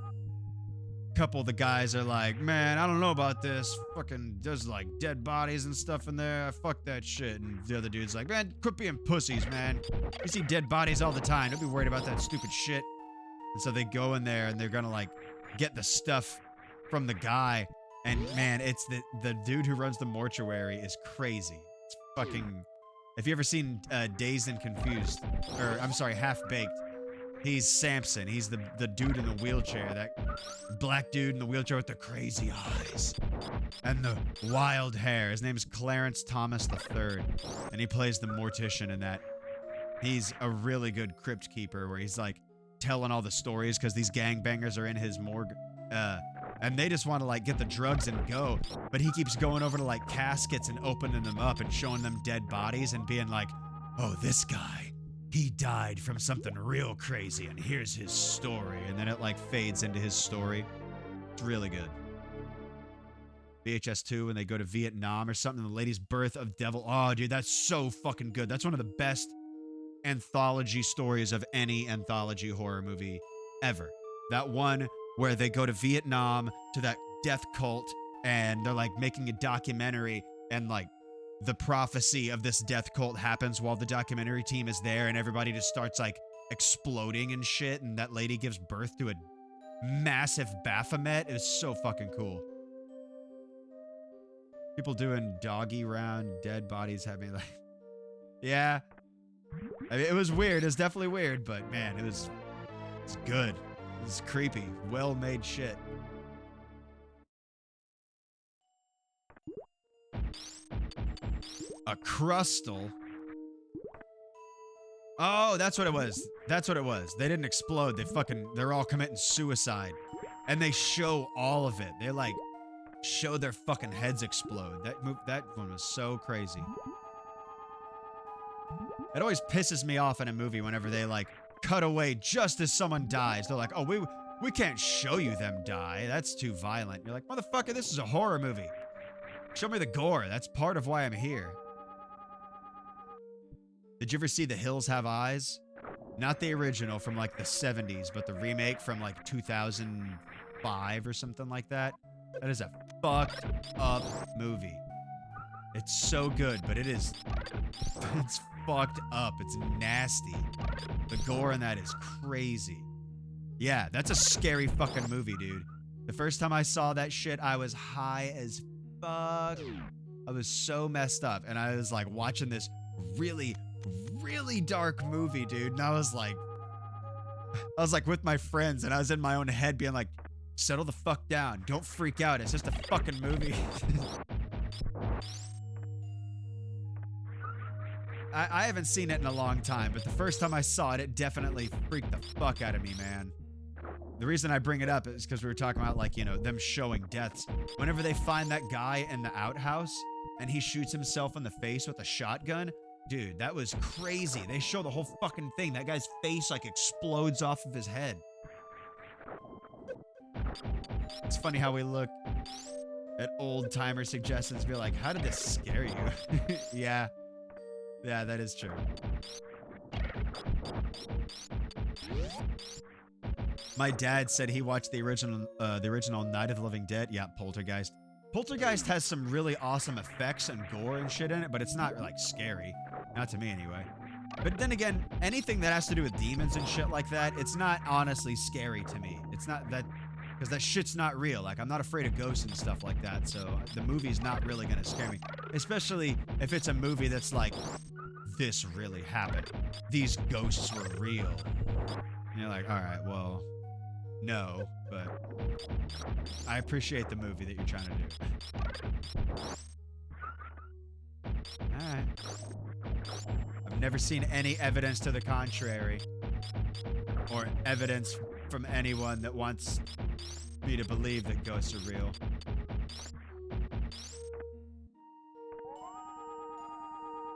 couple of the guys are like, man, I don't know about this. Fucking, there's like dead bodies and stuff in there. Fuck that shit. And the other dude's like, man, quit being pussies, man. You see dead bodies all the time. Don't be worried about that stupid shit. And so they go in there and they're gonna like get the stuff from the guy. And man, it's the dude who runs the mortuary is crazy. It's fucking. If you ever seen Dazed and Confused, or I'm sorry, Half Baked. He's Samson. He's the dude in the wheelchair. That black dude in the wheelchair with the crazy eyes. And the wild hair. His name is Clarence Thomas III. And he plays the mortician in that. He's a really good crypt keeper where he's like telling all the stories because these gangbangers are in his morgue. And they just want to like get the drugs and go. But he keeps going over to like caskets and opening them up and showing them dead bodies and being like, oh, this guy. He died from something real crazy, and here's his story. And then it, like, fades into his story. It's really good. VHS 2, when they go to Vietnam or something, the lady's birth of devil. Oh, dude, that's so fucking good. That's one of the best anthology stories of any anthology horror movie ever. That one where they go to Vietnam to that death cult, and they're, like, making a documentary, and, like, the prophecy of this death cult happens while the documentary team is there, and everybody just starts like exploding and shit, and that lady gives birth to a massive Baphomet. It was so fucking cool. People doing doggy round dead bodies had me like, yeah. I mean, it was weird. It was definitely weird, but man, it's good. It's creepy. Well-made shit. A crustal? Oh, that's what it was. That's what it was. They didn't explode. They're all committing suicide. And they show all of it. They like show their fucking heads explode. That one was so crazy. It always pisses me off in a movie whenever they like cut away just as someone dies. They're like, oh, we can't show you them die. That's too violent. You're like, motherfucker, this is a horror movie. Show me the gore. That's part of why I'm here. Did you ever see The Hills Have Eyes? Not the original from like the 70s, but the remake from like 2005 or something like that. That is a fucked up movie. It's so good, but it's fucked up. It's nasty. The gore in that is crazy. Yeah, that's a scary fucking movie, dude. The first time I saw that shit, I was high as fuck. I was so messed up, and I was like watching this really dark movie, dude, and I was like with my friends, and I was in my own head being like, settle the fuck down, don't freak out, it's just a fucking movie. I haven't seen it in a long time, but the first time I saw it, it definitely freaked the fuck out of me, man. The reason I bring it up is because we were talking about, like, you know, them showing deaths. Whenever they find that guy in the outhouse and he shoots himself in the face with a shotgun, dude, that was crazy. They show the whole fucking thing. That guy's face, like, explodes off of his head. It's funny how we look at old-timer suggestions and be like, how did this scare you? Yeah. Yeah, that is true. My dad said he watched the original Night of the Living Dead. Yeah, Poltergeist. Poltergeist has some really awesome effects and gore and shit in it, but it's not like scary. Not to me anyway. But then again, anything that has to do with demons and shit like that, it's not honestly scary to me. It's not that Because that shit's not real. Like, I'm not afraid of ghosts and stuff like that, so the movie's not really gonna scare me. Especially if it's a movie that's like, this really happened. These ghosts were real. And you're like, alright, well, no, but I appreciate the movie that you're trying to do. Alright. I've never seen any evidence to the contrary. Or evidence from anyone that wants me to believe that ghosts are real.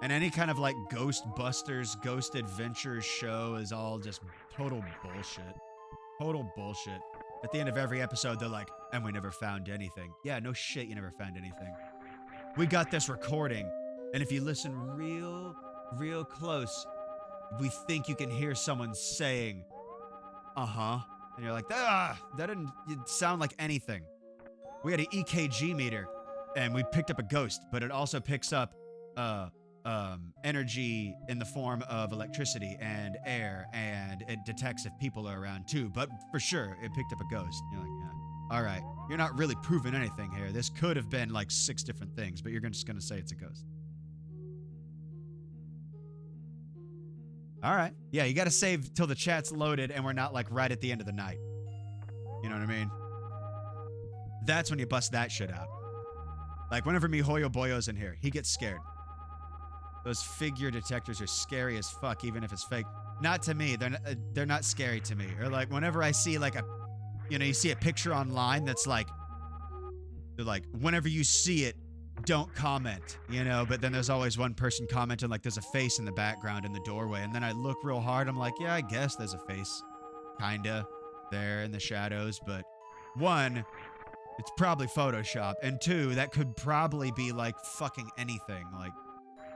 And any kind of like Ghostbusters, Ghost Adventures show is all just total bullshit. Total bullshit. At the end of every episode, they're like, and we never found anything. Yeah, no shit, you never found anything. We got this recording, and if you listen real close, we think you can hear someone saying, uh-huh. And you're like, that didn't sound like anything. We had an EKG meter, and we picked up a ghost, but it also picks up, energy in the form of electricity and air, and it detects if people are around too. But for sure, it picked up a ghost. You're like, yeah. All right, you're not really proving anything here. This could have been like 6 different things, but you're just gonna say it's a ghost. All right. Yeah, you gotta save till the chat's loaded and we're not like right at the end of the night. You know what I mean? That's when you bust that shit out. Like whenever MiHoYo Boyo's in here, he gets scared. Those figure detectors are scary as fuck, even if it's fake. Not to me. They're not scary to me. Or like whenever I see like a, you know, you see a picture online that's like, they're like, whenever you see it, don't comment, you know, but then there's always one person commenting like there's a face in the background in the doorway, and then I look real hard, I'm like, yeah, I guess there's a face kinda there in the shadows, but one, it's probably Photoshop, and two, that could probably be like fucking anything. Like,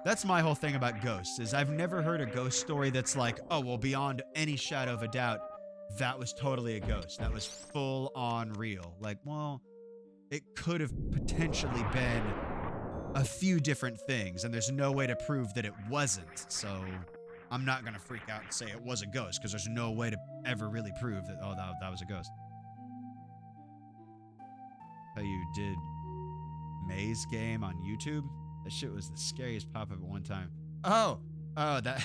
that's my whole thing about ghosts, is I've never heard a ghost story that's like, oh, well, beyond any shadow of a doubt, that was totally a ghost. That was full on real. Like, well, it could have potentially been a few different things, and there's no way to prove that it wasn't, so I'm not gonna freak out and say it was a ghost, because there's no way to ever really prove that, oh, that was a ghost. How you did Maze Game on YouTube? That shit was the scariest pop-up at one time. Oh, that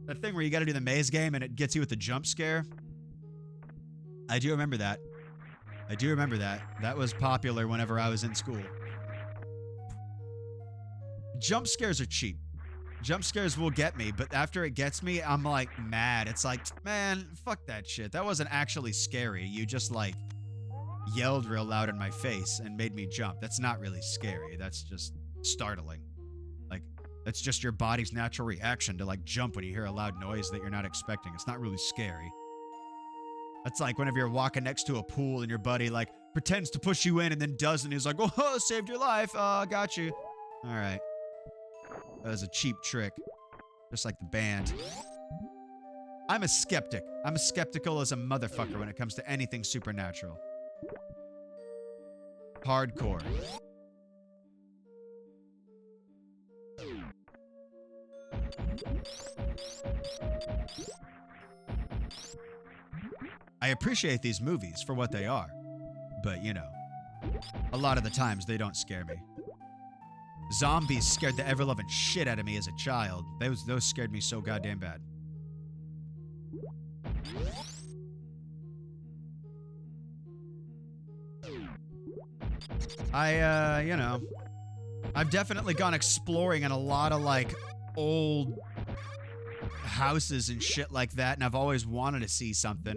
that thing where you gotta do the maze game and it gets you with the jump scare? I do remember that. I do remember that. That was popular whenever I was in school. Jump scares are cheap. Jump scares will get me, but after it gets me, I'm like mad. It's like, man, fuck that shit. That wasn't actually scary. You just like yelled real loud in my face and made me jump. That's not really scary. That's just startling. Like, that's just your body's natural reaction to like jump when you hear a loud noise that you're not expecting. It's not really scary. That's like whenever you're walking next to a pool and your buddy like pretends to push you in and then doesn't. He's like, oh, saved your life. Got you. All right. That was a cheap trick. Just like the band. I'm a skeptic. I'm as skeptical as a motherfucker when it comes to anything supernatural. Hardcore. I appreciate these movies for what they are, but you know, a lot of the times they don't scare me. Zombies scared the ever-loving shit out of me as a child. Those scared me so goddamn bad. You know, I've definitely gone exploring in a lot of, like, old houses and shit like that, and I've always wanted to see something.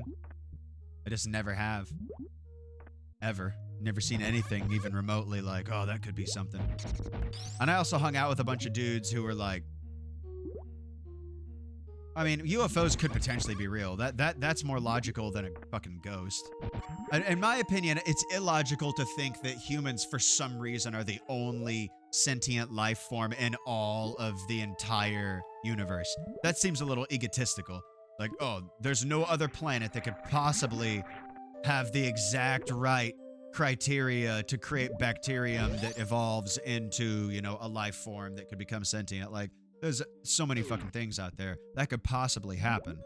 I just never have. Ever. Never seen anything even remotely like, oh, that could be something. And I also hung out with a bunch of dudes who were like, I mean, UFOs could potentially be real. That's more logical than a fucking ghost. In my opinion, it's illogical to think that humans, for some reason, are the only sentient life form in all of the entire universe. That seems a little egotistical. Like, oh, there's no other planet that could possibly have the exact right criteria to create bacterium that evolves into, you know, a life form that could become sentient. Like, there's so many fucking things out there that could possibly happen.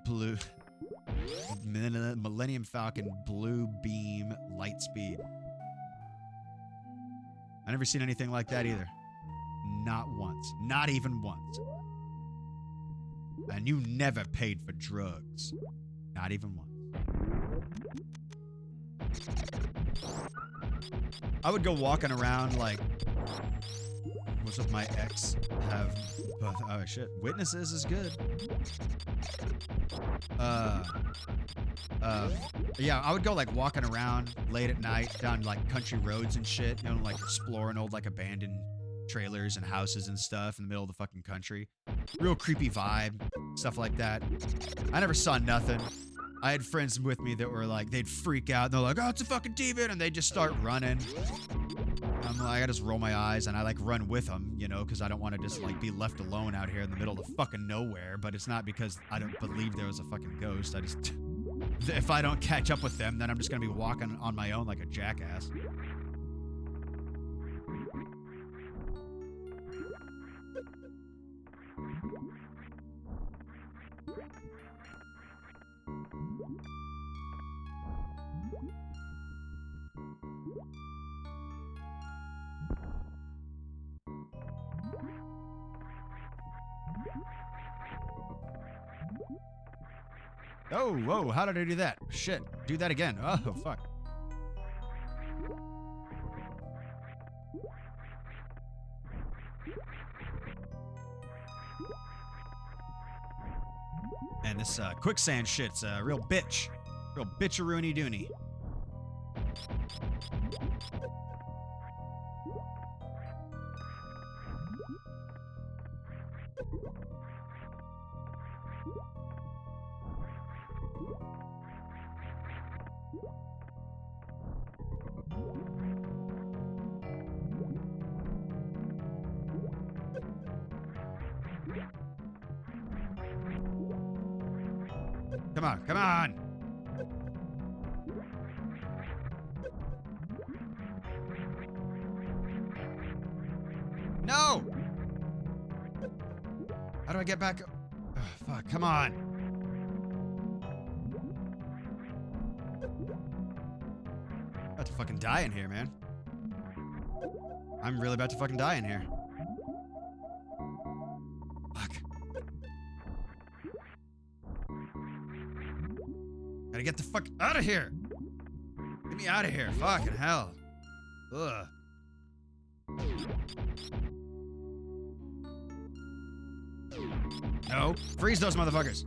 Blue. Millennium Falcon Blue Beam Lightspeed. I never seen anything like that either. Not once. Not even once. And you never paid for drugs. Not even once. I would go walking around like, what's with my ex have, oh shit, witnesses is good. Yeah, I would go like walking around late at night down like country roads and shit, you know, like exploring old like abandoned trailers and houses and stuff in the middle of the fucking country. Real creepy vibe, stuff like that. I never saw nothing. I had friends with me that were like, they'd freak out. And they're like, oh, it's a fucking demon. And they just start running. I'm like, I just roll my eyes and I like run with them, you know, because I don't want to just like be left alone out here in the middle of fucking nowhere. But it's not because I don't believe there was a fucking ghost. I just, if I don't catch up with them, then I'm just going to be walking on my own like a jackass. Oh, whoa, how did I do that? Shit, do that again. Oh, fuck. And this quicksand shit's a real bitch. Real bitch-a-rooney dooney. Come on, come on! No! How do I get back? Oh, fuck, come on. About to fucking die in here, man. I'm really about to fucking die in here. Fuck. Gotta get the fuck out of here! Get me out of here, fucking hell. Ugh. No, freeze those motherfuckers.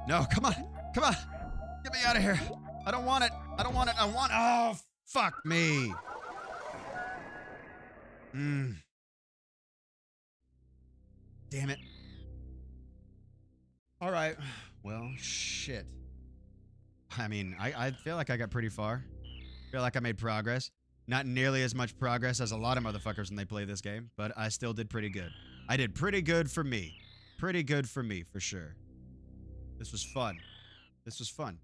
No, come on, come on. Get me out of here. I don't want it. I don't want it. I want, oh, fuck me. Damn it. All right, well, shit. I mean, I feel like I got pretty far. Feel like I made progress. Not nearly as much progress as a lot of motherfuckers when they play this game, but I still did pretty good. I did pretty good for me. Pretty good for me, for sure. This was fun. This was fun.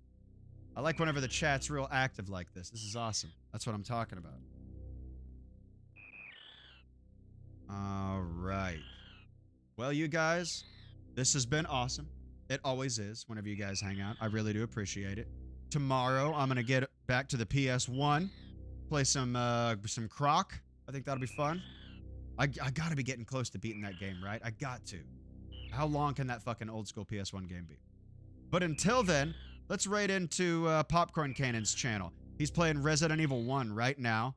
I like whenever the chat's real active like this. This is awesome. That's what I'm talking about. All right. Well, you guys, this has been awesome. It always is whenever you guys hang out. I really do appreciate it. Tomorrow, I'm going to get back to the PS1, play some Croc. I think that'll be fun. I got to be getting close to beating that game, right? I got to. How long can that fucking old school PS1 game be? But until then, let's right into Popcorn Cannon's channel. He's playing Resident Evil 1 right now.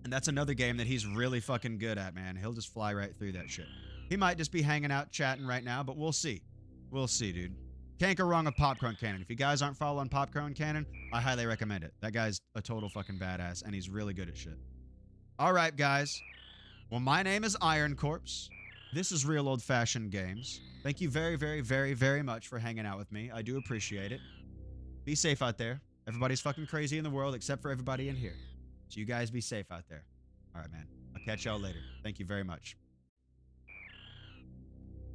And that's another game that he's really fucking good at, man. He'll just fly right through that shit. He might just be hanging out chatting right now, but we'll see. We'll see, dude. Can't go wrong with Popcorn Cannon. If you guys aren't following Popcorn Cannon, I highly recommend it. That guy's a total fucking badass, and he's really good at shit. All right, guys. Well, my name is Iron Corpse. This is Real Old Fashioned Games. Thank you very, very, very, very much for hanging out with me. I do appreciate it. Be safe out there. Everybody's fucking crazy in the world except for everybody in here. So you guys be safe out there. All right, man. I'll catch y'all later. Thank you very much.